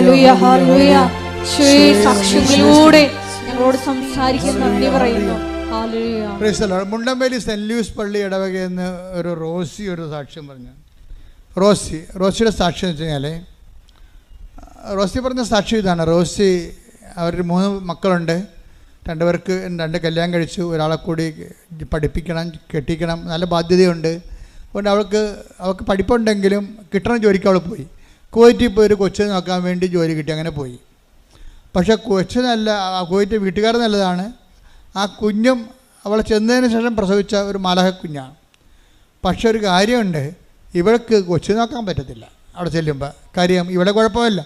Hallelujah hallelujah. യേശുവേ, സാക്ഷ്യങ്ങളിലൂടെ ഞങ്ങളോട് സംസാരിക്കുന്ന നന്ദി പറയുന്നു. Hallelujah. Praise the lord. Mundampeli saint Louis പള്ളി ഇടവകയെന്ന് ഒരു റോസി ഒരു സാക്ഷ്യം പറഞ്ഞു. റോസിയുടെ സാക്ഷ്യം എന്ന് വെച്ച് കഴിഞ്ഞാൽ, റോസി പറഞ്ഞ സാക്ഷ്യം ഇതാണ്. റോസി അവർ 3 മക്കളുണ്ട്. 2 പേർക്ക് 2 കല്യാണം കഴിച്ചു. ഒരാളെ കൂടി പഠിപ്പിക്കണം, കെട്ടിക്കണം, നല്ല ബാധ്യതയുണ്ട്. അതുകൊണ്ട് അവൾക്ക് പഠിപ്പുണ്ടെങ്കിലും കിട്ടണ ജോലിക്ക് അവൾ പോയി. കുവൈറ്റിൽ പോയി ഒരു കൊച്ചിനെ നോക്കാൻ വേണ്ടി ജോലി കിട്ടി, അങ്ങനെ പോയി. പക്ഷേ കൊച്ചിനല്ല, കുവൈറ്റ് വീട്ടുകാർ നല്ലതാണ്. ആ കുഞ്ഞും അവളെ ചെന്നതിന് ശേഷം പ്രസവിച്ച ഒരു മാലാഹ കുഞ്ഞാണ്. പക്ഷെ ഒരു കാര്യമുണ്ട്, ഇവൾക്ക് കൊച്ചിനെ നോക്കാൻ പറ്റത്തില്ല അവിടെ ചെല്ലുമ്പോൾ. കാര്യം ഇവിടെ കുഴപ്പമില്ല,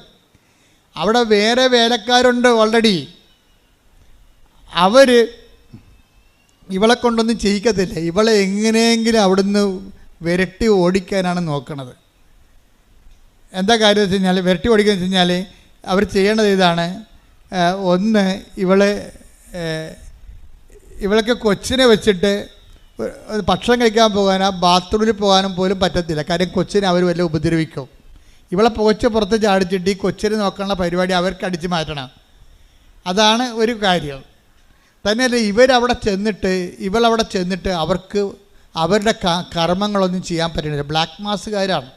അവിടെ വേറെ വേലക്കാരുണ്ട് ഓൾറെഡി. അവർ ഇവളെ കൊണ്ടൊന്നും ചെയ്യിക്കത്തില്ല. ഇവളെ എങ്ങനെയെങ്കിലും അവിടുന്ന് വിരട്ടി ഓടിക്കാനാണ് നോക്കണത്. എന്താ കാര്യം വെച്ച് കഴിഞ്ഞാൽ, വിരട്ടി ഓടിക്കുക വെച്ച് കഴിഞ്ഞാൽ അവർ ചെയ്യേണ്ടത് ഇതാണ്. ഒന്ന്, ഇവൾക്ക് കൊച്ചിനെ വെച്ചിട്ട് ഭക്ഷണം കഴിക്കാൻ പോകാനോ ബാത്റൂമിൽ പോകാനും പോലും പറ്റത്തില്ല. കാര്യം കൊച്ചിനെ അവർ വല്ല ഉപദ്രവിക്കും. ഇവളെ കൊച്ച് പുറത്ത് ചാടിച്ചിട്ട് ഈ കൊച്ചിനെ നോക്കാനുള്ള പരിപാടി അവർക്ക് അടിച്ചു മാറ്റണം. അതാണ് ഒരു കാര്യം. തന്നെയല്ല, ഇവളവിടെ ചെന്നിട്ട് അവർക്ക് അവരുടെ കർമ്മങ്ങളൊന്നും ചെയ്യാൻ പറ്റുന്നില്ല. ബ്ലാക്ക് മാസുകാരാണ്.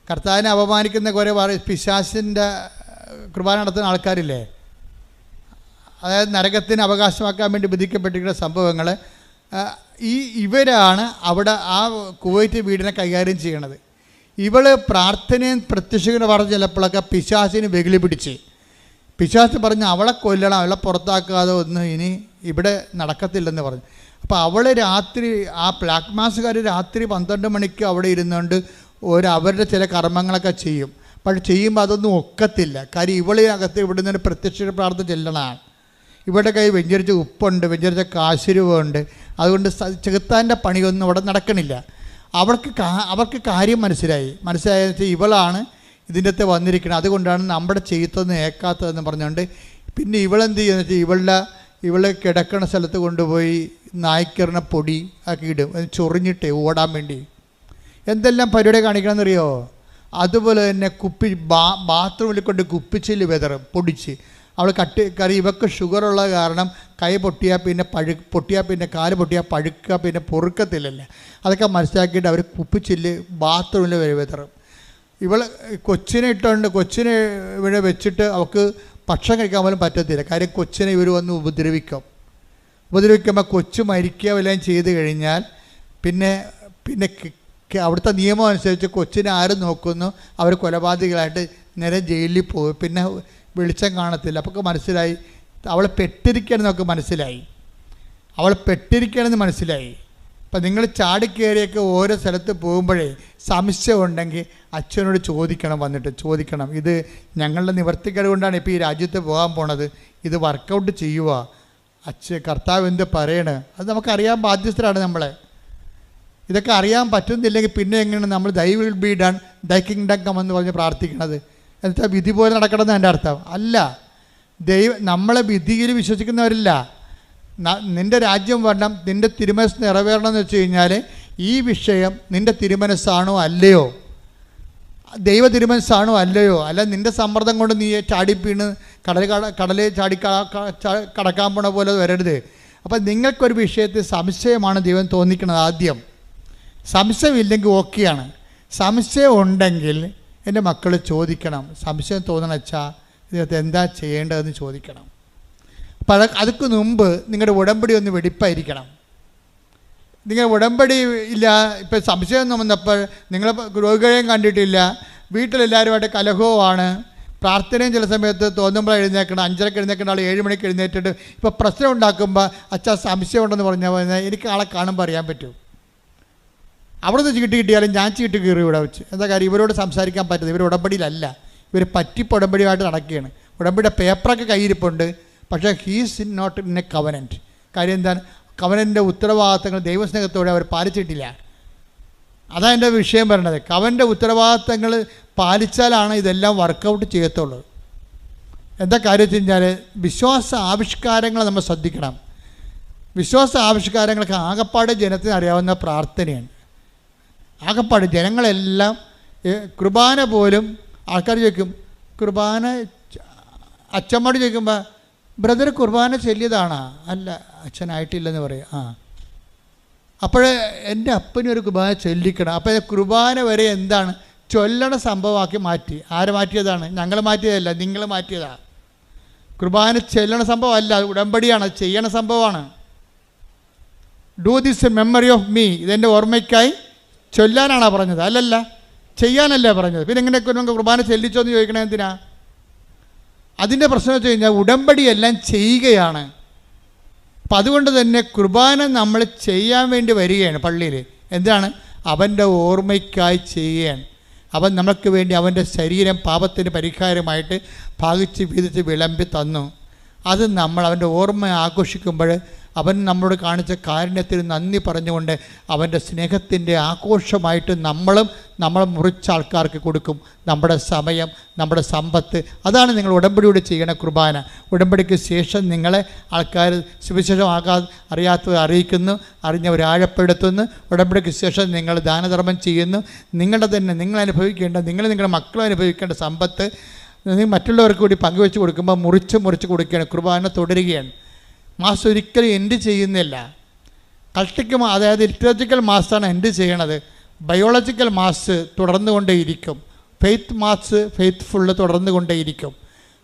കർത്താവിനെ അപമാനിക്കുന്ന കുറേ പിശാചിൻ്റെ കുർബാന നടത്തുന്ന ആൾക്കാരില്ലേ, അതായത് നരകത്തിന് അവകാശമാക്കാൻ വേണ്ടി വിധിക്കപ്പെട്ടിരിക്കുന്ന സംഭവങ്ങൾ, ഇവരാണ് അവിടെ ആ കുവൈറ്റ് വീടിനെ കൈകാര്യം ചെയ്യണത്. ഇവൾ പ്രാർത്ഥനയും പ്രത്യക്ഷത്തിന് പറഞ്ഞ് ചിലപ്പോഴൊക്കെ പിശാചിന് വെകിളി പിടിച്ച് പിശാച് പറഞ്ഞ് അവളെ കൊല്ലണം, അവളെ പുറത്താക്കാതെ ഒന്നും ഇനി ഇവിടെ നടക്കത്തില്ലെന്ന് പറഞ്ഞു. അപ്പോൾ അവൾ രാത്രി, ആ ബ്ലാക്ക് മാസുകാർ രാത്രി 12 മണിക്ക് അവിടെ ഇരുന്നുകൊണ്ട് അവരുടെ ചില കർമ്മങ്ങളൊക്കെ ചെയ്യും. പക്ഷെ ചെയ്യുമ്പോൾ അതൊന്നും ഒക്കത്തില്ല. കാര്യം ഇവളിനകത്ത് ഇവിടെ നിന്ന് പ്രത്യക്ഷ പ്രാർത്ഥന ചെല്ലണമാണ്. ഇവരുടെ കൈ വെഞ്ചരിച്ച ഉപ്പുണ്ട്, വെഞ്ചരിച്ച കാശുരൂപമുണ്ട്. അതുകൊണ്ട് ചെകുത്താൻ്റെ പണിയൊന്നും അവിടെ നടക്കണില്ല. അവർക്ക് കാര്യം മനസ്സിലായെന്ന് വെച്ചാൽ ഇവളാണ് ഇതിൻ്റെ അകത്ത് വന്നിരിക്കുന്നത്. അതുകൊണ്ടാണ് നമ്മുടെ ചെയ്ത്തൊന്നും ഏക്കാത്തതെന്ന് പറഞ്ഞുകൊണ്ട് പിന്നെ ഇവളെന്ത് ചെയ്യുന്നത് വെച്ചാൽ ഇവളെ കിടക്കുന്ന സ്ഥലത്ത് കൊണ്ടുപോയി നായ്ക്കറിന പൊടി ആക്കി ഇടും, ചൊറിഞ്ഞിട്ട് ഓടാൻ വേണ്ടി. എന്തെല്ലാം പരിപാടി കാണിക്കണമെന്നറിയോ? അതുപോലെ തന്നെ ബാത്റൂമിൽ കൊണ്ട് കുപ്പിച്ചില് വെതറും പൊടിച്ച്. അവൾ കറി ഇവക്ക് ഷുഗറുള്ള കാരണം കൈ പൊട്ടിയാൽ പിന്നെ കാല് പൊട്ടിയാൽ പഴുക്കുക, പിന്നെ പൊറുക്കത്തില്ലല്ലേ. അതൊക്കെ മനസ്സിലാക്കിയിട്ട് അവർ കുപ്പിച്ചില് ബാത്റൂമിൽ വെതറും. കൊച്ചിനെ ഇവിടെ വെച്ചിട്ട് അവൾക്ക് ഭക്ഷണം കഴിക്കാൻ പോലും പറ്റത്തില്ല. കാര്യം കൊച്ചിനെ ഇവർ വന്ന് ഉപദ്രവിക്കുമ്പോൾ കൊച്ചു മരിക്കുക വല്ലതും ചെയ്ത് കഴിഞ്ഞാൽ പിന്നെ അവിടുത്തെ നിയമം അനുസരിച്ച് കൊച്ചിനെ ആരും നോക്കുന്നു, അവർ കൊലപാതകികളായിട്ട് നേരെ ജയിലിൽ പോകും. പിന്നെ വെളിച്ചം കാണത്തില്ല. അപ്പോൾ മനസ്സിലായി അവൾ പെട്ടിരിക്കണമെന്നൊക്കെ മനസ്സിലായി. അപ്പം നിങ്ങൾ ചാടിക്കയറിയൊക്കെ ഓരോ സ്ഥലത്ത് പോകുമ്പോഴേ സംശയം ഉണ്ടെങ്കിൽ അച്ഛനോട് ചോദിക്കണം. ഇത് ഞങ്ങളുടെ നിവർത്തിക്കേട് കൊണ്ടാണ് ഇപ്പോൾ ഈ രാജ്യത്ത് പോകാൻ പോണത്, ഇത് വർക്കൗട്ട് ചെയ്യുക, കർത്താവ് എന്ത് പറയണേ, അത് നമുക്കറിയാൻ ബാധ്യസ്ഥരാണ് നമ്മളെ. ഇതൊക്കെ അറിയാൻ പറ്റുന്നില്ലെങ്കിൽ പിന്നെ എങ്ങനെയാണ് നമ്മൾ thy will be done, thy kingdom come എന്ന് പറഞ്ഞ് പ്രാർത്ഥിക്കണത്? എന്നുവെച്ചാൽ വിധി പോലെ നടക്കണമെന്ന് എൻ്റെ അർത്ഥം അല്ല. നമ്മളെ വിധിയിൽ വിശ്വസിക്കുന്നവരില്ല. നിൻ്റെ രാജ്യം വരണം, നിൻ്റെ തിരുമനസ് നിറവേറണം എന്ന് വെച്ച് കഴിഞ്ഞാൽ ഈ വിഷയം നിൻ്റെ തിരുമനസ്സാണോ അല്ലയോ, ദൈവ തിരുമനസ്സാണോ അല്ലയോ, അല്ല നിൻ്റെ സമ്മർദ്ദം കൊണ്ട് നീ ചാടിപ്പീണ് കടലിൽ കടക്കാൻ പോണ പോലെ വരരുത്. അപ്പം നിങ്ങൾക്കൊരു വിഷയത്തിൽ സംശയമാണ് ദൈവം തോന്നിക്കുന്നത്. ആദ്യം സംശയമില്ലെങ്കിൽ ഓക്കെയാണ്. സംശയം ഉണ്ടെങ്കിൽ എൻ്റെ മക്കൾ ചോദിക്കണം. സംശയം തോന്നണം വെച്ചാൽ ഇതിനകത്ത് എന്താ ചെയ്യേണ്ടതെന്ന് ചോദിക്കണം. അപ്പോൾ അതിക്ക് മുമ്പ് നിങ്ങളുടെ ഉടമ്പടി ഒന്ന് വെടിപ്പായിരിക്കണം. നിങ്ങൾ ഉടമ്പടി ഇല്ല, ഇപ്പം സംശയം വന്നപ്പോൾ നിങ്ങൾ രോഗികളെയും കണ്ടിട്ടില്ല, വീട്ടിലെല്ലാവരുമായിട്ട് കലഹവുമാണ്, പ്രാർത്ഥനയും ചില സമയത്ത് തോന്നുമ്പോൾ എഴുന്നേക്കണം, 5:30 എഴുന്നേക്കേണ്ട ആൾ 7 മണിക്ക് എഴുന്നേറ്റിട്ട് ഇപ്പോൾ പ്രശ്നം ഉണ്ടാക്കുമ്പോൾ അച്ഛാ സംശയം ഉണ്ടെന്ന് പറഞ്ഞാൽ എനിക്ക് ആളെ കാണുമ്പോൾ അറിയാൻ പറ്റും. അവിടെ നിന്ന് ചീട്ട് കിട്ടിയാലും ഞാൻ ചീട്ട് കീറി ഇവിടെ വെച്ച്. എന്താ കാര്യം? ഇവരോട് സംസാരിക്കാൻ പറ്റുന്നത് ഇവർ ഉടമ്പടിയിലല്ല, ഇവർ പറ്റിപ്പ് ഉടമ്പടിയായിട്ട് നടക്കുകയാണ്. ഉടമ്പടിയുടെ പേപ്പറൊക്കെ കയ്യിരിപ്പുണ്ട്, പക്ഷേ he's not in a covenant. കാര്യം എന്താണ്? കവനൻ്റെ ഉത്തരവാദിത്തങ്ങൾ ദൈവസ്നേഹത്തോടെ അവർ പാലിച്ചിട്ടില്ല. അതാണ് എൻ്റെ വിഷയം പറയണത്. കവൻ്റെ ഉത്തരവാദിത്തങ്ങൾ പാലിച്ചാലാണ് ഇതെല്ലാം വർക്കൗട്ട് ചെയ്യത്തുള്ളൂ. എന്താ കാര്യം വെച്ച് കഴിഞ്ഞാൽ വിശ്വാസ ആവിഷ്കാരങ്ങൾ നമ്മൾ ശ്രദ്ധിക്കണം. വിശ്വാസ ആവിഷ്കാരങ്ങൾക്ക് ആകപ്പാട് ജനത്തിന് അറിയാവുന്ന പ്രാർത്ഥനയാണ്. ആകപ്പാട് ജനങ്ങളെല്ലാം കുർബാന പോലും ആൾക്കാർ ചോദിക്കും, കുർബാന അച്ഛമ്മോട് ചോദിക്കുമ്പോൾ ബ്രദർ കുർബാന ചൊല്ലിയതാണോ? അല്ല, അച്ഛനായിട്ടില്ലെന്ന് പറയും. അപ്പോൾ എൻ്റെ അപ്പനൊരു കുർബാന ചൊല്ലിക്കണം. അപ്പോൾ കുർബാന വരെ എന്താണ് ചൊല്ലണ സംഭവമാക്കി മാറ്റി. ആര് മാറ്റിയതാണ്? ഞങ്ങൾ മാറ്റിയതല്ല, നിങ്ങൾ മാറ്റിയതാണ്. കുർബാന ചെല്ലണ സംഭവം അല്ല, അത് ഉടമ്പടിയാണ്, അത് ചെയ്യണ സംഭവമാണ്. Do this A memory of me, ഇതെൻ്റെ ഓർമ്മയ്ക്കായി ചൊല്ലാനാണോ പറഞ്ഞത്? അല്ലല്ല, ചെയ്യാനല്ല പറഞ്ഞത്. പിന്നെ എങ്ങനെയൊക്കെ നമുക്ക് കുർബാന ചെല്ലിച്ചോ എന്ന് ചോദിക്കണേ എന്തിനാ? അതിൻ്റെ പ്രശ്നം വെച്ച് കഴിഞ്ഞാൽ ഉടമ്പടിയെല്ലാം ചെയ്യുകയാണ്. അപ്പം അതുകൊണ്ട് തന്നെ കുർബാന നമ്മൾ ചെയ്യാൻ വേണ്ടി വരികയാണ് പള്ളിയിൽ. എന്താണ്? അവൻ്റെ ഓർമ്മയ്ക്കായി ചെയ്യുകയാണ്. അവൻ നമുക്ക് വേണ്ടി അവൻ്റെ ശരീരം പാപത്തിന് പരിഹാരമായിട്ട് ഭാഗിച്ച് വീതിച്ച് വിളമ്പി തന്നു. അത് നമ്മൾ അവൻ്റെ ഓർമ്മ ആഘോഷിക്കുമ്പോൾ അവൻ നമ്മളോട് കാണിച്ച കാരുണ്യത്തിന് നന്ദി പറഞ്ഞുകൊണ്ട് അവൻ്റെ സ്നേഹത്തിൻ്റെ ആഘോഷമായിട്ട് നമ്മൾ മുറിച്ച ആൾക്കാർക്ക് കൊടുക്കും. നമ്മുടെ സമയം, നമ്മുടെ സമ്പത്ത്, അതാണ് നിങ്ങൾ ഉടമ്പടിയോട് ചെയ്യണ കുർബാന. ഉടമ്പടിക്ക് ശേഷം നിങ്ങളെ ആൾക്കാർ സുവിശേഷം അറിയാത്തവർ അറിയിക്കുന്നു, അറിഞ്ഞവർ ആഴപ്പെടുത്തുന്നു. ഉടമ്പടിക്ക് ശേഷം നിങ്ങൾ ദാനധർമ്മം ചെയ്യുന്നു. നിങ്ങൾ അനുഭവിക്കേണ്ട, നിങ്ങളുടെ മക്കളും അനുഭവിക്കേണ്ട സമ്പത്ത് മറ്റുള്ളവർക്ക് കൂടി പങ്കുവെച്ച് കൊടുക്കുമ്പോൾ മുറിച്ച് കൊടുക്കുകയാണ്. കുർബാന തുടരുകയാണ്. മാസ് ഒരിക്കലും എൻഡ് ചെയ്യുന്നില്ല. കൾട്ടിക്ക് അതായത് ലിറ്ററേച്ചറിക്കൽ മാസാണ് എൻഡ് ചെയ്യണത്. ബയോളജിക്കൽ മാസ് തുടർന്നുകൊണ്ടേയിരിക്കും. ഫെയ്ത്ത് മാസ് ഫെയ്ത്ത്ഫുള്ള് തുടർന്നുകൊണ്ടേയിരിക്കും.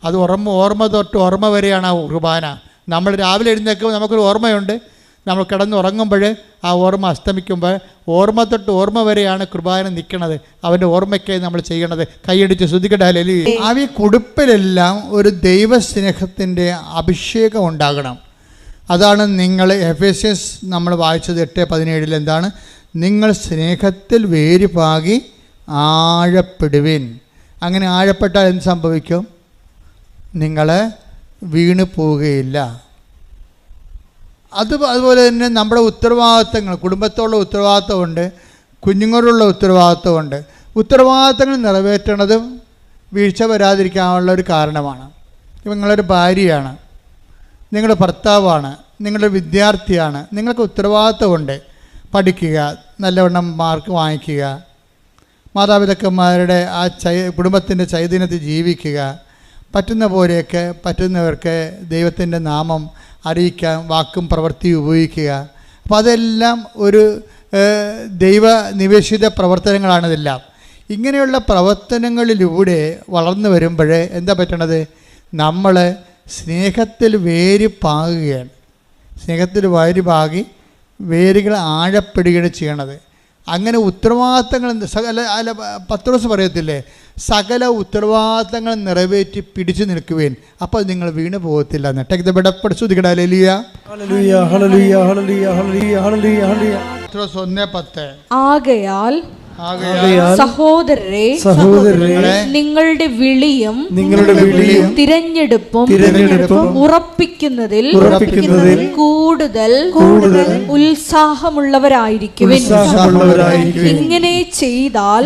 അത് ഓർമ്മ തൊട്ട് ഓർമ്മ വരെയാണ് ആ കുർബാന. നമ്മൾ രാവിലെ എഴുന്നേൽക്കുമ്പോൾ നമുക്കൊരു ഓർമ്മയുണ്ട്. നമ്മൾ കിടന്നുറങ്ങുമ്പോൾ ആ ഓർമ്മ അസ്തമിക്കുമ്പോൾ ഓർമ്മ തൊട്ട് ഓർമ്മ വരെയാണ് കുർബാന നിൽക്കുന്നത്. അവൻ്റെ ഓർമ്മയ്ക്കായി നമ്മൾ ചെയ്യണത്. കൈയടിച്ച് ശ്രുതിക്കട്ടെ. ആ ഈ കുടുപ്പിലെല്ലാം ഒരു ദൈവസ്നേഹത്തിൻ്റെ അഭിഷേകം ഉണ്ടാകണം. അതാണ് നിങ്ങൾ എഫേസ്യസ് നമ്മൾ വായിച്ചത് 8:17 എന്താണ്? നിങ്ങൾ സ്നേഹത്തിൽ വേരുപാകി ആഴപ്പെടുവിൻ. അങ്ങനെ ആഴപ്പെട്ടാൽ എന്ത് സംഭവിക്കും? നിങ്ങൾ വീണു പോവുകയില്ല. അതുപോലെ തന്നെ നമ്മുടെ ഉത്തരവാദിത്തങ്ങൾ, കുടുംബത്തോടുള്ള ഉത്തരവാദിത്തമുണ്ട്, കുഞ്ഞുങ്ങളോടുള്ള ഉത്തരവാദിത്തമുണ്ട്. ഉത്തരവാദിത്തങ്ങൾ നിറവേറ്റണതും വീഴ്ച വരാതിരിക്കാനുള്ള ഒരു കാരണമാണ്. നിങ്ങളൊരു ഭാര്യയാണ്, നിങ്ങളുടെ ഭർത്താവാണ്, നിങ്ങളുടെ വിദ്യാർത്ഥിയാണ്, നിങ്ങൾക്ക് ഉത്തരവാദിത്തമുണ്ട്. പഠിക്കുക, നല്ലവണ്ണം മാർക്ക് വാങ്ങിക്കുക, മാതാപിതാക്കന്മാരുടെ ആ കുടുംബത്തിൻ്റെ ചൈതന്യത്തിൽ ജീവിക്കുക, പറ്റുന്നവർക്ക് ദൈവത്തിൻ്റെ നാമം അറിയിക്കാൻ വാക്കും പ്രവൃത്തിയും ഉപയോഗിക്കുക. അപ്പോൾ അതെല്ലാം ഒരു ദൈവനിവേശിത പ്രവർത്തനങ്ങളാണിതെല്ലാം. ഇങ്ങനെയുള്ള പ്രവർത്തനങ്ങളിലൂടെ വളർന്നു വരുമ്പോൾ എന്താ പറ്റണത്? നമ്മൾ സ്നേഹത്തിൽ വേരുപാകുകയാണ്. സ്നേഹത്തിൽ വേരുപാകി വേരുകൾ ആഴപ്പെടുകയാണ് ചെയ്യണത്. അങ്ങനെ ഉത്തരവാദിത്തങ്ങൾ പത്രോസ് പറയത്തില്ലേ, സകല ഉത്തരവാദിത്തങ്ങൾ നിറവേറ്റി പിടിച്ചു നിൽക്കുവേൻ, അപ്പോൾ നിങ്ങൾ വീണു പോകത്തില്ല. പത്രോസ് 1:10. ആകയാൽ സഹോദരരെ നിങ്ങളുടെ വിളിയും തിരഞ്ഞെടുപ്പും ഉറപ്പിക്കുന്നതിൽ കൂടുതൽ ഉത്സാഹമുള്ളവരായിരിക്കുവിൻ. ഇങ്ങനെ ചെയ്താൽ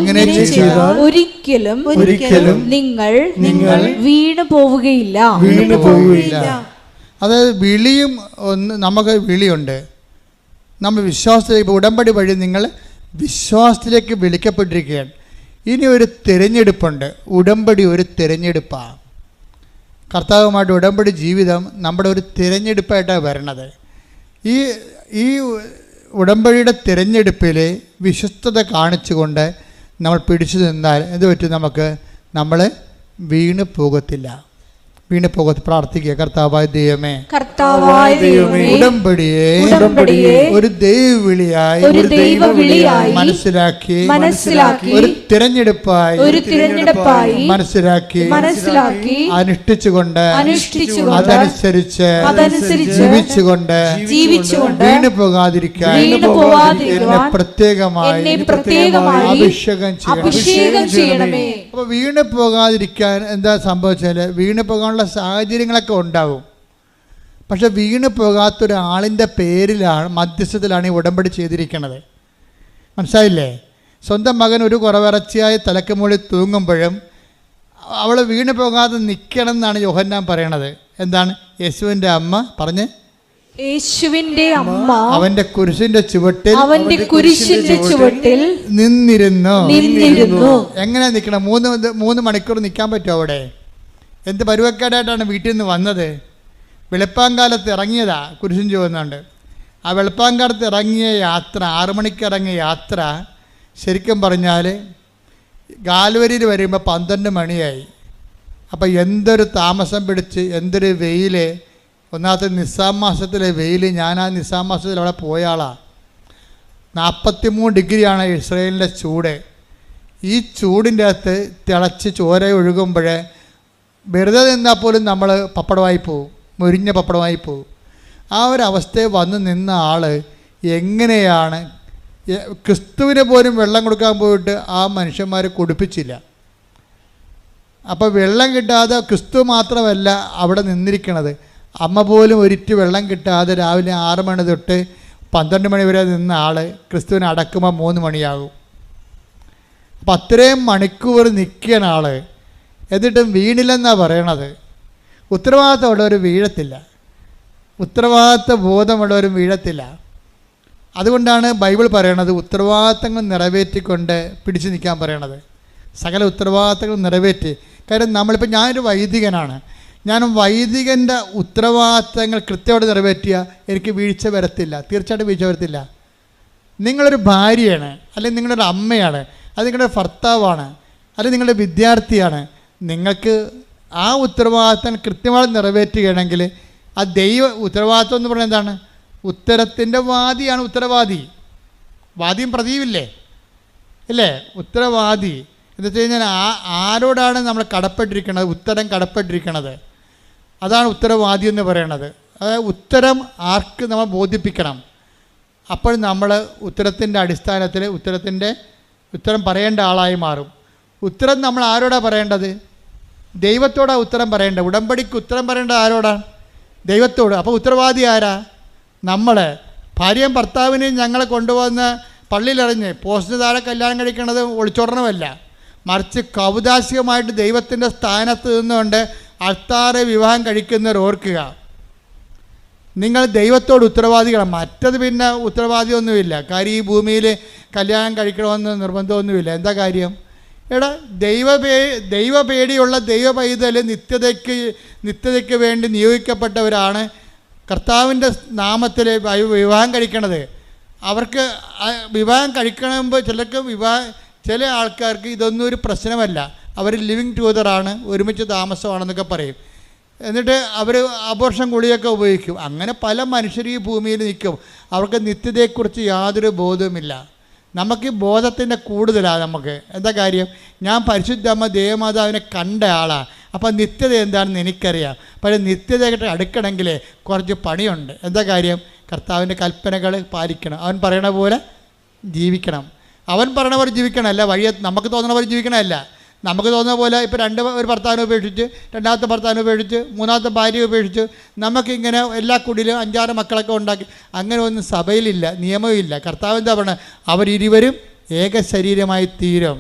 ഒരിക്കലും നിങ്ങൾ വീണു പോവുകയില്ല. അതായത് വിളിയും നമുക്ക് വിളിയുണ്ട്. നമ്മൾ വിശ്വാസത്തിലേക്ക് ഉടമ്പടി വഴി നിങ്ങൾ വിശ്വാസത്തിലേക്ക് വിളിക്കപ്പെട്ടിരിക്കുകയാണ്. ഇനി ഒരു തിരഞ്ഞെടുപ്പുണ്ട്. ഉടമ്പടി ഒരു തിരഞ്ഞെടുപ്പാണ്. കർത്താവുമായിട്ട് ഉടമ്പടി ജീവിതം നമ്മുടെ ഒരു തിരഞ്ഞെടുപ്പായിട്ടാണ് വരണത്. ഈ ഉടമ്പടിയുടെ തിരഞ്ഞെടുപ്പിൽ വിശ്വസ്തത കാണിച്ചുകൊണ്ട് നമ്മൾ പിടിച്ചു നിന്നാൽ എന്ത് പറ്റും? നമ്മൾ വീണു പോകത്തില്ല. പ്രാർത്ഥിക്കുക. കർത്താവായ ദൈവമേ, ഉടമ്പടിയെ ഒരു ദൈവവിളിയായി മനസ്സിലാക്കി ഒരു തിരഞ്ഞെടുപ്പായി മനസ്സിലാക്കി അനുഷ്ഠിച്ചുകൊണ്ട് അതനുസരിച്ച് ജീവിച്ചുകൊണ്ട് വീണു പോകാതിരിക്കാൻ എന്നെ പ്രത്യേകമായി അഭിഷേകം ചെയ്യണമേ. അപ്പോൾ വീണു പോകാതിരിക്കാൻ എന്താ സംഭവിച്ചാൽ, വീണു പോകാനുള്ള സാഹചര്യങ്ങളൊക്കെ ഉണ്ടാവും. പക്ഷെ വീണു പോകാത്തൊരാളിൻ്റെ പേരിലാണ്, മധ്യസ്ഥത്തിലാണ് ഈ ഉടമ്പടി ചെയ്തിരിക്കുന്നത്. മനസ്സിലായില്ലേ? സ്വന്തം മകൻ ഒരു കുറവിറച്ചിയായി തലക്ക് മുകളിൽ തൂങ്ങുമ്പോഴും അവൾ വീണു പോകാതെ നിൽക്കണം എന്നാണ് യോഹന്നാൻ പറയണത്. എന്താണ്? യേശുവിൻ്റെ അമ്മ പറഞ്ഞ്, യേശുവിന്റെ അമ്മ അവന്റെ കുരിശിന്റെ ചുവട്ടിൽ നിന്നിരുന്നു. എങ്ങനെ നിൽക്കണം? 3 മണിക്കൂർ നിൽക്കാൻ പറ്റുമോ അവിടെ? എന്ത് പരുവക്കേടായിട്ടാണ് വീട്ടിൽ നിന്ന് വന്നത്? വെളുപ്പാങ്കാലത്ത് ഇറങ്ങിയതാ, കുരിശും ചുവന്നുണ്ട്. ആ വെളുപ്പാങ്കാലത്ത് ഇറങ്ങിയ യാത്ര, 6 മണിക്ക് ഇറങ്ങിയ യാത്ര ശരിക്കും പറഞ്ഞാൽ ഗാൽവരിയിൽ വരുമ്പോൾ 12 മണിയായി. അപ്പോൾ എന്തൊരു താമസം പിടിച്ച്, എന്തൊരു വെയിൽ! ഒന്നാമത്തെ നിസ്സാം മാസത്തിലെ വെയിൽ. ഞാൻ ആ നിസ്സാം മാസത്തിൽ അവിടെ പോയ ആളാണ്. 43 ഡിഗ്രിയാണ് ഇസ്രയേലിൻ്റെ ചൂട്. ഈ ചൂടിൻ്റെ അകത്ത് തിളച്ച് ചോര ഒഴുകുമ്പോൾ വെറുതെ നിന്നാൽ പോലും നമ്മൾ പപ്പടമായി പോവും, മുരിഞ്ഞ പപ്പടമായി പോവും. ആ ഒരു അവസ്ഥയിൽ വന്ന് നിന്ന ആൾ എങ്ങനെയാണ് ക്രിസ്തുവിന് പോലും വെള്ളം കൊടുക്കാൻ പോയിട്ട് ആ മനുഷ്യന്മാർ കുടിപ്പിച്ചില്ല. അപ്പോൾ വെള്ളം കിട്ടാതെ ക്രിസ്തു മാത്രമല്ല അവിടെ നിന്നിരിക്കണത്, അമ്മ പോലും ഒരിറ്റ് വെള്ളം കിട്ടാതെ രാവിലെ 6 മണി തൊട്ട് 12 മണി വരെ നിന്ന ആൾ ക്രിസ്തുവിനെ അടക്കുമ്പോൾ 3 മണിയാകും. അപ്പം അത്രയും മണിക്കൂർ നിൽക്കുന്ന ആൾ എന്നിട്ടും വീണില്ലെന്നാണ് പറയണത്. ഉത്തരവാദിത്തമുള്ളവർ വീഴത്തില്ല, ഉത്തരവാദിത്ത ബോധമുള്ളവരും വീഴത്തില്ല. അതുകൊണ്ടാണ് ബൈബിൾ പറയണത് ഉത്തരവാദിത്തങ്ങൾ നിറവേറ്റിക്കൊണ്ട് പിടിച്ചു നിൽക്കാൻ പറയണത്. സകല ഉത്തരവാദിത്തങ്ങൾ നിറവേറ്റി. കാര്യം നമ്മളിപ്പോൾ ഞാനൊരു വൈദികനാണ്, ഞാൻ വൈദികൻ്റെ ഉത്തരവാദിത്തങ്ങൾ കൃത്യമായിട്ട് നിറവേറ്റിയാൽ എനിക്ക് വീഴ്ച വരത്തില്ല, തീർച്ചയായിട്ടും വീഴ്ച വരത്തില്ല. നിങ്ങളൊരു ഭാര്യയാണ്, അല്ലെങ്കിൽ നിങ്ങളൊരു അമ്മയാണ്, അത് നിങ്ങളുടെ ഭർത്താവാണ്, അല്ലെങ്കിൽ നിങ്ങളുടെ വിദ്യാർത്ഥിയാണ്. നിങ്ങൾക്ക് ആ ഉത്തരവാദിത്തം കൃത്യമായി നിറവേറ്റുകയാണെങ്കിൽ ആ ഉത്തരവാദിത്വം എന്ന് പറയുന്നത് എന്താണ്? ഉത്തരത്തിൻ്റെ വാദിയാണ് ഉത്തരവാദി. വാദിയും പ്രതിയുമില്ലേ ഇല്ലേ? ഉത്തരവാദി എന്ന് വെച്ച് കഴിഞ്ഞാൽ ആരോടാണ് നമ്മൾ കടപ്പെട്ടിരിക്കുന്നത്? ഉത്തരം കടപ്പെട്ടിരിക്കുന്നത്, അതാണ് ഉത്തരവാദി എന്ന് പറയണത്. അതായത് ഉത്തരം ആർക്ക് നമ്മൾ ബോധിപ്പിക്കണം. അപ്പോൾ നമ്മൾ ഉത്തരത്തിൻ്റെ അടിസ്ഥാനത്തിൽ ഉത്തരം പറയേണ്ട ആളായി മാറും. ഉത്തരം നമ്മൾ ആരോടാണ് പറയേണ്ടത്? ദൈവത്തോടാണ് ഉത്തരം പറയേണ്ടത്. ഉടമ്പടിക്ക് ഉത്തരം പറയേണ്ടത് ആരോടാണ്? ദൈവത്തോട്. അപ്പോൾ ഉത്തരവാദി ആരാ? നമ്മൾ. ഭാര്യയും ഭർത്താവിനെയും ഞങ്ങളെ കൊണ്ടുവന്ന് പള്ളിയിലെറിഞ്ഞ് പോസ്റ്റിന് താഴെ കല്യാണം കഴിക്കണത് ഒളിച്ചോടണമല്ല, മറിച്ച് കൗതാശികമായിട്ട് ദൈവത്തിൻ്റെ സ്ഥാനത്ത് നിന്നുകൊണ്ട് അൾത്താറെ വിവാഹം കഴിക്കുന്നവർ ഓർക്കുക, നിങ്ങൾ ദൈവത്തോട് ഉത്തരവാദികളാണ്. മറ്റത് പിന്നെ ഉത്തരവാദിയൊന്നുമില്ല. കാര്യം ഈ ഭൂമിയിൽ കല്യാണം കഴിക്കണമെന്ന് നിർബന്ധമൊന്നുമില്ല. എന്താ കാര്യം? എടാ ദൈവപേടിയുള്ള ദൈവ പൈതൽ നിത്യതയ്ക്ക് വേണ്ടി നിയോഗിക്കപ്പെട്ടവരാണ് കർത്താവിൻ്റെ നാമത്തിൽ വിവാഹം കഴിക്കണത്. അവർക്ക് വിവാഹം കഴിക്കണമ്പോൾ ചില ആൾക്കാർക്ക് ഇതൊന്നും ഒരു പ്രശ്നമല്ല. അവർ ലിവിങ് ടുഗദറാണ്, ഒരുമിച്ച് താമസമാണെന്നൊക്കെ പറയും. എന്നിട്ട് അവർ അബോർഷൻ ഗുളികയൊക്കെ ഉപയോഗിക്കും. അങ്ങനെ പല മനുഷ്യർ ഈ ഭൂമിയിൽ നിൽക്കും. അവർക്ക് നിത്യതയെക്കുറിച്ച് യാതൊരു ബോധവുമില്ല. നമുക്ക് ഈ ബോധത്തിൻ്റെ കൂടുതലാണ് നമുക്ക്. എന്താ കാര്യം? ഞാൻ പരിശുദ്ധമ്മ ദേവമാതാവിനെ കണ്ട ആളാണ്. അപ്പം നിത്യത എന്താണെന്ന് എനിക്കറിയാം. പക്ഷേ നിത്യതയായിട്ട് അടുക്കണമെങ്കിൽ കുറച്ച് പണിയുണ്ട്. എന്താ കാര്യം? കർത്താവിൻ്റെ കൽപ്പനകൾ പാലിക്കണം, അവൻ പറയണ പോലെ ജീവിക്കണം. അവൻ പറയണ പോലെ ജീവിക്കണമല്ല, നമുക്ക് തോന്നണ പോലെ ജീവിക്കണമല്ല. നമുക്ക് തോന്നുന്ന പോലെ ഇപ്പോൾ ഒരു ഭർത്താവിനെ ഉപേക്ഷിച്ച്, രണ്ടാമത്തെ ഭർത്താവിനെ ഉപേക്ഷിച്ച്, മൂന്നാമത്തെ ഭാര്യയെ ഉപേക്ഷിച്ച് നമുക്കിങ്ങനെ എല്ലാ കുടിയിലും 5-6 മക്കളൊക്കെ ഉണ്ടാക്കി. അങ്ങനെ ഒന്നും സഭയിലില്ല, നിയമമില്ല. കർത്താവ് എന്താ പറയുന്നത്? അവരിരുവരും ഏക ശരീരമായി തീരും.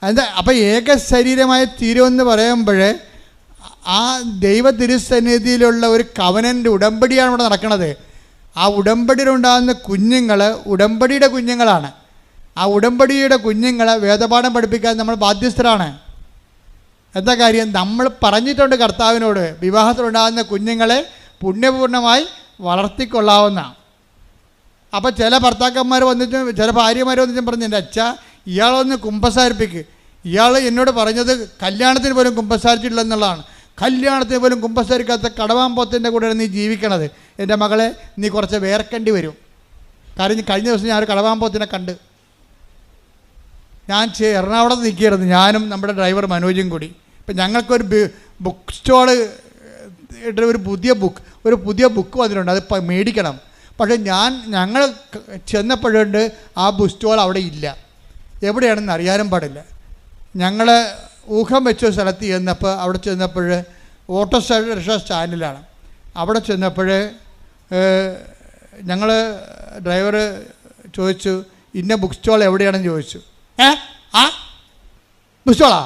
എന്താ അപ്പോൾ ഏക ശരീരമായി തീരുമെന്ന് പറയുമ്പോൾ ആ ദൈവ തിരുസന്നിധിയിലുള്ള ഒരു കവനൻ്റ് ഉടമ്പടിയാണ് ഇവിടെ നടക്കുന്നത്. ആ ഉടമ്പടിയിലുണ്ടാകുന്ന കുഞ്ഞുങ്ങൾ ഉടമ്പടിയുടെ കുഞ്ഞുങ്ങളാണ്. ആ ഉടമ്പടിയുടെ കുഞ്ഞുങ്ങളെ വേദപാഠം പഠിപ്പിക്കാൻ നമ്മൾ ബാധ്യസ്ഥരാണ്. എന്താ കാര്യം? നമ്മൾ പറഞ്ഞിട്ടുണ്ട് കർത്താവിനോട്, വിവാഹത്തിലുണ്ടാകുന്ന കുഞ്ഞുങ്ങളെ പുണ്യപൂർണ്ണമായി വളർത്തിക്കൊള്ളാവുന്ന. അപ്പോൾ ചില ഭർത്താക്കന്മാർ വന്നിട്ട്, ചില ഭാര്യമാർ വന്നിട്ടും പറഞ്ഞു, എൻ്റെ അച്ഛാ ഇയാളൊന്ന് കുമ്പസാരിപ്പിക്ക്. ഇയാൾ എന്നോട് പറഞ്ഞത് കല്യാണത്തിന് പോലും കുമ്പസാരിച്ചിട്ടില്ലെന്നുള്ളതാണ്. കല്യാണത്തിന് പോലും കുമ്പസാരിക്കാത്ത കടവാമ്പോത്തിൻ്റെ കൂടെ നീ ജീവിക്കണത്. എൻ്റെ മകളെ, നീ കുറച്ച് വേർക്കേണ്ടി വരും. കാരണം കഴിഞ്ഞ ദിവസം ഞാൻ ഒരു കടവാമ്പോത്തിനെ കണ്ട്. ഞാൻ എറണാകുളത്ത് നിൽക്കുകയായിരുന്നു, ഞാനും നമ്മുടെ ഡ്രൈവർ മനോജും കൂടി. ഇപ്പം ഞങ്ങൾക്കൊരു ബുക്ക് സ്റ്റോള്, ഒരു പുതിയ ബുക്ക് വന്നിട്ടുണ്ട്, അത് മേടിക്കണം. പക്ഷേ ഞങ്ങൾ ചെന്നപ്പോഴുണ്ട് ആ ബുക്ക് സ്റ്റോൾ അവിടെ ഇല്ല. എവിടെയാണെന്ന് അറിയാനും പാടില്ല. ഞങ്ങൾ ഊഹം വെച്ച സ്ഥലത്ത് അവിടെ ചെന്നപ്പോൾ ഓട്ടോറിക്ഷ സ്റ്റാൻഡിലാണ്. അവിടെ ചെന്നപ്പോൾ ഞങ്ങൾ ഡ്രൈവർ ചോദിച്ചു, ഇന്ന ബുക്ക് സ്റ്റോൾ എവിടെയാണെന്ന് ചോദിച്ചു. ബുക്ക് സ്റ്റോളാ?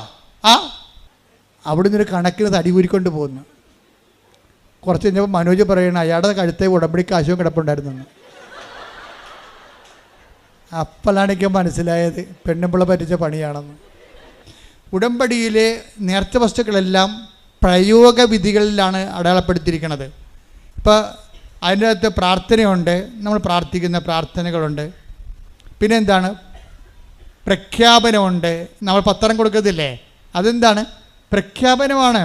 അവിടെ നിന്നൊരു കണക്കിന് തടി കൂരിക്കൊണ്ട് പോകുന്നു. കുറച്ച് കഴിഞ്ഞപ്പോൾ മനോജ് പറയണം, അയാളുടെ കഴുത്തെ ഉടമ്പടിക്ക് കാശും കിടപ്പുണ്ടായിരുന്നു. അപ്പോഴാണ് എനിക്ക് മനസ്സിലായത് പെണ്ണുമ്പിള്ള പറ്റിച്ച പണിയാണെന്ന്. ഉടമ്പടിയിലെ നേർച്ച വസ്തുക്കളെല്ലാം പ്രയോഗവിധികളിലാണ് അടയാളപ്പെടുത്തിയിരിക്കുന്നത്. ഇപ്പോൾ അതിൻ്റെ അകത്ത് പ്രാർത്ഥനയുണ്ട്, നമ്മൾ പ്രാർത്ഥിക്കുന്ന പ്രാർത്ഥനകളുണ്ട്. പിന്നെ എന്താണ്? പ്രഖ്യാപനമുണ്ട്. നമ്മൾ പത്രം കൊടുക്കത്തില്ലേ, അതെന്താണ്? പ്രഖ്യാപനമാണ്.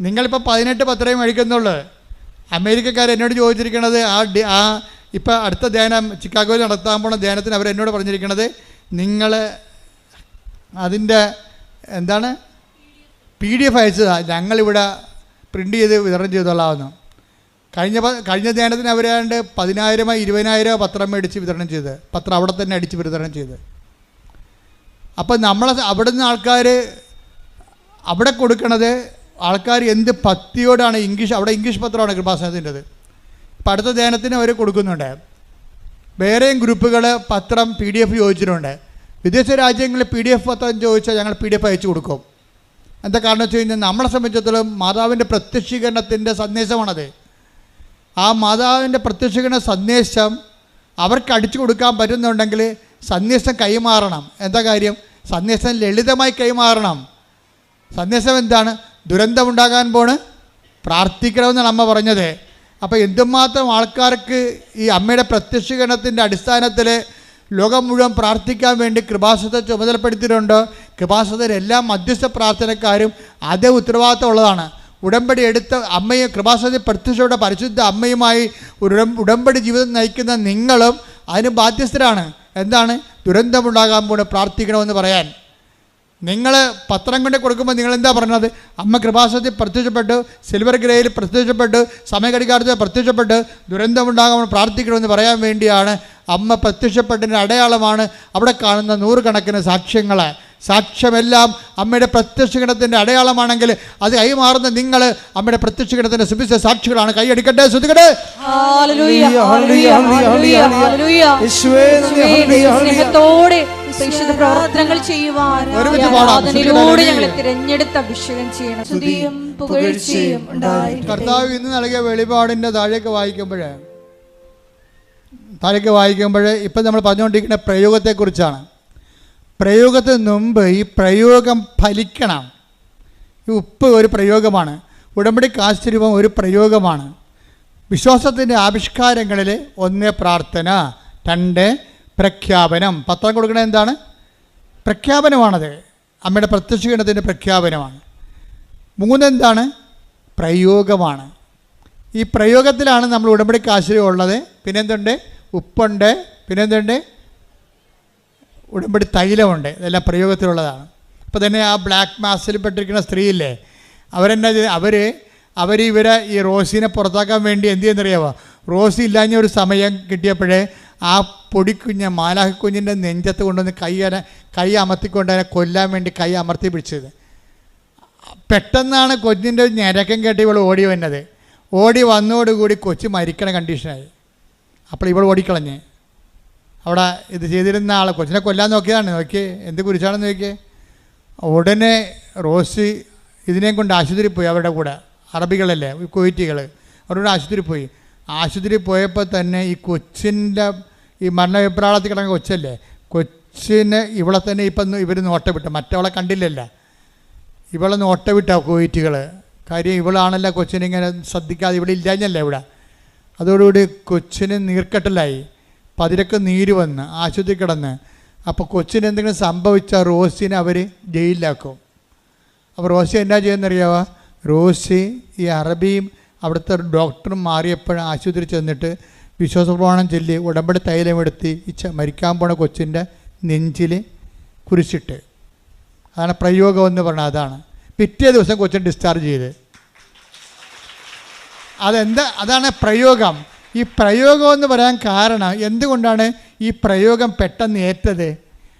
നിങ്ങളിപ്പോൾ 18 പത്രമേ മേടിക്കുന്നുള്ളൂ. അമേരിക്കക്കാർ എന്നോട് ചോദിച്ചിരിക്കുന്നത് ആ ഇപ്പോൾ അടുത്ത ധ്യാനം ചിക്കാഗോയിൽ നടത്താൻ പോണ ധ്യാനത്തിന് അവരെന്നോട് പറഞ്ഞിരിക്കുന്നത്, നിങ്ങൾ അതിൻ്റെ എന്താണ് PDF അയച്ചതാണ്, ഞങ്ങളിവിടെ പ്രിൻ്റ് ചെയ്ത് വിതരണം ചെയ്തോളാമെന്ന്. കഴിഞ്ഞ ധ്യാനത്തിന് അവരാണ്ട് 10,000 20,000 പത്രം മേടിച്ച് വിതരണം ചെയ്ത്, പത്രം അവിടെ തന്നെ അടിച്ച് വിതരണം ചെയ്ത്. അപ്പോൾ അവിടെ നിന്ന് ആൾക്കാർ അവിടെ കൊടുക്കണത്, ആൾക്കാർ എന്ത് ഭക്തിയോടാണ്. അവിടെ ഇംഗ്ലീഷ് പത്രമാണ് കൃപാസനത്തിൻ്റെത്. ഇപ്പം അടുത്ത ധ്യാനത്തിന് അവർ കൊടുക്കുന്നുണ്ട്. വേറെയും ഗ്രൂപ്പുകൾ പത്രം PDF ചോദിച്ചിട്ടുണ്ട്. വിദേശ രാജ്യങ്ങളിൽ PDF പത്രം ചോദിച്ചാൽ ഞങ്ങൾ PDF അയച്ചു കൊടുക്കും. എന്താ കാരണം വെച്ച് കഴിഞ്ഞാൽ നമ്മളെ സംബന്ധിച്ചിടത്തോളം മാതാവിൻ്റെ പ്രത്യക്ഷീകരണത്തിൻ്റെ സന്ദേശമാണത്. ആ മാതാവിൻ്റെ പ്രത്യക്ഷീകരണ സന്ദേശം അവർക്ക് അടിച്ചു കൊടുക്കാൻ പറ്റുന്നുണ്ടെങ്കിൽ സന്ദേശം കൈമാറണം. എന്താ കാര്യം? സന്ദേശം ലളിതമായി കൈമാറണം. സന്ദേശം എന്താണ്? ദുരന്തമുണ്ടാകാൻ പോണ്, പ്രാർത്ഥിക്കണമെന്നാണ് അമ്മ പറഞ്ഞത്. അപ്പോൾ എന്തുമാത്രം ആൾക്കാർക്ക് ഈ അമ്മയുടെ പ്രത്യക്ഷീകരണത്തിൻ്റെ അടിസ്ഥാനത്തിൽ ലോകം മുഴുവൻ പ്രാർത്ഥിക്കാൻ വേണ്ടി കൃപാസനത്തെ ചുമതലപ്പെടുത്തിയിട്ടുണ്ടോ? കൃപാസനത്തിൽ എല്ലാ മധ്യസ്ഥ പ്രാർത്ഥനക്കാരും അതേ ഉത്തരവാദിത്തമുള്ളതാണ്. ഉടമ്പടി എടുത്ത അമ്മയെ കൃപാസനത്തിൽ പ്രത്യക്ഷയുടെ പരിശുദ്ധ അമ്മയുമായി ഉടമ്പടി ജീവിതം നയിക്കുന്ന നിങ്ങളും അതിന് ബാധ്യസ്ഥരാണ്. എന്താണ്? ദുരന്തമുണ്ടാകാൻ പോണ്, പ്രാർത്ഥിക്കണമെന്ന് പറയാൻ. നിങ്ങൾ പത്രം കൊണ്ട് കൊടുക്കുമ്പോൾ നിങ്ങൾ എന്താ പറഞ്ഞത്? അമ്മ കൃപാസനത്തിൽ പ്രത്യക്ഷപ്പെട്ടു, സിൽവർ ഗ്രേയിൽ പ്രത്യക്ഷപ്പെട്ടു, സമയഘടികാരത്തിൽ പ്രത്യക്ഷപ്പെട്ടു, ദുരന്തമുണ്ടാകാൻ പ്രാർത്ഥിക്കണമെന്ന് പറയാൻ വേണ്ടിയാണ്. അമ്മ പ്രത്യക്ഷപ്പെട്ടതിൻ്റെ അടയാളമാണ് അവിടെ കാണുന്ന 100 കണക്കിന് സാക്ഷ്യങ്ങൾ. സാക്ഷ്യമെല്ലാം അമ്മയുടെ പ്രത്യക്ഷീകരണത്തിൻ്റെ അടയാളമാണെങ്കിൽ അത് കൈമാറുന്ന നിങ്ങൾ അമ്മയുടെ പ്രത്യക്ഷീകരണത്തിൻ്റെ സുവിശേഷ സാക്ഷികളാണ്. കൈയടിക്കട്ടെ, ശ്രദ്ധിക്കട്ടെ. പ്രവർത്തനങ്ങൾ ചെയ്യുവാൻ ഞങ്ങളെ തിരഞ്ഞെടുത്ത് അഭിഷേകം ചെയ്യണം. സ്തുതിയും പുകഴ്ചയും ഉണ്ടായിരിക്കട്ടെ. കർത്താവ് ഇന്ന് നൽകിയ വെളിപാടിൻ്റെ താഴേക്ക് വായിക്കുമ്പോൾ ഇപ്പം നമ്മൾ പറഞ്ഞുകൊണ്ടിരിക്കുന്ന പ്രയോഗത്തെക്കുറിച്ചാണ്. പ്രയോഗത്തിന് മുമ്പ് ഈ പ്രയോഗം ഫലിക്കണം. ഈ ഉപ്പ് ഒരു പ്രയോഗമാണ്. ഉടമ്പടി കാശ്ചര്യവും ഒരു പ്രയോഗമാണ്. വിശ്വാസത്തിൻ്റെ ആവിഷ്കാരങ്ങളിൽ 1 പ്രാർത്ഥന, 2 പ്രഖ്യാപനം. പത്രം കൊടുക്കണത് എന്താണ്? പ്രഖ്യാപനമാണത്. അമ്മയുടെ പ്രത്യക്ഷീകരണത്തിൻ്റെ പ്രഖ്യാപനമാണ്. 3 എന്താണ്? പ്രയോഗമാണ്. ഈ പ്രയോഗത്തിലാണ് നമ്മൾ ഉടമ്പടി കാശ്ചര്യം ഉള്ളത്. പിന്നെന്തുണ്ട്? ഉപ്പുണ്ട്. പിന്നെന്തുണ്ട്? ഉടമ്പടി തൈലമുണ്ട്. ഇതെല്ലാം പ്രയോഗത്തിലുള്ളതാണ്. അപ്പോൾ തന്നെ ആ ബ്ലാക്ക് മാസിൽ പെട്ടിരിക്കുന്ന സ്ത്രീയില്ലേ, ഇവരെ ഈ റോസിനെ പുറത്താക്കാൻ വേണ്ടി എന്ത് ചെയ്യുന്നറിയാമോ? റോസി ഇല്ലാഞ്ഞ ഒരു സമയം കിട്ടിയപ്പോഴേ ആ പൊടിക്കുഞ്ഞ് മാലാഹക്കുഞ്ഞിൻ്റെ നെഞ്ചത്ത് കൊണ്ടുവന്ന് കൈ അമർത്തിക്കൊണ്ട് അതിനെ കൊല്ലാൻ വേണ്ടി കൈ അമർത്തി പിടിച്ചത്. പെട്ടെന്നാണ് കൊച്ചിൻ്റെ ഞരക്കം കേട്ട് ഇവൾ ഓടി വന്നത്. ഓടി വന്നതോടുകൂടി കൊച്ചു മരിക്കണ കണ്ടീഷനായി. അപ്പോൾ ഇവൾ ഓടിക്കളഞ്ഞ് അവിടെ ഇത് ചെയ്തിരുന്ന ആളെ കൊച്ചിനെ കൊല്ലാൻ നോക്കിയതാണ്. നോക്കിയേ എന്ത് കുരിശാണെന്ന് നോക്കിയേ. ഉടനെ റോസി ഇതിനെയും കൊണ്ട് ആശുപത്രി പോയി. അവരുടെ കൂടെ അറബികളല്ലേ, കുവൈറ്റികൾ, അവരുടെ ആശുപത്രി പോയി. ആശുപത്രി പോയപ്പോൾ തന്നെ ഈ കൊച്ചിൻ്റെ ഈ മരണവിപ്രാളത്തിൽ കിടന്ന കൊച്ചല്ലേ, കൊച്ചിന് ഇവളെ തന്നെ ഇപ്പം ഇവർ നോട്ട വിട്ടു. മറ്റവളെ കണ്ടില്ലല്ല, ഇവളെ നോട്ട വിട്ടാ കുവൈറ്റികൾ. കാര്യം ഇവളാണല്ലോ കൊച്ചിനിങ്ങനെ ശ്രദ്ധിക്കാതെ ഇവിടെ ഇല്ലാഞ്ഞല്ലേ ഇവിടെ. അതോടുകൂടി കൊച്ചിന് നീർക്കെട്ടലായി, പതിരക്ക് നീര് വന്ന് ആശുപത്രി കിടന്ന്. അപ്പോൾ കൊച്ചിന് എന്തെങ്കിലും സംഭവിച്ചാൽ റോസിനെ അവർ ജയിലിലാക്കും. അപ്പോൾ റോസി എന്നാ ചെയ്യുന്നറിയാവോ? റോസി ഈ അറബിയും അവിടുത്തെ ഡോക്ടറും മാറിയപ്പോഴും ആശുപത്രി ചെന്നിട്ട് വിശ്വാസപ്രമാണം ചൊല്ലി ഉടമ്പടി തൈലമെടുത്ത് ഈ മരിക്കാൻ പോണ കൊച്ചിൻ്റെ നെഞ്ചിൽ കുരിശിട്ട്. അതാണ് പ്രയോഗം എന്ന് പറഞ്ഞാൽ. അതാണ് പിറ്റേ ദിവസം കൊച്ചിനെ ഡിസ്ചാർജ് ചെയ്ത്. അതാണ് പ്രയോഗം. ഈ പ്രയോഗം എന്ന് പറയാൻ കാരണം എന്തുകൊണ്ടാണ് ഈ പ്രയോഗം പെട്ടെന്ന് ഏറ്റത്?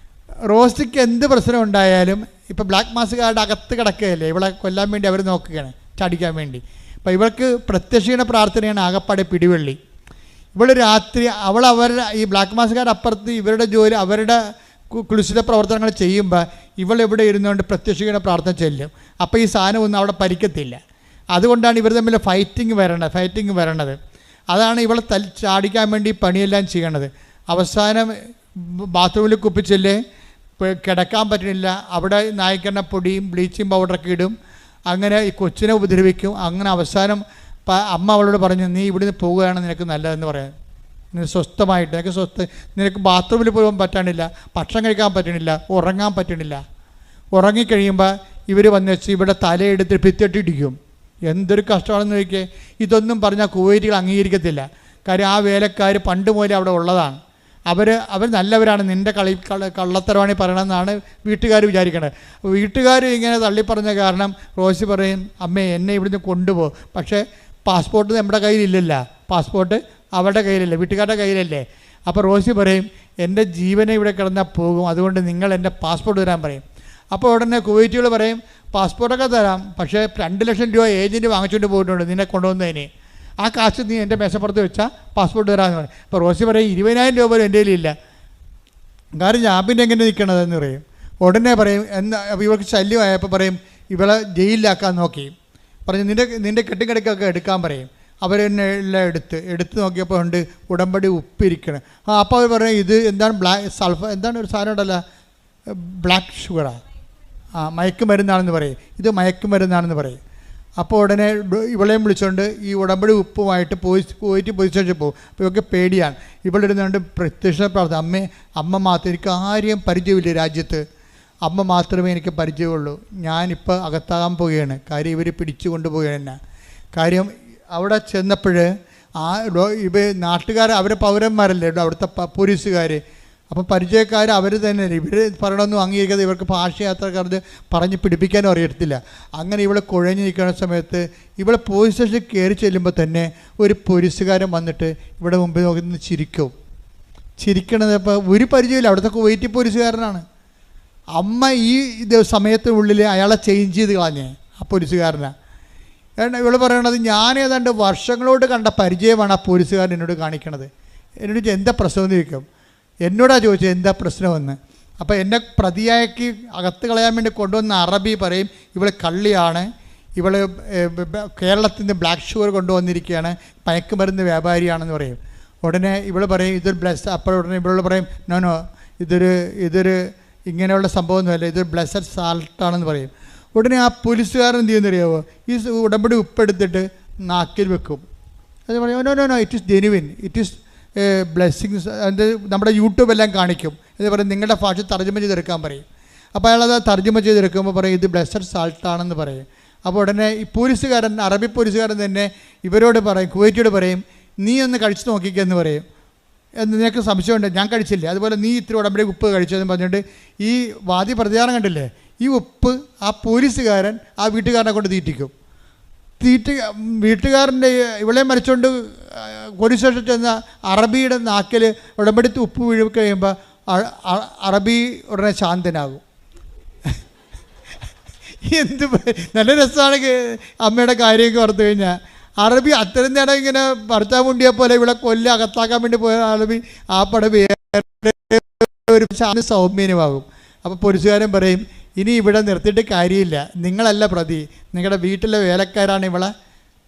റോസിക്ക് എന്ത് പ്രശ്നം ഉണ്ടായാലും ഇപ്പോൾ ബ്ലാക്ക് മാസുകാരുടെ അകത്ത് കിടക്കുകയല്ലേ, ഇവളെ കൊല്ലാൻ വേണ്ടി അവർ നോക്കുകയാണ്, ചടിക്കാൻ വേണ്ടി. അപ്പോൾ ഇവൾക്ക് പ്രത്യക്ഷീണ പ്രാർത്ഥനയാണ് ആകപ്പാടെ പിടിവള്ളി. ഇവൾ രാത്രി അവരുടെ ഈ ബ്ലാക്ക് മാസുകാരുടെ അപ്പുറത്ത് ഇവരുടെ ജോലി, അവരുടെ കുളിച്ചിത പ്രവർത്തനങ്ങൾ ചെയ്യുമ്പോൾ ഇവളെവിടെ ഇരുന്നുകൊണ്ട് പ്രത്യക്ഷീണ പ്രാർത്ഥന ചെല്ലും. അപ്പോൾ ഈ സാധനം ഒന്നും അവിടെ പരിക്കത്തില്ല. അതുകൊണ്ടാണ് ഇവർ തമ്മിൽ ഫൈറ്റിംഗ് വരണത്. അതാണ് ഇവളെ ചാടിക്കാൻ വേണ്ടി പണിയെല്ലാം ചെയ്യണത്. അവസാനം ബാത്റൂമിൽ കുപ്പിച്ചല്ലേ, കിടക്കാൻ പറ്റണില്ല. അവിടെ നായ്ക്കെണ്ണപ്പൊടിയും ബ്ലീച്ചിങ് പൗഡറൊക്കെ ഇടും. അങ്ങനെ ഈ കൊച്ചിനെ ഉപദ്രവിക്കും. അങ്ങനെ അവസാനം അമ്മ അവളോട് പറഞ്ഞു, നീ ഇവിടുന്ന് പോവുകയാണ് നിനക്ക് നല്ലതെന്ന് പറയാൻ. നിനക്ക് സ്വസ്ഥമായിട്ട് നിനക്ക് ബാത്റൂമിൽ പോകാൻ പറ്റണില്ല, ഭക്ഷണം കഴിക്കാൻ പറ്റണില്ല, ഉറങ്ങാൻ പറ്റണില്ല. ഉറങ്ങിക്കഴിയുമ്പോൾ ഇവർ വന്ന് വെച്ച് ഇവിടെ തലയെടുത്ത് ഭിത്തിയിട്ടിടിക്കും. എന്തൊരു കഷ്ടമാണെന്ന് ചോദിക്കേ. ഇതൊന്നും പറഞ്ഞാൽ കുവൈറ്റികൾ അംഗീകരിക്കത്തില്ല. കാര്യം ആ വേലക്കാർ പണ്ട് മുതലേ അവിടെ ഉള്ളതാണ്. അവർ നല്ലവരാണ്, നിൻ്റെ കള്ളത്തരമാണ് പറയണമെന്നാണ് വീട്ടുകാർ വിചാരിക്കണത്. വീട്ടുകാർ ഇങ്ങനെ തള്ളിപ്പറഞ്ഞ കാരണം റോസി പറയും, അമ്മേ എന്നെ ഇവിടുന്ന് കൊണ്ടുപോകും, പക്ഷേ പാസ്പോർട്ട് നമ്മുടെ കയ്യിലില്ലല്ലോ, പാസ്പോർട്ട് അവരുടെ കയ്യിലല്ലേ, വീട്ടുകാരുടെ കയ്യിലല്ലേ. അപ്പോൾ റോസി പറയും, എൻ്റെ ജീവനെ ഇവിടെ കിടന്നാൽ പോകും, അതുകൊണ്ട് നിങ്ങൾ എൻ്റെ പാസ്പോർട്ട് തരാൻ പറയും. അപ്പോൾ ഉടനെ കുവൈറ്റുകൾ പറയും, പാസ്പോർട്ടൊക്കെ തരാം, പക്ഷേ 2 ലക്ഷം രൂപ ഏജൻറ്റ് വാങ്ങിച്ചുകൊണ്ട് പോയിട്ടുണ്ട് നിന്നെ കൊണ്ടുവന്നതിന്. ആ കാശ് നീ എൻ്റെ മേശപ്പുറത്ത് വെച്ചാൽ പാസ്പോർട്ട് തരാമെന്ന് പറയും. അപ്പോൾ റോസി പറയും, 20,000 രൂപ പോലും എൻ്റെ കയ്യിലില്ല, കാരണം ഞാൻ പിന്നെ എങ്ങനെ നിൽക്കണതെന്ന് പറയും. ഉടനെ പറയും, ഇവർക്ക് ശല്യമായപ്പോൾ പറയും, ഇവളെ ജയിലിലാക്കാൻ നോക്കി. പറഞ്ഞു, നിൻ്റെ കെട്ടിക്കിടക്കൊക്കെ എടുക്കാൻ പറയും. അവർ തന്നെ എല്ലാം എടുത്ത് നോക്കിയപ്പോൾ ഉണ്ട് ഉടമ്പടി ഉപ്പിരിക്കണം. അപ്പോൾ അവർ പറയും, ഇത് എന്താണ് എന്താണ് ഒരു സാധനം ഉണ്ടല്ലോ, ബ്ലാക്ക് ഷുഗറാണ്, മയക്കുമരുന്നാണെന്ന് പറയും, ഇത് മയക്കുമരുന്നാണെന്ന് പറയും. അപ്പോൾ ഉടനെ ഇവളെയും വിളിച്ചുകൊണ്ട് ഈ ഉടമ്പടി ഉപ്പുമായിട്ട് പോയിട്ട് പോലീസ് സ്റ്റേഷനിൽ പോകും. അപ്പോൾ ഇവർക്ക് പേടിയാണ്. ഇവളിരുന്നുകൊണ്ട് പ്രത്യക്ഷ പ്രാർത്ഥന, അമ്മ മാത്രം, എനിക്ക് ആരെയും പരിചയമില്ല രാജ്യത്ത്, അമ്മ മാത്രമേ എനിക്ക് പരിചയമുള്ളൂ, ഞാനിപ്പോൾ അകത്താകാൻ പോവുകയാണ്, കാര്യം ഇവർ പിടിച്ചു കൊണ്ടുപോവുകയാണ്. കാര്യം അവിടെ ചെന്നപ്പോൾ നാട്ടുകാർ അവർ പൗരന്മാരല്ലേ അവിടുത്തെ പോലീസുകാർ, അപ്പോൾ പരിചയക്കാർ അവർ തന്നെ, ഇവർ പറയണമെന്നും അംഗീകരിക്കാതെ ഇവർക്ക് ഭാഷയാത്രക്കാർക്ക് പറഞ്ഞ് പിടിപ്പിക്കാനും അറിയത്തില്ല. അങ്ങനെ ഇവളെ കുഴഞ്ഞു നിൽക്കുന്ന സമയത്ത് ഇവളെ പോലീസ് സ്റ്റേഷനിൽ കയറി ചെല്ലുമ്പോൾ തന്നെ ഒരു പോലീസുകാരൻ വന്നിട്ട് ഇവിടെ മുമ്പിൽ നോക്കി ചിരിക്കണത്. അപ്പോൾ ഒരു പരിചയമില്ല, അവിടുത്തെ കുവൈറ്റി പോലീസുകാരനാണ്. അമ്മ ഈ സമയത്തിനുള്ളിൽ അയാളെ ചേഞ്ച് ചെയ്ത് കളഞ്ഞേ ആ പോലീസുകാരനാണ്. കാരണം ഇവൾ പറയണത്, ഞാൻ ഏതാണ്ട് വർഷങ്ങളോട് കണ്ട പരിചയമാണ് ആ പോലീസുകാരൻ എന്നോട് കാണിക്കണത്. എന്നോട് എന്താ പ്രശ്നം എന്ന് ചോദിക്കും. എന്നോടാ ചോദിച്ചത് എന്താ പ്രശ്നമെന്ന്. അപ്പോൾ എന്നെ പ്രതിയാക്കി അകത്ത് കളയാൻ വേണ്ടി കൊണ്ടുവന്ന അറബി പറയും, ഇവൾ കള്ളിയാണ്, ഇവൾ കേരളത്തിൽ നിന്ന് ബ്ലാക്ക് ഷുഗർ കൊണ്ടുവന്നിരിക്കുകയാണ്, മയക്കുമരുന്ന് വ്യാപാരിയാണെന്ന് പറയും. ഉടനെ ഇവൾ പറയും ഇതൊരു അപ്പോൾ ഉടനെ ഇവളോട് പറയും, നോ ഇതൊരു ഇങ്ങനെയുള്ള സംഭവമൊന്നുമല്ല, ഇതൊരു ബ്ലെസ്സഡ് സാൾട്ടാണെന്ന് പറയും. ഉടനെ ആ പോലീസുകാരൻ എന്ത് ചെയ്യുന്നറിയാമോ, ഈ ഉടമ്പടി ഉപ്പെടുത്തിട്ട് നാക്കിൽ വെക്കും. അത് പറയും, no it is genuine, it is blessings. അത് നമ്മുടെ യൂട്യൂബെല്ലാം കാണിക്കും. ഇത് പറയും നിങ്ങളുടെ ഭാഷ തർജ്ജമ ചെയ്തെടുക്കാൻ പറയും. അപ്പോൾ അയാളത് തർജ്ജമ ചെയ്തെടുക്കുമ്പോൾ പറയും ഇത് ബ്ലെസ്സഡ് സാൾട്ടാണെന്ന് പറയും. അപ്പോൾ ഉടനെ ഈ പോലീസുകാരൻ, അറബി പോലീസുകാരൻ തന്നെ ഇവരോട് പറയും, കുവൈറ്റിയോട് പറയും, നീ ഒന്ന് കഴിച്ച് നോക്കിക്കെന്ന് പറയും. നിനക്ക് സംശയമുണ്ട്, ഞാൻ കഴിച്ചില്ല, അതുപോലെ നീ ഇത്തിരി ഉടമ്പടി ഉപ്പ് കഴിച്ചതെന്ന് പറഞ്ഞിട്ട് ഈ വാദി പ്രതികാരം കണ്ടില്ലേ, ഈ ഉപ്പ് ആ പോലീസുകാരൻ ആ വീട്ടുകാരനെ കൊണ്ട് തീറ്റിക്കും. വീട്ടുകാരൻ്റെ ഇവളെ മരിച്ചുകൊണ്ട് പോലീസ് സ്റ്റേഷനിൽ ചെന്ന അറബിയുടെ നാക്കിൽ ഉടമ്പടിത്ത് ഉപ്പ് വീഴി കഴിയുമ്പോൾ അറബി ഉടനെ ശാന്തനാകും. എന്ത് നല്ല രസമാണ് അമ്മയുടെ കാര്യമൊക്കെ ഓർത്തു കഴിഞ്ഞാൽ. അറബി അത്രയും നേരം ഇങ്ങനെ ഭർത്താവ് മുണ്ടിയെ പോലെ ഇവിടെ അകത്താക്കാൻ വേണ്ടി പോയ അറബി ആ പടം ഒരു സൗമ്യനുമാകും. അപ്പോൾ പോലീസുകാരൻ പറയും, ഇനി ഇവിടെ നിർത്തിയിട്ട് കാര്യമില്ല, നിങ്ങളല്ല പ്രതി, നിങ്ങളുടെ വീട്ടിലെ വേലക്കാരാണ് ഇവളെ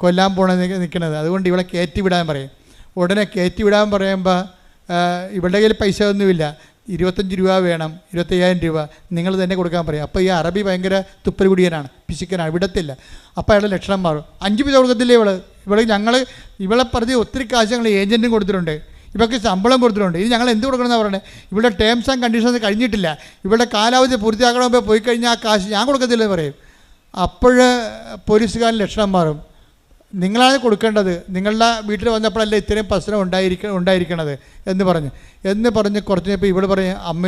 കൊല്ലാൻ നിൽക്കുന്നത്, അതുകൊണ്ട് ഇവളെ കയറ്റിവിടാൻ പറയും. ഉടനെ കയറ്റിവിടാൻ പറയുമ്പോൾ ഇവളുടെ കയ്യിൽ പൈസ ഒന്നുമില്ല, 25 രൂപ വേണം, 25,000 രൂപ നിങ്ങൾ തന്നെ കൊടുക്കാൻ പറയും. അപ്പോൾ ഈ അറബി ഭയങ്കര തുപ്പൽ കുടിയനാണ്, പിശുക്കനാണ്, വിടത്തില്ല. അപ്പോൾ അയാളുടെ ലക്ഷണം മാറും. 5 പൈസ കൊടുക്കത്തില്ലേ ഇവളെ പ്രതി ഒത്തിരി കാശ് ഞങ്ങൾ ഏജൻറ്റും കൊടുത്തിട്ടുണ്ട്, ഇവർക്ക് ശമ്പളം കൊടുത്തിട്ടുണ്ട്, ഇത് ഞങ്ങൾ എന്ത് കൊടുക്കണമെന്നാണ് പറയുന്നത്, ഇവിടെ ടേംസ് ആൻഡ് കണ്ടീഷൻസ് കഴിഞ്ഞിട്ടില്ല, ഇവിടെ കാലാവധി പൂർത്തിയാക്കണമെങ്കിൽ പോയി കഴിഞ്ഞാൽ ആ കാശ് ഞാൻ കൊടുക്കത്തില്ലെന്ന് പറയും. അപ്പോൾ പോലീസുകാരൻ ലക്ഷണം മാറും, നിങ്ങളാണ് കൊടുക്കേണ്ടത്, നിങ്ങളുടെ വീട്ടിൽ വന്നപ്പോഴല്ലേ ഇത്രയും പ്രശ്നം ഉണ്ടായിരിക്കണത് എന്ന് പറഞ്ഞ് കുറച്ച് കഴിഞ്ഞപ്പോൾ ഇവൾ പറയും, അമ്മ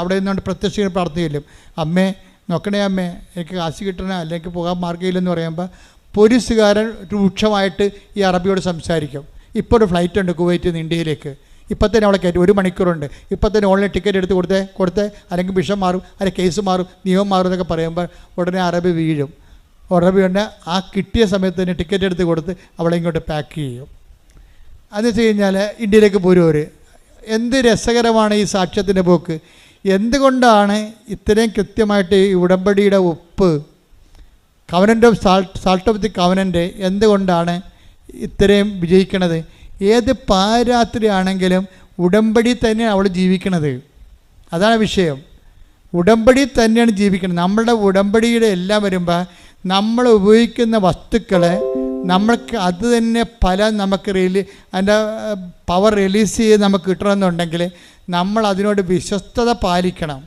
അവിടെ നിന്നുകൊണ്ട് പ്രത്യക്ഷ പ്രാർത്ഥനയില്ലും, അമ്മേ നോക്കണേ അമ്മേ, എനിക്ക് കാശ് കിട്ടണേ, അല്ലെങ്കിൽ പോകാൻ മാർഗ്ഗമില്ലെന്ന് പറയുമ്പോൾ പോലീസുകാരൻ രൂക്ഷമായിട്ട് ഈ അറബിയോട് സംസാരിക്കും. ഇപ്പോൾ ഒരു ഫ്ലൈറ്റ് ഉണ്ട് കുവൈറ്റിൽ നിന്ന് ഇന്ത്യയിലേക്ക്, ഇപ്പം തന്നെ അവളെ കയറ്റി 1 മണിക്കൂറുണ്ട്, ഇപ്പം തന്നെ ഓൺലൈൻ ടിക്കറ്റ് എടുത്ത് കൊടുത്തേ അല്ലെങ്കിൽ വിഷം മാറും, അല്ലെങ്കിൽ കേസ് മാറും, നിയമം മാറും എന്നൊക്കെ പറയുമ്പോൾ ഉടനെ അറബി വീഴും. ഉടനെ തന്നെ ആ കിട്ടിയ സമയത്ത് തന്നെ ടിക്കറ്റ് എടുത്ത് കൊടുത്ത് അവളെ ഇങ്ങോട്ട് പാക്ക് ചെയ്യും. അത് വെച്ച് കഴിഞ്ഞാൽ ഇന്ത്യയിലേക്ക് പോരും. എന്ത് രസകരമാണ് ഈ സാക്ഷ്യത്തിൻ്റെ പോക്ക്. എന്തുകൊണ്ടാണ് ഇത്രയും കൃത്യമായിട്ട് ഈ ഉടമ്പടിയുടെ ഉപ്പ്, covenant of salt of the covenant എന്തുകൊണ്ടാണ് ഇത്രയും വിജയിക്കണത്? ഏത് പാരാത്രി ആണെങ്കിലും ഉടമ്പടി തന്നെ അവൾ ജീവിക്കണത്, അതാണ് വിഷയം. ഉടമ്പടി തന്നെയാണ് ജീവിക്കുന്നത്. നമ്മളുടെ ഉടമ്പടിയുടെ എല്ലാം വരുമ്പോൾ നമ്മൾ ഉപയോഗിക്കുന്ന വസ്തുക്കൾ നമ്മൾക്ക് അത് തന്നെ നമുക്ക് അതിൻ്റെ പവർ റിലീസ് ചെയ്ത് നമുക്ക് കിട്ടണമെന്നുണ്ടെങ്കിൽ നമ്മൾ അതിനോട് വിശ്വസ്തത പാലിക്കണം.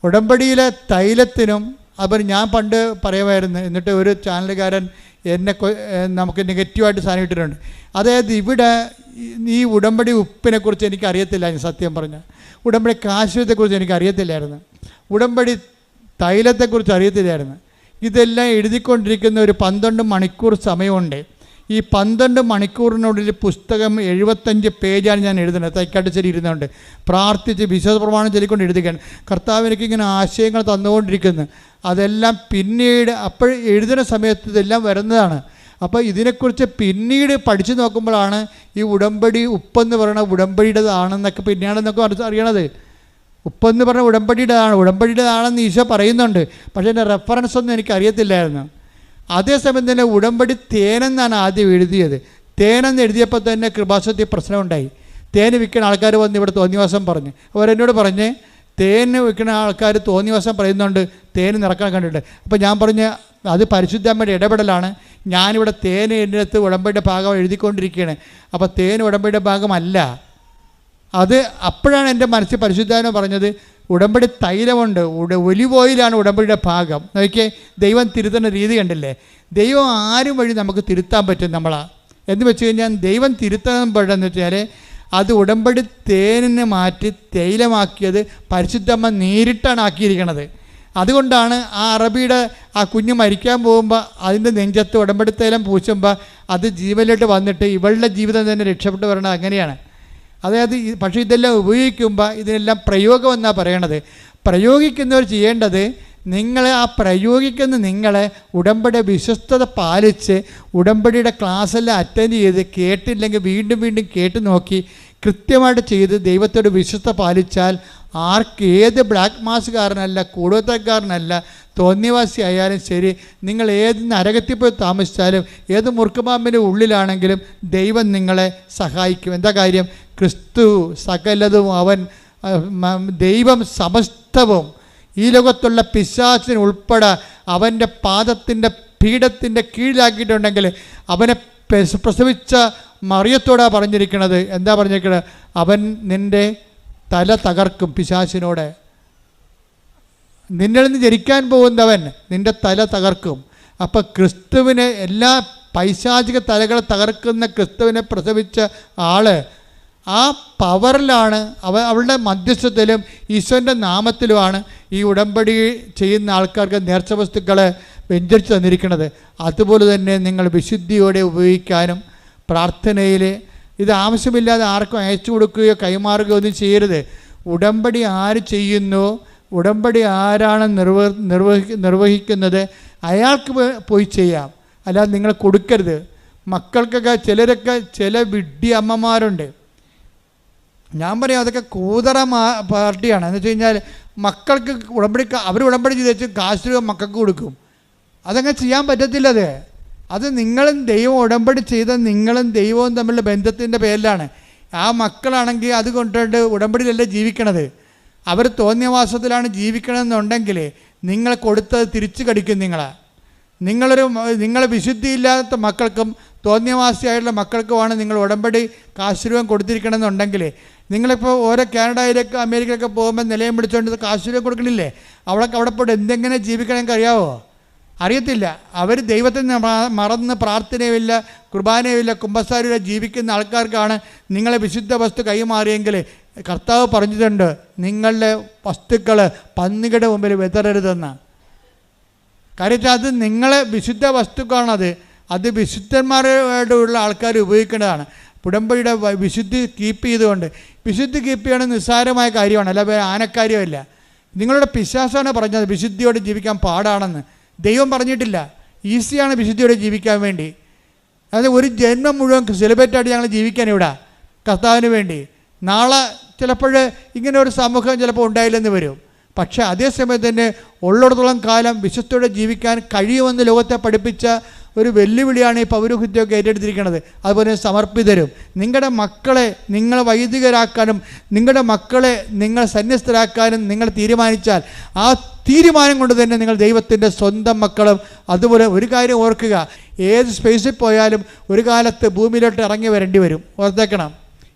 ഉടമ്പടിയിലെ തൈലത്തിനും അപ്പം ഞാൻ പണ്ട് പറയുമായിരുന്നു, എന്നിട്ട് ഒരു ചാനലുകാരൻ നമുക്ക് നെഗറ്റീവായിട്ട് സാധനം ഇട്ടിട്ടുണ്ട്. അതായത് ഇവിടെ ഈ ഉടമ്പടി ഉപ്പിനെക്കുറിച്ച് എനിക്ക് അറിയത്തില്ലായിരുന്നു, സത്യം പറഞ്ഞാൽ. ഉടമ്പടി കാശ്മീരത്തെക്കുറിച്ച് എനിക്ക് അറിയത്തില്ലായിരുന്നു, ഉടമ്പടി തൈലത്തെക്കുറിച്ച് അറിയത്തില്ലായിരുന്നു. ഇതെല്ലാം എഴുതിക്കൊണ്ടിരിക്കുന്ന ഒരു 12 മണിക്കൂർ സമയമുണ്ട്. ഈ 12 മണിക്കൂറിനുള്ളിൽ പുസ്തകം 75 പേജാണ് ഞാൻ എഴുതുന്നത്. തൈക്കാട്ടുശ്ശേരി ഇരുന്നുകൊണ്ട് പ്രാർത്ഥിച്ച് വിശ്വാസപ്രമാണം ചൊല്ലിക്കൊണ്ട് എഴുതുകയാണ്. കർത്താവ് എനിക്കിങ്ങനെ ആശയങ്ങൾ തന്നുകൊണ്ടിരിക്കുന്നു. അതെല്ലാം പിന്നീട് അപ്പോൾ എഴുതുന്ന സമയത്ത് ഇതെല്ലാം വരുന്നതാണ്. അപ്പോൾ ഇതിനെക്കുറിച്ച് പിന്നീട് പഠിച്ചു നോക്കുമ്പോഴാണ് ഈ ഉടമ്പടി ഉപ്പെന്ന് പറയുന്ന ഉടമ്പടിയുടേതാണെന്നൊക്കെ പിന്നെയാണെന്നൊക്കെ അറിയണത്. ഉപ്പെന്ന് പറഞ്ഞ ഉടമ്പടിയുടേതാണെന്ന് ഈശോ പറയുന്നുണ്ട്. പക്ഷേ എൻ്റെ റെഫറൻസ് ഒന്നും എനിക്ക് അറിയത്തില്ലായിരുന്നു. അതേസമയം തന്നെ ഉടമ്പടി തേനെന്നാണ് ആദ്യം എഴുതിയത്. തേനെന്ന് എഴുതിയപ്പോൾ തന്നെ കൃപാസനത്തിൽ പ്രശ്നമുണ്ടായി. തേന് വിൽക്കുന്ന ആൾക്കാർ വന്ന് ഇവിടെ തോന്നിവാസം പറഞ്ഞ് അവരെന്നോട് പറഞ്ഞ് തേന് വിൽക്കുന്ന ആൾക്കാർ തോന്നിവാസം പറയുന്നുണ്ട്, തേന് നിറക്കാൻ കണ്ടിട്ട്. അപ്പോൾ ഞാൻ പറഞ്ഞ് അത് പരിശുദ്ധമ്മയുടെ ഇടപെടലാണ്. ഞാനിവിടെ തേന് എൻ്റെ അടുത്ത് ഉടമ്പടിയുടെ ഭാഗം എഴുതിക്കൊണ്ടിരിക്കുകയാണ്. അപ്പോൾ തേൻ ഉടമ്പടിയുടെ ഭാഗമല്ല. അത് അപ്പോഴാണ് എൻ്റെ മനസ്സിൽ പരിശുദ്ധാത്മാവ് പറഞ്ഞത്, ഉടമ്പടി തൈലമുണ്ട്, ഒലിവ് ഓയിലാണ് ഉടമ്പടിയുടെ ഭാഗം. നോക്കിയേ, ദൈവം തിരുത്തുന്ന രീതി കണ്ടില്ലേ? ദൈവം ആരും വഴി നമുക്ക് തിരുത്താൻ പറ്റും നമ്മളാ എന്ന് വെച്ച് കഴിഞ്ഞാൽ ദൈവം തിരുത്തുമ്പോഴെന്ന് വെച്ചാൽ അത് ഉടമ്പടി തേനിനെ മാറ്റി തൈലമാക്കിയത് പരിശുദ്ധമ്മ നേരിട്ടാണ് ആക്കിയിരിക്കണത്. അതുകൊണ്ടാണ് ആ അറബിയുടെ ആ കുഞ്ഞ് മരിക്കാൻ പോകുമ്പോൾ അതിൻ്റെ നെഞ്ചത്ത് ഉടമ്പടി തൈലം പൂശുമ്പോൾ അത് ജീവനിലോട്ട് വന്നിട്ട് ഇവളുടെ ജീവിതം തന്നെ രക്ഷപ്പെട്ടു വരണത് അങ്ങനെയാണ്. അതായത് പക്ഷേ ഇതെല്ലാം ഉപയോഗിക്കുമ്പോൾ ഇതിനെല്ലാം പ്രയോഗം എന്നാണ് പറയണത്. പ്രയോഗിക്കുന്നവർ ചെയ്യേണ്ടത് നിങ്ങളെ ഉടമ്പടി വിശ്വസ്തത പാലിച്ച് ഉടമ്പടിയുടെ ക്ലാസ്സെല്ലാം അറ്റൻഡ് ചെയ്ത് കേട്ടില്ലെങ്കിൽ വീണ്ടും വീണ്ടും കേട്ട് നോക്കി കൃത്യമായിട്ട് ചെയ്ത് ദൈവത്തോട് വിശ്വസ്ത പാലിച്ചാൽ ഏത് ബ്ലാക്ക് മാസ്കാരനല്ല, കൂടുതൽക്കാരനല്ല, തോന്നിവാസി ആയാലും ശരി, നിങ്ങൾ ഏത് നരകത്തിൽ പോയി താമസിച്ചാലും ഏത് മുറുക്കുപാമ്പിൻ്റെ ഉള്ളിലാണെങ്കിലും ദൈവം നിങ്ങളെ സഹായിക്കും. എന്താ കാര്യം? ക്രിസ്തു സകലതും ദൈവം സമസ്തവും ഈ ലോകത്തുള്ള പിശാചിന് ഉൾപ്പെടെ അവൻ്റെ പാദത്തിൻ്റെ പീഠത്തിൻ്റെ കീഴിലാക്കിയിട്ടുണ്ടെങ്കിൽ അവനെ പ്രസവിച്ച മറിയത്തോടാണ് പറഞ്ഞിരിക്കുന്നത്. എന്താ പറഞ്ഞിരിക്കുന്നത്? അവൻ നിൻ്റെ തല തകർക്കും. പിശാചിനോട് നിന്നിൽ നിന്ന് ജനിക്കാൻ പോകുന്നവൻ നിൻ്റെ തല തകർക്കും. അപ്പോൾ ക്രിസ്തുവിനെ എല്ലാ പൈശാചിക തലകളെ തകർക്കുന്ന ക്രിസ്തുവിനെ പ്രസവിച്ച ആൾ ആ പവറിലാണ് അവളുടെ മധ്യസ്ഥത്തിലും ഈശോൻ്റെ നാമത്തിലുമാണ് ഈ ഉടമ്പടി ചെയ്യുന്ന ആൾക്കാർക്ക് നേർച്ച വസ്തുക്കളെ വെഞ്ചരിച്ച് തന്നിരിക്കുന്നത്. അതുപോലെ തന്നെ നിങ്ങൾ വിശുദ്ധിയോടെ ഉപയോഗിക്കാനും പ്രാർത്ഥനയിൽ ഇത് ആവശ്യമില്ലാതെ ആർക്കും അയച്ചു കൊടുക്കുകയോ കൈമാറുകയോ ഒന്നും ചെയ്യരുത്. ഉടമ്പടി ആര് ചെയ്യുന്നു, ഉടമ്പടി ആരാണ് നിർവഹിക്കുന്നത് അയാൾക്ക് പോയി ചെയ്യാം, അല്ലാതെ നിങ്ങൾ കൊടുക്കരുത്. മക്കൾക്കൊക്കെ ചില വിഡ്ഢി അമ്മമാരുണ്ട്. ഞാൻ പറയാം അതൊക്കെ കൂതറ പാർട്ടിയാണ്. എന്ന് വെച്ച് കഴിഞ്ഞാൽ മക്കൾക്ക് അവർ ഉടമ്പടി ചെയ്ത് വെച്ച് കാശ് രൂപ മക്കൾക്ക് കൊടുക്കും. അതങ്ങനെ ചെയ്യാൻ പറ്റത്തില്ല. അത് നിങ്ങളും ദൈവം ഉടമ്പടി ചെയ്ത നിങ്ങളും ദൈവവും തമ്മിലുള്ള ബന്ധത്തിൻ്റെ പേരിലാണ്. ആ മക്കളാണെങ്കിൽ അത് കൊണ്ടിട്ട് ഉടമ്പടിയിലല്ല ജീവിക്കണത്, അവർ തോന്നിയവാസത്തിലാണ് ജീവിക്കണമെന്നുണ്ടെങ്കിൽ നിങ്ങൾ കൊടുത്തത് തിരിച്ചു കടിക്കും. നിങ്ങളെ വിശുദ്ധിയില്ലാത്ത മക്കൾക്കും തോന്നിയവാസിയായിട്ടുള്ള മക്കൾക്കുമാണ് നിങ്ങൾ ഉടമ്പടി കാശുരൂപം കൊടുത്തിരിക്കണമെന്നുണ്ടെങ്കിൽ നിങ്ങളിപ്പോൾ ഓരോ കാനഡയിലേക്ക് അമേരിക്കയിലൊക്കെ പോകുമ്പോൾ നിലയം പിടിച്ചുകൊണ്ട് കാശുരൂപം കൊടുക്കണില്ലേ? അവിടെ പോയിട്ട് എന്തെങ്ങനെ ജീവിക്കണമെങ്കിൽ അറിയാവോ? അറിയത്തില്ല. അവർ ദൈവത്തെ മറന്ന് പ്രാർത്ഥനയുമില്ല, കുർബാനയുമില്ല, കുമ്പസാരമില്ല ജീവിക്കുന്ന ആൾക്കാർക്കാണ് നിങ്ങളെ വിശുദ്ധ വസ്തു കൈമാറിയെങ്കിൽ കർത്താവ് പറഞ്ഞിട്ടുണ്ട്, നിങ്ങളുടെ വസ്തുക്കൾ പന്നികളുടെ മുമ്പിൽ വിതറരുതെന്ന്. കാര്യം അത് നിങ്ങളെ വിശുദ്ധ വസ്തുക്കളാണത്. അത് വിശുദ്ധന്മാരോടുള്ള ആൾക്കാർ ഉപയോഗിക്കേണ്ടതാണ്. ഉടമ്പടിയുടെ വിശുദ്ധി കീപ്പ് ചെയ്തുകൊണ്ട്, വിശുദ്ധി കീപ്പ് ചെയ്യണമെന്ന് നിസ്സാരമായ കാര്യമാണ്, അല്ല ആനക്കാര്യമല്ല. നിങ്ങളുടെ പിശാസാണ് പറഞ്ഞത് വിശുദ്ധിയോടെ ജീവിക്കാൻ പാടാണെന്ന്. ദൈവം പറഞ്ഞിട്ടില്ല. ഈസിയാണ് വിശുദ്ധിയോടെ ജീവിക്കാൻ വേണ്ടി. അതായത് ഒരു ജന്മം മുഴുവൻ സെലിബ്രേറ്റായിട്ട് ഞങ്ങൾ ജീവിക്കാൻ ഇവിടെ കർത്താവിന് വേണ്ടി. നാളെ ചിലപ്പോൾ ഇങ്ങനെ ഒരു സമൂഹം ചിലപ്പോൾ ഉണ്ടായില്ലെന്ന് വരും. പക്ഷേ അതേസമയത്ത് തന്നെ ഉള്ളിടത്തോളം കാലം വിശ്വസ്തയോടെ ജീവിക്കാൻ കഴിയുമെന്ന് ലോകത്തെ പഠിപ്പിച്ച ഒരു വെല്ലുവിളിയാണ് ഈ പൗരോഹിത്യമൊക്കെ ഏറ്റെടുത്തിരിക്കുന്നത്. അതുപോലെ സമർപ്പിതരും. നിങ്ങളുടെ മക്കളെ നിങ്ങൾ വൈദികരാക്കാനും നിങ്ങളുടെ മക്കളെ നിങ്ങൾ സന്യസ്തരാക്കാനും നിങ്ങൾ തീരുമാനിച്ചാൽ ആ തീരുമാനം കൊണ്ട് തന്നെ നിങ്ങൾ ദൈവത്തിൻ്റെ സ്വന്തം മക്കളും. അതുപോലെ ഒരു കാര്യം ഓർക്കുക, ഏത് സ്പേസിൽ പോയാലും ഒരു കാലത്ത് ഭൂമിയിലോട്ട് ഇറങ്ങി വരേണ്ടി വരും. ഓർത്തേക്കണം.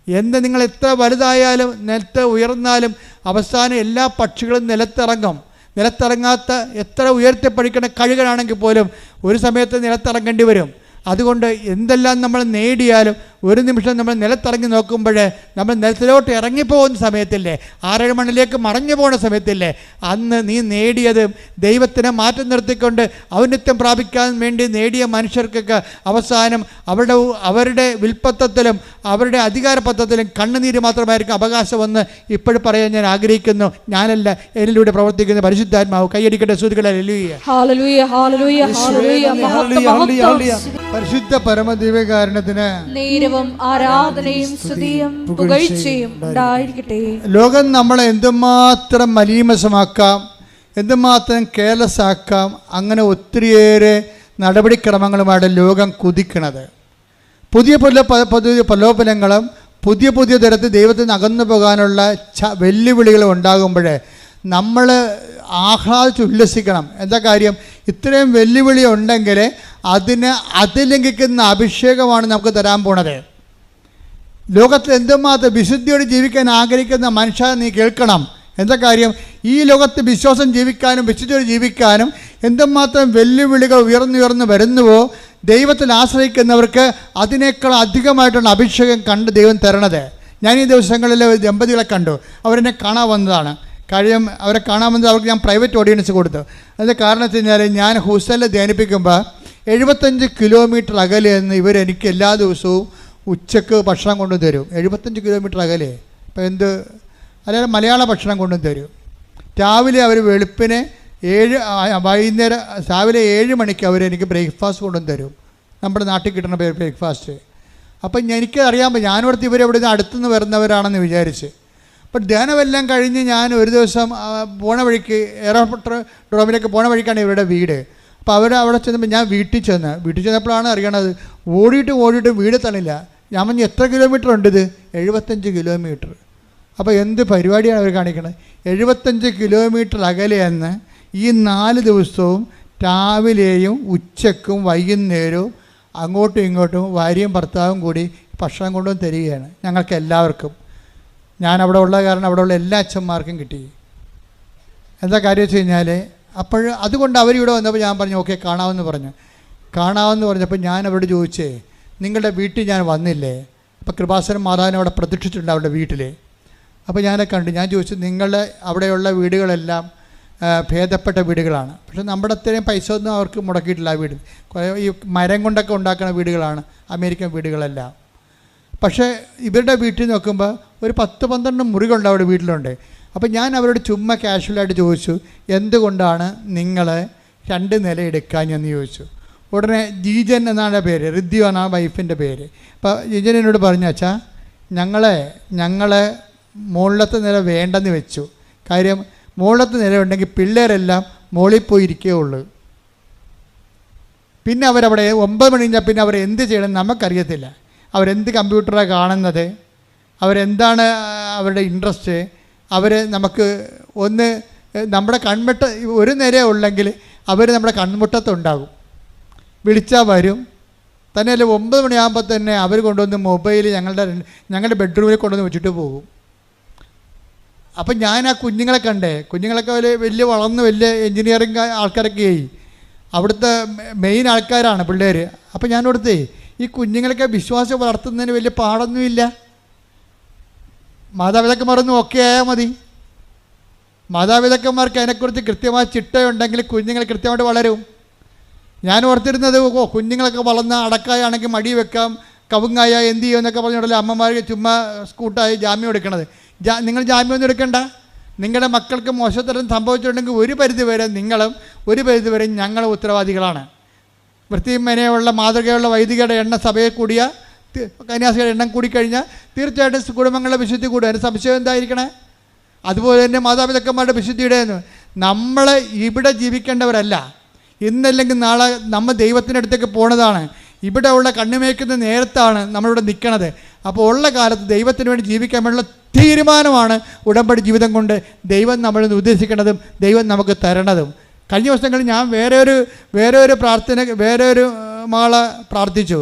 നിങ്ങൾ എത്ര വലുതായാലും നിലത്ത് ഉയർന്നാലും അവസാനം എല്ലാ പക്ഷികളും നിലത്തിറങ്ങും. നിലത്തിറങ്ങാത്ത എത്ര ഉയർത്തിപ്പടിക്കുന്ന കഴുകനാണെങ്കിൽ പോലും ഒരു സമയത്ത് നിലത്തിറങ്ങേണ്ടി വരും. അതുകൊണ്ട് എന്തെല്ലാം നമ്മൾ നേടിയാലും ഒരു നിമിഷം നമ്മൾ നിലത്തിറങ്ങി നോക്കുമ്പോൾ നമ്മൾ നിലത്തിലോട്ട് ഇറങ്ങിപ്പോകുന്ന സമയത്തില്ലേ, 6-7 മണിലേക്ക് മറഞ്ഞു പോകുന്ന സമയത്തില്ലേ, അന്ന് നീ നേടിയത് ദൈവത്തിനെ മാറ്റി നിർത്തിക്കൊണ്ട് ഔന്നത്യം പ്രാപിക്കാൻ വേണ്ടി നേടിയ മനുഷ്യർക്കൊക്കെ അവസാനം അവരുടെ വിൽപ്പത്തത്തിലും അവരുടെ അധികാരപത്രത്തിലും കണ്ണുനീര് മാത്രമായിരിക്കും അവകാശമെന്ന് ഇപ്പോഴും പറയാൻ ഞാൻ ആഗ്രഹിക്കുന്നു. ഞാനല്ല, എന്നിലൂടെ പ്രവർത്തിക്കുന്ന പരിശുദ്ധാത്മാവ്. കൈയടിക്കട്ടെ സുഹൃത്തുക്കളെ. പരിശുദ്ധ പരമദിവ്യകാരുണ്യത്തിന് നേരവും ആരാധനയും സ്തുതിയും പുകഴ്ചയും ഉണ്ടായിരിക്കട്ടെ. ലോകം നമ്മളെ എന്തുമാത്രം മലീമസമാക്കാം, എന്തുമാത്രം കേർലെസ്സാക്കാം, അങ്ങനെ ഒത്തിരിയേറെ നടപടിക്രമങ്ങളുമാണ് ലോകം കുതിക്കുന്നത്. പുതിയ പ്രലോഭനങ്ങളും പുതിയ തരത്തിൽ ദൈവത്തിൽ നിന്ന് അകന്നു പോകാനുള്ള വെല്ലുവിളികൾ ഉണ്ടാകുമ്പോൾ നമ്മൾ ആഹ്ലാദിച്ച് ഉല്ലസിക്കണം. എന്താ കാര്യം? ഇത്രയും വെല്ലുവിളി ഉണ്ടെങ്കിൽ അതിലംഘിക്കുന്ന അഭിഷേകമാണ് നമുക്ക് തരാൻ പോണത്. ലോകത്തിൽ എന്തുമാത്രം വിശുദ്ധിയോട് ജീവിക്കാൻ ആഗ്രഹിക്കുന്ന മനുഷ്യ നീ കേൾക്കണം. എന്താ കാര്യം? ഈ ലോകത്ത് വിശ്വാസം ജീവിക്കാനും വിശുദ്ധിയോട് ജീവിക്കാനും എന്തുമാത്രം വെല്ലുവിളികൾ ഉയർന്നുയർന്ന് വരുന്നുവോ, ദൈവത്തിൽ ആശ്രയിക്കുന്നവർക്ക് അതിനേക്കാൾ അധികമായിട്ടുള്ള അഭിഷേകം കണ്ട് ദൈവം തരണത്. ഞാൻ ഈ ദിവസങ്ങളിൽ ദമ്പതികളെ കണ്ടു. അവരെന്നെ കാണാൻ വന്നതാണ്. അവരെ കാണാൻ വന്നത് അവർക്ക് ഞാൻ പ്രൈവറ്റ് ഓഡിയൻസ് കൊടുത്തു. അതിൻ്റെ കാരണം വെച്ച് കഴിഞ്ഞാൽ ഞാൻ ഹുസൈനിൽ ധ്യാനിപ്പിക്കുമ്പോൾ 75 കിലോമീറ്റർ അകലെ നിന്ന് ഇവരെനിക്ക് എല്ലാ ദിവസവും ഉച്ചക്ക് ഭക്ഷണം കൊണ്ടു തരും. 75 കിലോമീറ്റർ അകലെ. ഇപ്പോൾ അല്ലെങ്കിൽ മലയാള ഭക്ഷണം കൊണ്ടു തരും. രാവിലെ അവർ വെളുപ്പിന് വൈകുന്നേരം രാവിലെ 7 മണിക്ക് അവരെനിക്ക് ബ്രേക്ക്ഫാസ്റ്റ് കൊണ്ടു തരും. നമ്മുടെ നാട്ടിൽ കിട്ടുന്ന ബ്രേക്ക്ഫാസ്റ്റ്. അപ്പം എനിക്കറിയാം, ഞാനിവിടുത്തെ ഇവരെവിടെ നിന്ന് അടുത്തുനിന്ന് വരുന്നവരാണെന്ന് വിചാരിച്ച്. അപ്പോൾ ധ്യാനമെല്ലാം കഴിഞ്ഞ് ഞാൻ ഒരു ദിവസം പോണ വഴിക്ക് എയർപോർട്ട് ഡ്രോമിലേക്ക് പോണ വഴിക്കാണ് ഇവരുടെ വീട്. അപ്പോൾ അവിടെ ചെന്നപ്പോൾ ഞാൻ വീട്ടിൽ ചെന്നപ്പോഴാണ് അറിയണത് ഓടിയിട്ട് വീട് തണില്ല. ഞാൻ പറഞ്ഞു എത്ര കിലോമീറ്റർ ഉണ്ട്? ഇത് 75 കിലോമീറ്റർ. അപ്പോൾ എന്ത് പരിപാടിയാണ് അവർ കാണിക്കണത്? 75 കിലോമീറ്റർ അകലെയെന്ന് ഈ 4 ദിവസവും രാവിലെയും ഉച്ചക്കും വൈകുന്നേരവും അങ്ങോട്ടും ഇങ്ങോട്ടും ഭാര്യയും ഭർത്താവും കൂടി ഭക്ഷണം കൊണ്ടുവന്ന് തരികയാണ് ഞങ്ങൾക്ക് എല്ലാവർക്കും. ഞാൻ അവിടെ ഉള്ള കാരണം അവിടെയുള്ള എല്ലാ അച്ഛന്മാർക്കും കിട്ടി. എന്താ കാര്യം വെച്ച് കഴിഞ്ഞാൽ അതുകൊണ്ട് അവരിവിടെ വന്നപ്പോൾ ഞാൻ പറഞ്ഞു ഓക്കെ കാണാമെന്ന് പറഞ്ഞപ്പോൾ ഞാൻ അവരോട് ചോദിച്ചേ, നിങ്ങളുടെ വീട്ടിൽ ഞാൻ വന്നില്ലേ? അപ്പോൾ കൃപാസനം മാതാവിനെ അവിടെ പ്രതീക്ഷിച്ചിട്ടുണ്ട് അവരുടെ വീട്ടിൽ. അപ്പോൾ ഞാനെ കണ്ടു. ഞാൻ ചോദിച്ചു, നിങ്ങളുടെ അവിടെയുള്ള വീടുകളെല്ലാം ഭേദപ്പെട്ട വീടുകളാണ്, പക്ഷെ നമ്മുടെ അത്രയും പൈസ ഒന്നും അവർക്ക് മുടക്കിയിട്ടില്ല. ആ വീട് ഈ മരം കൊണ്ടൊക്കെ ഉണ്ടാക്കുന്ന വീടുകളാണ് അമേരിക്കൻ വീടുകളെല്ലാം. പക്ഷേ ഇവരുടെ വീട്ടിൽ നോക്കുമ്പോൾ ഒരു 10-12 മുറികളുണ്ട് അവിടെ വീട്ടിലുണ്ട്. അപ്പോൾ ഞാൻ അവരോട് ചുമ്മാ കാഷ്വലായിട്ട് ചോദിച്ചു, എന്തുകൊണ്ടാണ് നിങ്ങൾ 2 നില എടുക്കാഞ്ഞെന്ന് ചോദിച്ചു. ഉടനെ ജീജൻ എന്നാണ് പേര്, റിദ്യു എന്നാണ് വൈഫിൻ്റെ പേര്. അപ്പോൾ ജീജൻ എന്നോട് പറഞ്ഞു, അച്ഛാ ഞങ്ങളെ മുകളിലത്തെ നില വേണ്ടെന്ന് വെച്ചു. കാര്യം മുകളിലത്തെ നില ഉണ്ടെങ്കിൽ പിള്ളേരെല്ലാം മുകളിൽ പോയി ഇരിക്കുകയുള്ളൂ. പിന്നെ അവരവിടെ 9 മണി കഴിഞ്ഞാൽ പിന്നെ അവർ എന്ത് ചെയ്യണമെന്ന് നമുക്കറിയത്തില്ല. അവരെന്ത് കമ്പ്യൂട്ടറാണ് കാണുന്നത്, അവരെന്താണ് അവരുടെ ഇൻട്രസ്റ്റ്, നമുക്ക് നമ്മുടെ ഒരു നിര ഉള്ളെങ്കിൽ അവർ നമ്മുടെ കൺമുട്ടത്തുണ്ടാകും. വിളിച്ചാൽ വരും. തന്നെയല്ല 9 മണിയാകുമ്പോൾ തന്നെ അവർ കൊണ്ടുവന്ന് മൊബൈൽ ഞങ്ങളുടെ ബെഡ്റൂമിൽ കൊണ്ടുവന്ന് വെച്ചിട്ട് പോകും. അപ്പം ഞാൻ ആ കുഞ്ഞുങ്ങളെ കുഞ്ഞുങ്ങളൊക്കെ വലിയ വളർന്ന് വലിയ എൻജിനീയറിങ് ആൾക്കാരൊക്കെ ആയി. അവിടുത്തെ മെയിൻ ആൾക്കാരാണ് പിള്ളേർ. അപ്പം ഞാനോടത്തേ ഈ കുഞ്ഞുങ്ങളൊക്കെ വിശ്വാസം വളർത്തുന്നതിന് വലിയ പാടൊന്നുമില്ല. മാതാപിതാക്കന്മാരൊന്നും ഒക്കെ ആയാൽ മതി. മാതാപിതാക്കന്മാർക്ക് അതിനെക്കുറിച്ച് കൃത്യമായ ചിട്ടയുണ്ടെങ്കിൽ കുഞ്ഞുങ്ങൾ കൃത്യമായിട്ട് വളരും. ഞാൻ ഓർത്തിരുന്നത് കുഞ്ഞുങ്ങളൊക്കെ വളർന്ന അടക്കായാണെങ്കിൽ മടി വെക്കാം, കവുങ്ങായ എന്ത് ചെയ്യുമെന്നൊക്കെ പറഞ്ഞിടല്ലേ അമ്മമാർ ചുമ്മാ സ്കൂട്ടായി ജാമ്യം എടുക്കണത്. നിങ്ങൾ ജാമ്യമൊന്നും എടുക്കണ്ട. നിങ്ങളുടെ മക്കൾക്ക് മോശത്തരം സംഭവിച്ചിട്ടുണ്ടെങ്കിൽ ഒരു പരിധിവരെ നിങ്ങളും ഒരു പരിധിവരെ ഞങ്ങളും ഉത്തരവാദികളാണ്. വൃത്തിയും മെനയുള്ള മാതൃകയുള്ള വൈദികരുടെ എണ്ണം സഭയെ കൂടിയ കന്യാസികളുടെ എണ്ണം കൂടിക്കഴിഞ്ഞാൽ തീർച്ചയായിട്ടും കുടുംബങ്ങളുടെ വിശുദ്ധി കൂടും. അതിന് സംശയം എന്തായിരിക്കണേ? അതുപോലെ തന്നെ മാതാപിതാക്കന്മാരുടെ വിശുദ്ധിയുടെ നമ്മൾ ഇവിടെ ജീവിക്കേണ്ടവരല്ല. ഇന്നല്ലെങ്കിൽ നാളെ നമ്മൾ ദൈവത്തിൻ്റെ അടുത്തേക്ക് പോണതാണ്. ഇവിടെ ഉള്ള കണ്ണുമേക്കുന്ന നേരത്താണ് നമ്മളിവിടെ നിൽക്കണത്. അപ്പോൾ ഉള്ള കാലത്ത് ദൈവത്തിന് വേണ്ടി ജീവിക്കാൻ വേണ്ടിയുള്ള തീരുമാനമാണ് ഉടമ്പടി ജീവിതം കൊണ്ട് ദൈവം നമ്മളിൽ നിന്ന് ഉദ്ദേശിക്കുന്നതും ദൈവം നമുക്ക് തരണതും. കഴിഞ്ഞ ദിവസങ്ങളിൽ ഞാൻ വേറെ ഒരു മകളെ പ്രാർത്ഥിച്ചു.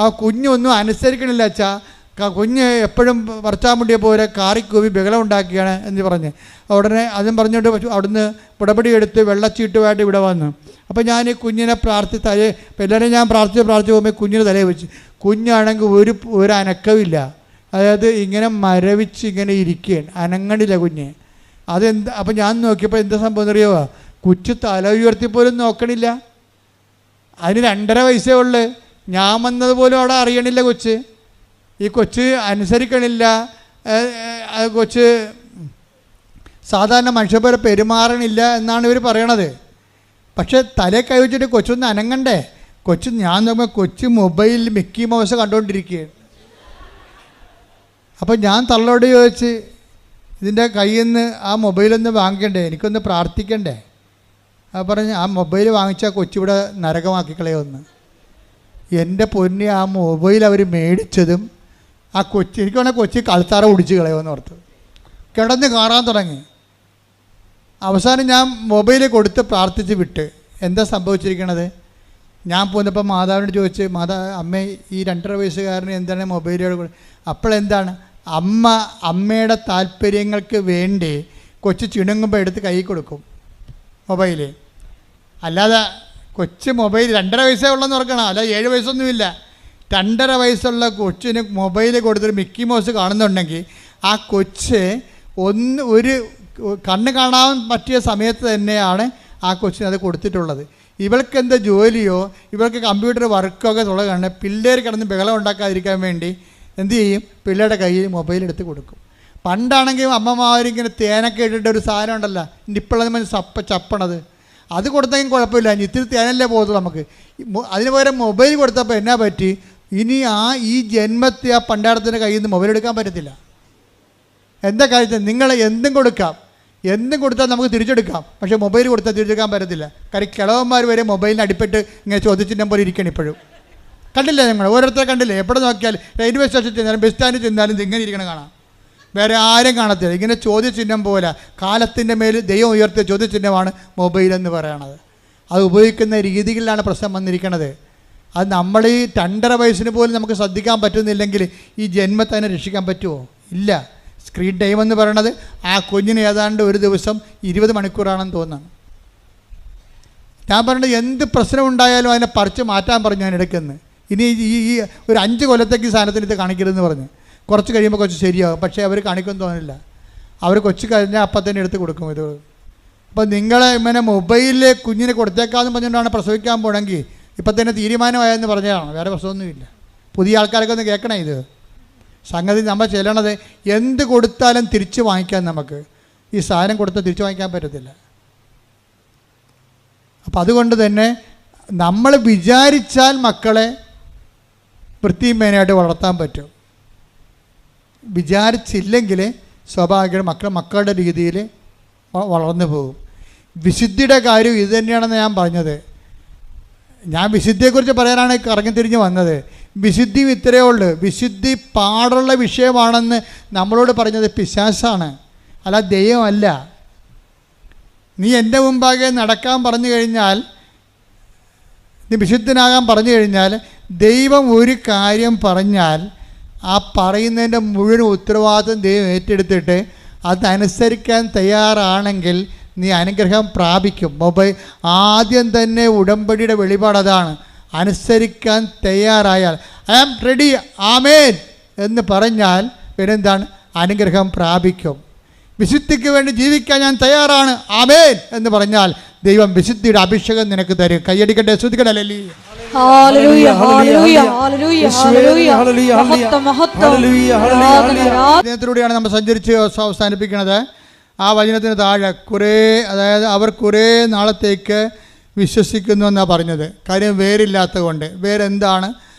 ആ കുഞ്ഞൊന്നും അനുസരിക്കണില്ല അച്ഛാ, കുഞ്ഞ് എപ്പോഴും വർച്ചാമുണ്ടിയെ പോലെ കാറിക്കൂവി ബഹളം ഉണ്ടാക്കുകയാണ് എന്ന് പറഞ്ഞ് ഉടനെ അതും പറഞ്ഞുകൊണ്ട് അവിടുന്ന് ഉടമ്പടി എടുത്ത് വെള്ളച്ചീട്ടുമായിട്ട് ഇവിടെ വന്നു. അപ്പോൾ ഞാൻ ഈ കുഞ്ഞിനെ എല്ലാവരും ഞാൻ പ്രാർത്ഥിച്ച് പോകുമ്പോൾ കുഞ്ഞിന് തലയെ വെച്ച്. കുഞ്ഞാണെങ്കിൽ ഒരു അനക്കമില്ല, അതായത് ഇങ്ങനെ മരവിച്ച് ഇങ്ങനെ ഇരിക്കുകയാണ്, അനങ്ങണില്ല കുഞ്ഞ്. അതെന്താ? അപ്പം ഞാൻ നോക്കിയപ്പോൾ എന്താ സംഭവം എന്നറിയുമോ? കൊച്ചു തല ഉയർത്തിപ്പോലും നോക്കണില്ല. അതിന് 2.5 വയസ്സേ ഉള്ളു. ഞാൻ വന്നതുപോലും അവിടെ അറിയണില്ല കൊച്ച്. ഈ കൊച്ച് അനുസരിക്കണില്ല. കൊച്ച് സാധാരണ മനുഷ്യരെ പെരുമാറണില്ല എന്നാണ് ഇവർ പറയണത്. പക്ഷെ തലേ കൈവച്ചിട്ട് കൊച്ചൊന്ന് അനങ്ങണ്ടേ? ഞാൻ നോക്കുമ്പോൾ കൊച്ച് മൊബൈലിൽ മിക്കി മൗസ് കണ്ടുകൊണ്ടിരിക്കുകയാണ്. അപ്പോൾ ഞാൻ തള്ളോട് ചോദിച്ച്, ഇതിൻ്റെ കയ്യിൽ നിന്ന് ആ മൊബൈലൊന്ന് വാങ്ങിക്കണ്ടേ, എനിക്കൊന്ന് പ്രാർത്ഥിക്കണ്ടേ? പറഞ്ഞ് ആ മൊബൈൽ വാങ്ങിച്ചാൽ കൊച്ചിവിടെ നരകമാക്കിക്കളയൊന്ന്. എൻ്റെ പൊന്നെ, ആ മൊബൈൽ അവർ മേടിച്ചതും ആ കൊച്ചി എനിക്ക് വേണേൽ കൊച്ചി കളിത്താറ ഓടിച്ച് കളയുമെന്ന് ഓർത്ത് കിടന്ന് കാറാൻ തുടങ്ങി. അവസാനം ഞാൻ മൊബൈൽ കൊടുത്ത് പ്രാർത്ഥിച്ച് വിട്ട്. എന്താ സംഭവിച്ചിരിക്കണത്? ഞാൻ പോന്നപ്പോൾ മാതാവിനോട് ചോദിച്ച്, അമ്മ ഈ 2.5 വയസ്സുകാരന് എന്താണ് മൊബൈലുകൾ? അപ്പോഴെന്താണ്, അമ്മയുടെ താല്പര്യങ്ങൾക്ക് വേണ്ടി കൊച്ചു ചിണുങ്ങുമ്പോൾ എടുത്ത് കൈ കൊടുക്കും മൊബൈൽ. അല്ലാതെ കൊച്ച് മൊബൈൽ 2.5 വയസ്സേ ഉള്ളെന്ന് ഓർക്കണം, അല്ല 7 വയസ്സൊന്നുമില്ല. 2.5 വയസ്സുള്ള കൊച്ചിന് മൊബൈൽ കൊടുത്തൊരു മിക്കി മൗസ് കാണുന്നുണ്ടെങ്കിൽ ആ കൊച്ച് ഒരു കണ്ണ് കാണാൻ പറ്റിയ സമയത്ത് തന്നെയാണ് ആ കൊച്ചിന് അത് കൊടുത്തിട്ടുള്ളത്. ഇവൾക്ക് എന്താ ജോലിയോ ഇവൾക്ക് കമ്പ്യൂട്ടർ വർക്കൊക്കെ തുടങ്ങുകയാണ്. പിള്ളേർ കിടന്ന് ബഹളം ഉണ്ടാക്കാതിരിക്കാൻ വേണ്ടി എന്തു ചെയ്യും? പിള്ളേരുടെ കയ്യിൽ മൊബൈൽ എടുത്ത് കൊടുക്കും. പണ്ടാണെങ്കിൽ അമ്മമാരിങ്ങനെ തേനൊക്കെ ഇട്ടിട്ട് ഒരു സാധനം ഉണ്ടല്ലോ, ഇപ്പോഴത് ചപ്പണത്, അത് കൊടുത്തെങ്കിൽ കുഴപ്പമില്ല, ഇത്തിരി തേനല്ലേ പോകത്തുള്ളൂ നമുക്ക്. അതിന് പകരം മൊബൈൽ കൊടുത്തപ്പോൾ എന്നാ പറ്റി? ഇനി ഈ ജന്മത്തെ ആ പണ്ടാരത്തിൻ്റെ കയ്യിൽ നിന്ന് മൊബൈൽ എടുക്കാൻ പറ്റത്തില്ല. എന്താ കാര്യത്തിൽ നിങ്ങൾ എന്തും കൊടുത്താൽ നമുക്ക് തിരിച്ചെടുക്കാം, പക്ഷേ മൊബൈൽ കൊടുത്താൽ തിരിച്ചെടുക്കാൻ പറ്റത്തില്ല. കാര്യം കിളവന്മാർ വരെ മൊബൈലിന് അടിപ്പെട്ട് ഇങ്ങനെ ചോദിച്ചിട്ടും പോലെ ഇരിക്കണം ഇപ്പോഴും. കണ്ടില്ലേ നിങ്ങൾ? ഓരോരുത്തരെ കണ്ടില്ലേ? എവിടെ നോക്കിയാൽ റെയിൽവേ സ്റ്റേഷനിൽ ചെന്നാലും ബസ് സ്റ്റാൻഡിൽ ചെന്നാലും ഇങ്ങനെ ഇരിക്കണം കാണാം. വേറെ ആരും കാണത്തില്ല. ഇങ്ങനെ ചോദ്യചിഹ്നം പോലെ കാലത്തിൻ്റെ മേൽ ദൈവം ഉയർത്തിയ ചോദ്യചിഹ്നമാണ് മൊബൈൽ എന്ന് പറയണത്. അത് ഉപയോഗിക്കുന്ന രീതികളിലാണ് പ്രശ്നം വന്നിരിക്കുന്നത്. അത് നമ്മൾ ഈ 2.5 വയസ്സിന് പോലും നമുക്ക് ശ്രദ്ധിക്കാൻ പറ്റുന്നില്ലെങ്കിൽ ഈ ജന്മത്തെ അതിനെ രക്ഷിക്കാൻ പറ്റുമോ? ഇല്ല. സ്ക്രീൻ ടൈം എന്ന് പറയണത് ആ കുഞ്ഞിന് ഏതാണ്ട് ഒരു ദിവസം 20 മണിക്കൂറാണെന്ന് തോന്നുന്നു. ഞാൻ പറഞ്ഞത് എന്ത് പ്രശ്നം ഉണ്ടായാലും അതിനെ പറിച്ച് മാറ്റാൻ പറഞ്ഞു ഞാൻ ഇടയ്ക്കെന്ന്. ഇനി ഈ ഒരു 5 കൊല്ലത്തേക്ക് ഈ സാധനത്തിന് ഇത് കാണിക്കരുതെന്ന് പറഞ്ഞ് കുറച്ച് കഴിയുമ്പോൾ കൊച്ച് ശരിയാകും. പക്ഷേ അവർ കാണിക്കുമെന്ന് തോന്നില്ല. അവർ കൊച്ചു കഴിഞ്ഞാൽ അപ്പം തന്നെ എടുത്ത് കൊടുക്കും ഇത്. അപ്പോൾ നിങ്ങളെ ഇങ്ങനെ മൊബൈലിൽ കുഞ്ഞിനെ കൊടുത്തേക്കാമെന്ന് പറഞ്ഞുകൊണ്ടാണ് പ്രസവിക്കാൻ പോകണമെങ്കിൽ ഇപ്പം തന്നെ തീരുമാനമായെന്ന് പറഞ്ഞതാണ്, വേറെ പ്രശ്നമൊന്നുമില്ല. പുതിയ ആൾക്കാരൊക്കെ ഒന്ന് കേൾക്കണേ ഇത്. സംഗതി നമ്മൾ ചെല്ലണത് എന്ത് കൊടുത്താലും തിരിച്ച് വാങ്ങിക്കാൻ നമുക്ക് ഈ സാധനം കൊടുത്താൽ തിരിച്ച് വാങ്ങിക്കാൻ പറ്റത്തില്ല. അപ്പം അതുകൊണ്ട് തന്നെ നമ്മൾ വിചാരിച്ചാൽ മക്കളെ വൃത്തിയും മേനയായിട്ട് വളർത്താൻ പറ്റും. വിചാരിച്ചില്ലെങ്കിൽ സ്വാഭാവികമായും മക്കളുടെ രീതിയിൽ വളർന്നു പോകും. വിശുദ്ധിയുടെ കാര്യം ഇത് തന്നെയാണെന്ന് ഞാൻ പറഞ്ഞത്. ഞാൻ വിശുദ്ധിയെക്കുറിച്ച് പറയാനാണ് കറങ്ങിത്തിരിഞ്ഞ് വന്നത്. വിശുദ്ധി ഇത്രയേ ഉള്ളൂ. വിശുദ്ധി പാടുള്ള വിഷയമാണെന്ന് നമ്മളോട് പറഞ്ഞത് പിശാചാണ്, അല്ല ദൈവമല്ല. നീ എൻ്റെ മുമ്പാകെ നടക്കാൻ പറഞ്ഞു കഴിഞ്ഞാൽ, നീ വിശുദ്ധനാകാൻ പറഞ്ഞു കഴിഞ്ഞാൽ, ദൈവം ഒരു കാര്യം പറഞ്ഞാൽ ആ പറയുന്നതിൻ്റെ മുഴുവൻ ഉത്തരവാദിത്വം ദൈവം ഏറ്റെടുത്തിട്ട് അതനുസരിക്കാൻ തയ്യാറാണെങ്കിൽ നീ അനുഗ്രഹം പ്രാപിക്കും. ആദ്യം തന്നെ ഉടമ്പടിയുടെ വെളിപാട് അതാണ്. അനുസരിക്കാൻ തയ്യാറായാൽ ഐ ആം റെഡി ആമേൻ എന്ന് പറഞ്ഞാൽ പിന്നെന്താണ്? അനുഗ്രഹം പ്രാപിക്കും. വിശുദ്ധിക്ക് വേണ്ടി ജീവിക്കാൻ ഞാൻ തയ്യാറാണ് ആമേൻ എന്ന് പറഞ്ഞാൽ ദൈവം വിശുദ്ധിയുടെ അഭിഷേകം നിനക്ക് തരും. കയ്യടിക്കട്ടെ, ശ്രുതിക്കട്ടെ. ഇതിലൂടെയാണ് നമ്മൾ സഞ്ചരിച്ച് അവസാനിപ്പിക്കുന്നത്. ആ വചനത്തിന് താഴെ അവർ കുറേ നാളത്തേക്ക് വിശ്വസിക്കുന്നു എന്നാണ് പറഞ്ഞത്. കാര്യം വേരില്ലാത്തത് കൊണ്ട്. വേരെന്താണ്?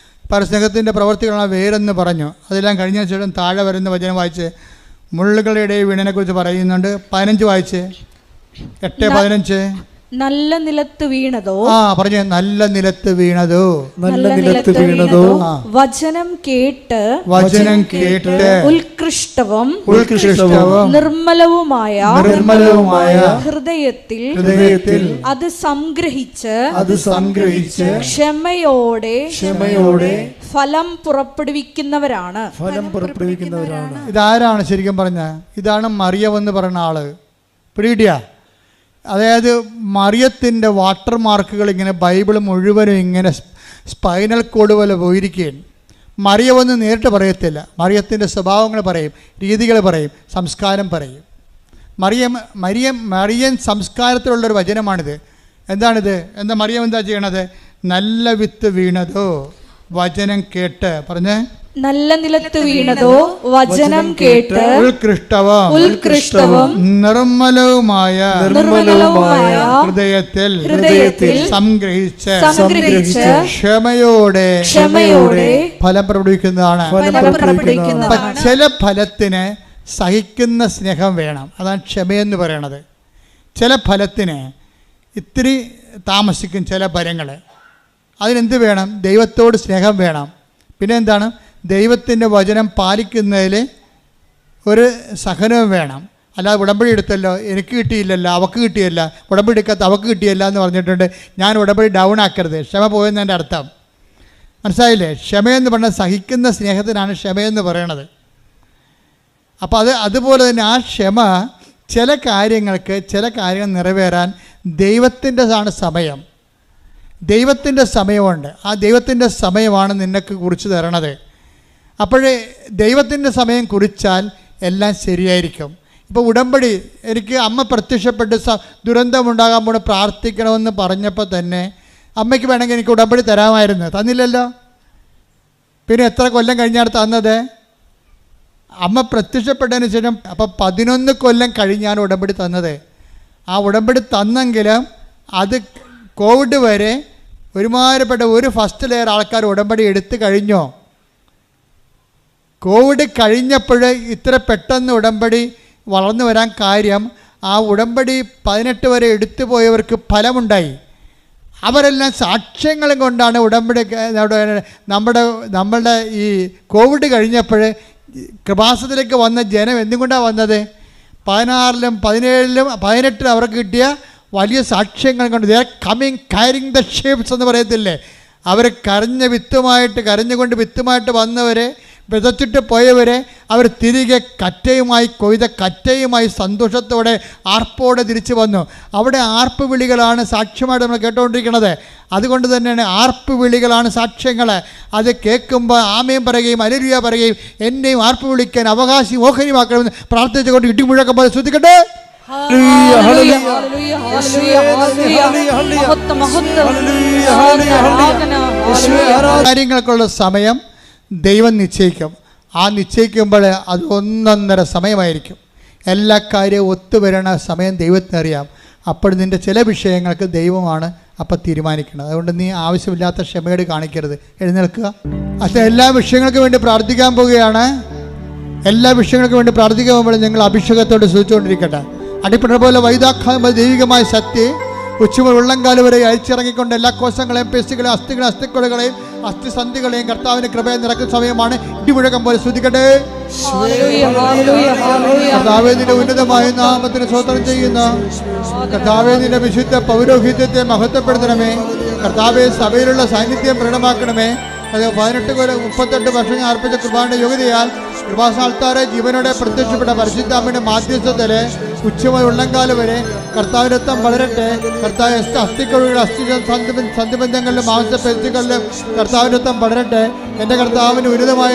പരസ്നേഹത്തിൻ്റെ പ്രവർത്തികളാണ് വേരെന്ന് പറഞ്ഞു. അതെല്ലാം കഴിഞ്ഞ ശേഷം താഴെ വരുന്ന വചനം വായിച്ച് മുള്ളുകളുടെ വീണിനെക്കുറിച്ച് പറയുന്നുണ്ട്. 15 വായിച്ച് 8-15. നല്ല നിലത്ത് വീണതോ, പറഞ്ഞ നല്ല നിലത്ത് വീണതോ, നല്ല നിലത്ത് വീണതോ, വചനം കേട്ട് ഉത്കൃഷ്ടവും നിർമ്മലവുമായ ഹൃദയത്തിൽ അത് സംഗ്രഹിച്ച് ക്ഷമയോടെ ഫലം പുറപ്പെടുവിക്കുന്നവരാണ്. ഇതാരാണ് ശരിക്കും പറഞ്ഞ? ഇതാണ് മറിയം എന്ന് പറയുന്ന ആള്. പിടികിട്ടിയ? അതായത് മറിയത്തിൻ്റെ വാട്ടർ മാർക്കുകൾ ഇങ്ങനെ ബൈബിൾ മുഴുവനും ഇങ്ങനെ സ്പൈനൽ കോഡ് പോലെ പോയിരിക്കുകയാണ്. മറിയമെന്ന് നേരിട്ട് പറയത്തില്ല, മറിയത്തിൻ്റെ സ്വഭാവങ്ങൾ പറയും, രീതികൾ പറയും, സംസ്കാരം പറയും. മറിയം സംസ്കാരത്തിലുള്ളൊരു വചനമാണിത്. എന്താണിത്? മറിയം എന്താ ചെയ്യണത്? നല്ല വിത്ത് വീണതോ വചനം കേട്ട്, പറഞ്ഞേ, നല്ല നിലത്ത് വീണതോ വചനം കേട്ട് ഉത്കൃഷ്ടവും നിർമ്മലവുമായ ഹൃദയത്തിൽ സംഗ്രഹിച്ച് ക്ഷമയോടെ ഫലം പ്രകടിപ്പിക്കുന്നതാണ്. ചില ഫലത്തിന് സഹിക്കുന്ന സ്നേഹം വേണം. അതാണ് ക്ഷമയെന്ന് പറയണത്. ചില ഫലത്തിന് ഇത്തിരി താമസിക്കും. ചില ഫലങ്ങൾ അതിനെന്ത് വേണം? ദൈവത്തോട് സ്നേഹം വേണം. പിന്നെ എന്താണ്? ദൈവത്തിൻ്റെ വചനം പാലിക്കുന്നതിൽ ഒരു സഹനവും വേണം. അല്ലാതെ ഉടമ്പടി എടുത്തല്ലോ, എനിക്ക് കിട്ടിയില്ലല്ലോ, അവൾക്ക് കിട്ടിയല്ല, ഉടമ്പടി എടുക്കാത്ത അവൾക്ക് കിട്ടിയല്ല എന്ന് പറഞ്ഞിട്ടുണ്ട് ഞാൻ ഉടമ്പടി ഡൗൺ ആക്കരുത്. ക്ഷമ പോയെന്നതിൻ്റെ അർത്ഥം മനസ്സിലായില്ലേ? ക്ഷമയെന്ന് പറഞ്ഞാൽ സഹിക്കുന്ന സ്നേഹത്തിനാണ് ക്ഷമയെന്ന് പറയണത്. അപ്പോൾ അതുപോലെ തന്നെ ആ ക്ഷമ ചില കാര്യങ്ങൾ നിറവേറാൻ ദൈവത്തിൻ്റെ സമയം. ദൈവത്തിൻ്റെ സമയമുണ്ട്. ആ ദൈവത്തിൻ്റെ സമയമാണ് നിനക്ക് കുറിച്ച് തരണത്. അപ്പോഴേ ദൈവത്തിൻ്റെ സമയം കുറിച്ചാൽ എല്ലാം ശരിയായിരിക്കും. ഇപ്പോൾ ഉടമ്പടി എനിക്ക് അമ്മ പ്രത്യക്ഷപ്പെട്ട് ദുരന്തമുണ്ടാകാൻ പോണ പ്രാർത്ഥിക്കണമെന്ന് പറഞ്ഞപ്പോൾ തന്നെ അമ്മയ്ക്ക് വേണമെങ്കിൽ എനിക്ക് ഉടമ്പടി തരാമായിരുന്നു, തന്നില്ലല്ലോ. പിന്നെ എത്ര കൊല്ലം കഴിഞ്ഞാണ് തന്നത്? അമ്മ പ്രത്യക്ഷപ്പെട്ടതിന് ശേഷം. അപ്പോൾ 11 കൊല്ലം കഴിഞ്ഞാണ് ഉടമ്പടി തന്നത്. ആ ഉടമ്പടി തന്നെങ്കിലും അത് കോവിഡ് വരെ ഒരുമാതിരിപ്പെട്ട ഒരു ഫസ്റ്റ് ലെയർ ആൾക്കാർ ഉടമ്പടി എടുത്തു കഴിഞ്ഞോ? കോവിഡ് കഴിഞ്ഞപ്പോൾ ഇത്ര പെട്ടെന്ന് ഉടമ്പടി വളർന്നു വരാൻ കാര്യം ആ ഉടമ്പടി 18 വരെ എടുത്തു പോയവർക്ക് ഫലമുണ്ടായി. അവരെല്ലാം സാക്ഷ്യങ്ങളും കൊണ്ടാണ് ഉടമ്പടി നമ്മളുടെ ഈ കോവിഡ് കഴിഞ്ഞപ്പോൾ കൃപാസനത്തിലേക്ക് വന്ന ജനം എന്തുകൊണ്ടാണ് വന്നത്? 16-ലും 17-ലും 18-ലും അവർക്ക് കിട്ടിയ വലിയ സാക്ഷ്യങ്ങൾ കൊണ്ട്. They are coming caring the shapes എന്ന് പറയത്തില്ലേ? അവർ കരഞ്ഞുകൊണ്ട് വിത്തുമായിട്ട് വന്നവരെ, വിതച്ചിട്ട് പോയവരെ അവർ തിരികെ കൊയ്ത കറ്റയുമായി സന്തോഷത്തോടെ ആർപ്പോടെ തിരിച്ചു വന്നു. അവിടെ ആർപ്പ് വിളികളാണ് സാക്ഷ്യമായിട്ട് നമ്മൾ കേട്ടുകൊണ്ടിരിക്കുന്നത്. അതുകൊണ്ട് തന്നെയാണ് ആർപ്പ് വിളികളാണ് സാക്ഷ്യങ്ങൾ. അത് കേൾക്കുമ്പോൾ ആമേൻ പറയുകയും ഹല്ലേലൂയ പറയുകയും എന്നെയും ആർപ്പ് വിളിക്കാൻ അവകാശി ഓഹരിമാക്കണമെന്ന് പ്രാർത്ഥിച്ചുകൊണ്ട് ഇടിമുഴക്കം പോലെ ശ്രദ്ധിക്കട്ടെ. കാര്യങ്ങൾക്കുള്ള സമയം ദൈവം നിശ്ചയിക്കും. ആ നിശ്ചയിക്കുമ്പോൾ അത് 1.5 സമയമായിരിക്കും. എല്ലാ കാര്യവും ഒത്തുവരണ സമയം ദൈവത്തിനറിയാം. അപ്പോൾ നിൻ്റെ ചില വിഷയങ്ങൾക്ക് ദൈവമാണ് അപ്പം തീരുമാനിക്കുന്നത്. അതുകൊണ്ട് നീ ആവശ്യമില്ലാത്ത ക്ഷമയോട് കാണിക്കരുത്. എഴുന്നേൽക്കുക. അത് എല്ലാ വിഷയങ്ങൾക്കും വേണ്ടി പ്രാർത്ഥിക്കാൻ പോവുകയാണ്. എല്ലാ വിഷയങ്ങൾക്കും വേണ്ടി പ്രാർത്ഥിക്കാൻ പോകുമ്പോൾ നിങ്ങൾ അഭിഷേകത്തോട് സൂചിച്ചുകൊണ്ടിരിക്കട്ടെ. അടിപ്പിണ പോലെ വൈദാഖായ ദൈവികമായ ശക്തി ഉച്ചമുതൽ ഉള്ളംകാല് വരെ അയച്ചിറങ്ങിക്കൊണ്ട് എല്ലാ കോശങ്ങളെയും പേശികളെയും അസ്ഥിക്കുളകളെയും അസ്ഥിസന്ധികളെയും കർത്താവിന്റെ കൃപയെ നിറക്കുന്ന സമയമാണ്. ഇടിമുഴക്കം പോലെ ശ്രദ്ധിക്കട്ടെ. കർത്താവേ, നിന്റെ ഉന്നതമായ നാമത്തിന് സ്തോത്രം ചെയ്യുന്ന കർത്താവേ, നിന്റെ വിശുദ്ധ പൗരോഹിത്യത്തെ മഹത്വപ്പെടുത്തണമേ. കർത്താവേ, സഭയിലുള്ള സാന്നിധ്യം പ്രകടമാക്കണമേ. അത് 38 വർഷം ഞാൻ അർപ്പിച്ച കൃപാന്റെ യോഗ്യതയാൽ കൃപാസ്ഥാനത്താറെ ജീവനോടെ പ്രത്യക്ഷപ്പെട്ട പരിശുദ്ധാമ്മയുടെ മാധ്യസ്ഥത്തില് ഉച്ചമുതൽ ഉള്ളംകാല് വരെ കർത്താവിന്റെ രക്തം വളരട്ടെ. കർത്താവ് അസ്ഥികളുടെ സന്ധിബന്ധങ്ങളിലും മാംസപേശികളിലും കർത്താവിന്റെ രക്തം വളരട്ടെ. എൻ്റെ കർത്താവിൻ്റെ ഉന്നതമായ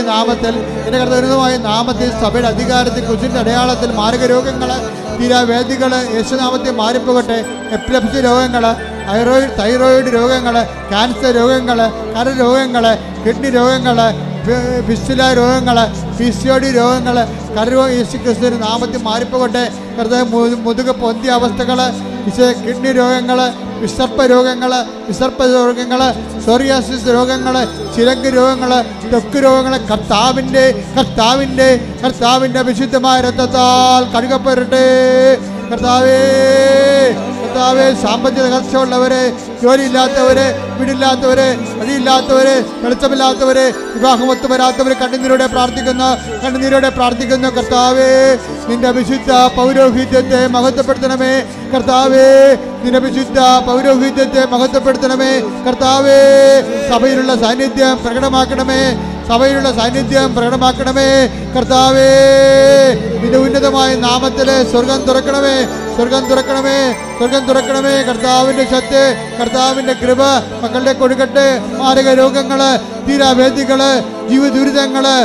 നാമത്തിൽ സഭയുടെ അധികാരത്തിൽ കുശിൻ്റെ അടയാളത്തിൽ മാരകരോഗങ്ങൾ തീരാവേദികൾ യേശുനാമത്തിൽ മാറിപ്പോകട്ടെ. എപ്പിലെപ്സി രോഗങ്ങൾ, തൈറോയിഡ് രോഗങ്ങൾ, ക്യാൻസർ രോഗങ്ങൾ, കരരോഗങ്ങൾ, കിഡ്നി രോഗങ്ങൾ, ഫിസ്റ്റുല രോഗങ്ങൾ, PCOD രോഗങ്ങൾ, കരരോഗം യേശുക്രിസ്തുവിന്റെ നാമത്തിൽ മാറിപ്പോകട്ടെ. കർത്താവ് മുതുക പൊന്തിയ അവസ്ഥകൾ, കിഡ്നി രോഗങ്ങൾ, വിസർപ്പ രോഗങ്ങൾ, സോറിയാസിസ് രോഗങ്ങൾ, ചിലങ്ക് രോഗങ്ങൾ, ത്വക്ക് രോഗങ്ങൾ കർത്താവിൻ്റെ വിശുദ്ധമായ രക്തത്താൽ കഴുകപ്പെടട്ടെ. കർത്താവേ, കർത്താവേ, സാമ്പത്തിക തകർച്ചയുള്ളവരെ, ജോലിയില്ലാത്തവരെ, വീടില്ലാത്തവരെ, വഴിയില്ലാത്തവരെ, വെളിച്ചമില്ലാത്തവരെ, വിവാഹമൊത്തു വരാത്തവരെ കണ്ണുനീരോടെ പ്രാർത്ഥിക്കുന്നു. കർത്താവേ, നിന്റെ വിശുദ്ധ പൗരോഹിത്യത്തെ മഹത്വപ്പെടുത്തണമേ. കർത്താവേ, നിന്റെ വിശുദ്ധ പൗരോഹിത്യത്തെ മഹത്വപ്പെടുത്തണമേ. കർത്താവേ, സഭയിലുള്ള സാന്നിധ്യം പ്രകടമാക്കണമേ. കർത്താവേ, നിന്റെ ഉന്നതമായ നാമത്തിലെ സ്വർഗം തുറക്കണമേ. കർത്താവിന്റെ ശക്തി, കർത്താവിന്റെ കൃപ മക്കളുടെ കൊടുക്കട്ടെ. മാരക രോഗങ്ങള്, തീരാവേദികള്, ജീവിതദുരിതങ്ങള്,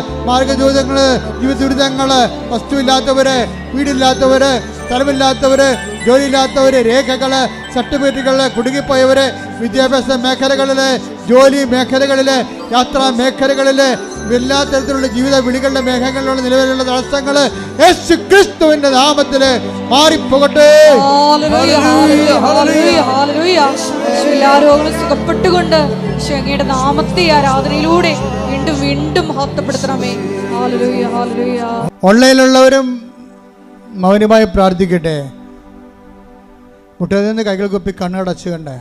വസ്തുവില്ലാത്തവര്, വീടില്ലാത്തവര്, സ്ഥലമില്ലാത്തവര്, ജോലിയില്ലാത്തവര്, രേഖകള്, സർട്ടിഫിക്കറ്റുകള്, കുടുങ്ങിപ്പോയവര്, വിദ്യാഭ്യാസ മേഖലകളില്, ജോലി മേഖലകളില്, യാത്രാ മേഖലകളില്, എല്ലാ തരത്തിലുള്ള ജീവിത വിളികളുടെ മേഖലകളിലുള്ള നിലവിലുള്ള തടസ്സങ്ങള് യേശു ക്രിസ്തുവിന്റെ നാമത്തില് മാറിപ്പോകട്ടെ. എല്ലാ രോഗങ്ങളും സുഖപ്പെട്ടുകൊണ്ട് അങ്ങയുടെ നാമത്തെ ആരാധനയിലൂടെ വീണ്ടും വീണ്ടും മഹത്വപ്പെടുത്തണമേ. ഓൺലൈനിലുള്ളവരും മൗനമായി പ്രാർത്ഥിക്കട്ടെ. മുട്ടയിൽ നിന്ന് കൈകൾ കുപ്പി കണ്ണടച്ചു കണ്ടേ.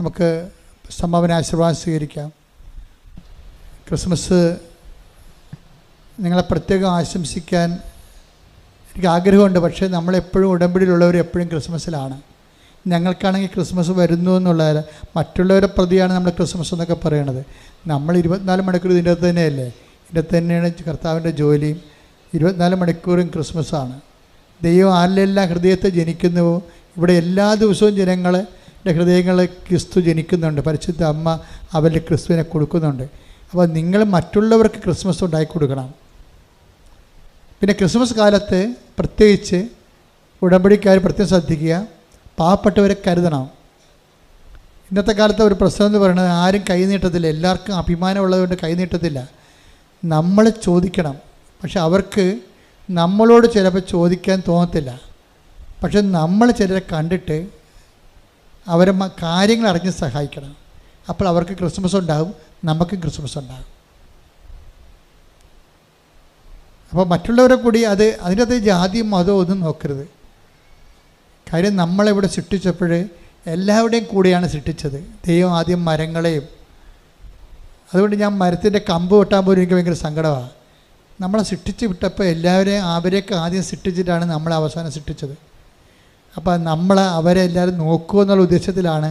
നമുക്ക് സംഭാവന ആശീർവാദം സ്വീകരിക്കാം. ക്രിസ്മസ് നിങ്ങളെ പ്രത്യേകം ആശംസിക്കാൻ എനിക്ക് ആഗ്രഹമുണ്ട്. പക്ഷേ നമ്മളെപ്പോഴും ഉടമ്പടിയിലുള്ളവർ എപ്പോഴും ക്രിസ്മസിലാണ്. ഞങ്ങൾക്കാണെങ്കിൽ ക്രിസ്മസ് വരുന്നു എന്നുള്ള മറ്റുള്ളവരെ പ്രതിയാണ് നമ്മൾ ക്രിസ്മസ് എന്നൊക്കെ പറയണത്. നമ്മൾ 24 മണിക്കൂർ ഇതിൻ്റെ അകത്ത് തന്നെയല്ലേ. ഇതിൻ്റെ തന്നെയാണ് കർത്താവിൻ്റെ ജോലിയും. 24 മണിക്കൂറും ക്രിസ്മസാണ്. ദൈവം ആരിലെല്ലാം ഹൃദയത്തെ ജനിക്കുന്നുവോ ഇവിടെ എല്ലാ ദിവസവും ജനങ്ങളെ ഹൃദയങ്ങൾ ക്രിസ്തു ജനിക്കുന്നുണ്ട്. പരിശുദ്ധ അമ്മ അവരുടെ ക്രിസ്തുവിനെ കൊടുക്കുന്നുണ്ട്. അപ്പോൾ നിങ്ങൾ മറ്റുള്ളവർക്ക് ക്രിസ്മസ് ഉണ്ടാക്കി കൊടുക്കണം. പിന്നെ ക്രിസ്മസ് കാലത്ത് പ്രത്യേകിച്ച് ഉടമ്പടിക്കാർ പ്രത്യേകം ശ്രദ്ധിക്കുക, പാവപ്പെട്ടവരെ കരുതണം. ഇന്നത്തെ കാലത്ത് ഒരു പ്രശ്നം എന്ന് പറയുന്നത് ആരും കൈനീട്ടത്തില്ല. എല്ലാവർക്കും അഭിമാനമുള്ളതുകൊണ്ട് കൈനീട്ടത്തില്ല. നമ്മൾ ചോദിക്കണം. പക്ഷെ അവർക്ക് നമ്മളോട് ചിലപ്പോൾ ചോദിക്കാൻ തോന്നത്തില്ല. പക്ഷെ നമ്മൾ ചിലരെ കണ്ടിട്ട് അവരെ കാര്യങ്ങൾ അറിഞ്ഞ് സഹായിക്കണം. അപ്പോൾ അവർക്ക് ക്രിസ്മസ് ഉണ്ടാകും, നമുക്കും ക്രിസ്മസ് ഉണ്ടാകും. അപ്പോൾ മറ്റുള്ളവരെ കൂടി അതിനകത്ത് ജാതിയും മതവും ഒന്നും നോക്കരുത്. കാര്യം നമ്മളിവിടെ സൃഷ്ടിച്ചപ്പോൾ എല്ലാവരുടെയും കൂടെയാണ് സൃഷ്ടിച്ചത്. ദൈവം ആദ്യം മരങ്ങളെയും, അതുകൊണ്ട് ഞാൻ മരത്തിൻ്റെ കമ്പ് വെട്ടാൻ പോലും എനിക്ക് ഭയങ്കര സങ്കടമാണ്. നമ്മളെ സൃഷ്ടിച്ച് വിട്ടപ്പോൾ എല്ലാവരെയും അവരെയൊക്കെ ആദ്യം സൃഷ്ടിച്ചിട്ടാണ് നമ്മളെ അവസാനം സൃഷ്ടിച്ചത്. അപ്പോൾ അവരെ എല്ലാവരും നോക്കുക എന്നുള്ള ഉദ്ദേശത്തിലാണ്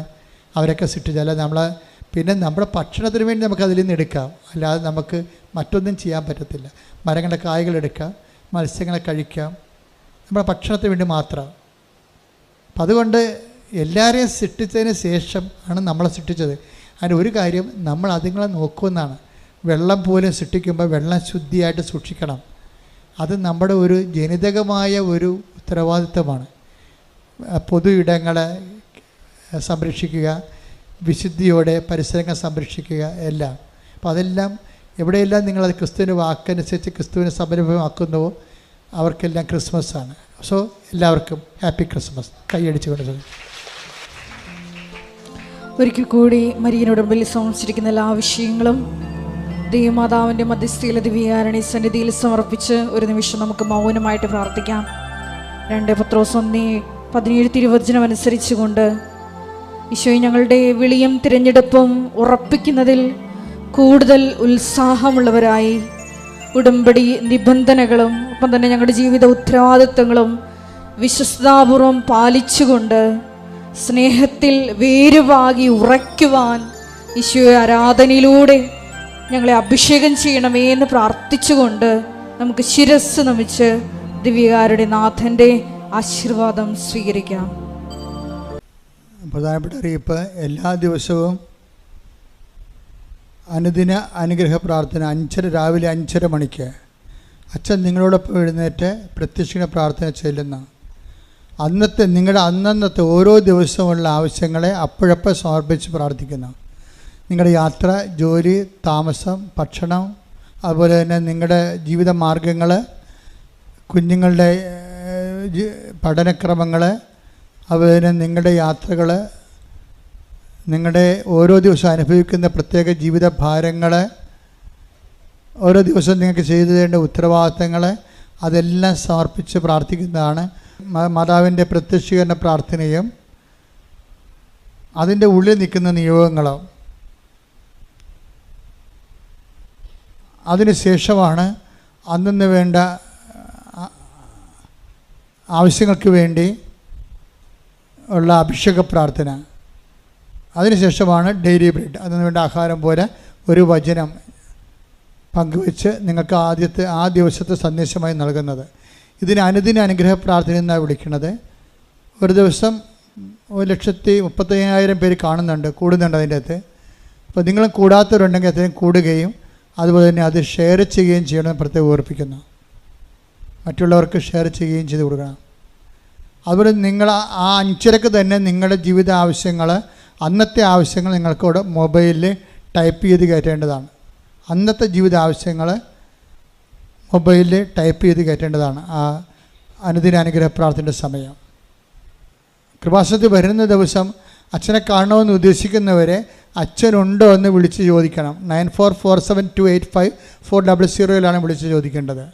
അവരൊക്കെ സൃഷ്ടിച്ചത്. അല്ലാതെ പിന്നെ നമ്മുടെ ഭക്ഷണത്തിന് വേണ്ടി നമുക്ക് അതിൽ നിന്ന് എടുക്കാം, അല്ലാതെ നമുക്ക് മറ്റൊന്നും ചെയ്യാൻ പറ്റത്തില്ല. മരങ്ങളുടെ കായ്കൾ എടുക്കാം, മത്സ്യങ്ങളെ കഴിക്കാം, നമ്മുടെ ഭക്ഷണത്തിന് വേണ്ടി മാത്രം. അപ്പം അതുകൊണ്ട് എല്ലാവരെയും സൃഷ്ടിച്ചതിന് ശേഷം ആണ് നമ്മളെ സൃഷ്ടിച്ചത്. അതിന് ഒരു കാര്യം, നമ്മൾ അതുങ്ങളെ നോക്കുമെന്നാണ്. വെള്ളം പോലും സൃഷ്ടിക്കുമ്പോൾ വെള്ളം ശുദ്ധിയായിട്ട് സൂക്ഷിക്കണം. അത് നമ്മുടെ ഒരു ജനിതകമായ ഒരു ഉത്തരവാദിത്തമാണ്. പൊതു ഇടങ്ങളെ സംരക്ഷിക്കുക, വിശുദ്ധിയോടെ പരിസരങ്ങൾ സംരക്ഷിക്കുക, എല്ലാം. അപ്പോൾ അതെല്ലാം എവിടെയെല്ലാം നിങ്ങളത് ക്രിസ്തുവിൻ്റെ വാക്കനുസരിച്ച് ക്രിസ്തുവിനെ സംരംഭമാക്കുന്നുവോ അവർക്കെല്ലാം ക്രിസ്മസാണ്. സോ എല്ലാവർക്കും ഹാപ്പി ക്രിസ്മസ്. കൈയടിച്ചുകൊണ്ട് ഒരിക്കൽ കൂടി മരിയനോട് മുമ്പിൽ സമർപ്പിച്ചിരിക്കുന്ന എല്ലാ വിഷയങ്ങളും ദൈവമാതാവിൻ്റെ മധ്യസ്ഥയിലെ ദിവ്യകാരുണ്യ സന്നിധിയിൽ സമർപ്പിച്ച് ഒരു നിമിഷം നമുക്ക് മൗനമായിട്ട് പ്രാർത്ഥിക്കാം. 2 പത്രോസ് 1:17 തിരുവചനം അനുസരിച്ചുകൊണ്ട് ഈശോയെ ഞങ്ങളുടെ വിളിയും തിരഞ്ഞെടുപ്പും ഉറപ്പിക്കുന്നതിൽ കൂടുതൽ ഉത്സാഹമുള്ളവരായി ഉടമ്പടി നിബന്ധനകളും ഒപ്പം തന്നെ ഞങ്ങളുടെ ജീവിത ഉത്തരവാദിത്തങ്ങളും വിശ്വസ്താപൂർവം പാലിച്ചുകൊണ്ട് സ്നേഹത്തിൽ വേരുവാകി ഉറയ്ക്കുവാൻ ഈശോയെ ആരാധനയിലൂടെ ഞങ്ങളെ അഭിഷേകം ചെയ്യണമേ എന്ന് പ്രാർത്ഥിച്ചുകൊണ്ട് നമുക്ക് ശിരസ് നമിച്ച് ദിവ്യകാരുടെ നാഥൻ്റെ ആശീർവാദം സ്വീകരിക്കാം. പ്രധാനപ്പെട്ട അറിയിപ്പ്, എല്ലാ ദിവസവും അനുദിന അനുഗ്രഹ പ്രാർത്ഥന രാവിലെ 5:30 മണിക്ക് അച്ഛൻ നിങ്ങളോടൊപ്പം എഴുന്നേറ്റ് പ്രത്യക്ഷീണ പ്രാർത്ഥന ചെല്ലുന്ന അന്നത്തെ ഓരോ ദിവസമുള്ള ആവശ്യങ്ങളെ അപ്പോഴപ്പോൾ സമർപ്പിച്ച് പ്രാർത്ഥിക്കുന്നു. നിങ്ങളുടെ യാത്ര, ജോലി, താമസം, ഭക്ഷണം, അതുപോലെ തന്നെ നിങ്ങളുടെ ജീവിത മാർഗങ്ങൾ, കുഞ്ഞുങ്ങളുടെ പഠനക്രമങ്ങൾ, അതുപോലെ തന്നെ നിങ്ങളുടെ യാത്രകൾ, നിങ്ങളുടെ ഓരോ ദിവസവും അനുഭവിക്കുന്ന പ്രത്യേക ജീവിത ഭാരങ്ങൾ, ഓരോ ദിവസവും നിങ്ങൾക്ക് ചെയ്തു തരേണ്ട ഉത്തരവാദിത്തങ്ങൾ, അതെല്ലാം സമർപ്പിച്ച് പ്രാർത്ഥിക്കുന്നതാണ് മാതാവിൻ്റെ പ്രത്യക്ഷീകരണ പ്രാർത്ഥനയും അതിൻ്റെ ഉള്ളിൽ നിൽക്കുന്ന നിയോഗങ്ങളും. അതിനുശേഷമാണ് അന്നു വേണ്ട ആവശ്യങ്ങൾക്ക് വേണ്ടി ഉള്ള അഭിഷേക പ്രാർത്ഥന. അതിനുശേഷമാണ് ഡെയിലി ബ്രെഡ്, അതിനു വേണ്ട ആഹാരം പോലെ ഒരു വചനം പങ്കുവെച്ച് നിങ്ങൾക്ക് ആ ദിവസത്തെ സന്ദേശമായി നൽകുന്നത്. ഇതിന് അനുദിന അനുഗ്രഹ പ്രാർത്ഥന എന്നാണ് വിളിക്കുന്നത്. ഒരു ദിവസം 1,35,000 പേര് കൂടുന്നുണ്ട് അതിൻ്റെ അകത്ത്. അപ്പോൾ നിങ്ങൾ കൂടാത്തവരുണ്ടെങ്കിൽ അത്രയും കൂടുകയും അതുപോലെ തന്നെ അത് ഷെയർ ചെയ്യുകയും ചെയ്യണമെന്ന് പ്രത്യേകം ഓർപ്പിക്കുന്നു. മറ്റുള്ളവർക്ക് ഷെയർ ചെയ്യുകയും ചെയ്ത് കൊടുക്കണം. അതുപോലെ നിങ്ങൾ ആ 5:30 തന്നെ നിങ്ങളുടെ ജീവിത ആവശ്യങ്ങൾ, അന്നത്തെ ആവശ്യങ്ങൾ നിങ്ങൾക്കവിടെ മൊബൈലിൽ ടൈപ്പ് ചെയ്ത് കയറ്റേണ്ടതാണ്. അന്നത്തെ ജീവിത ആവശ്യങ്ങൾ മൊബൈലിൽ ടൈപ്പ് ചെയ്ത് കയറ്റേണ്ടതാണ് ആ അനുദിന അനുഗ്രഹ പ്രാർത്ഥനയുടെ സമയം. കൃപാസനത്തിൽ വരുന്ന ദിവസം അച്ഛനെ കാണണമെന്ന് ഉദ്ദേശിക്കുന്നവരെ അച്ഛനുണ്ടോ എന്ന് വിളിച്ച് ചോദിക്കണം. 9447285400 വിളിച്ച് ചോദിക്കേണ്ടത്.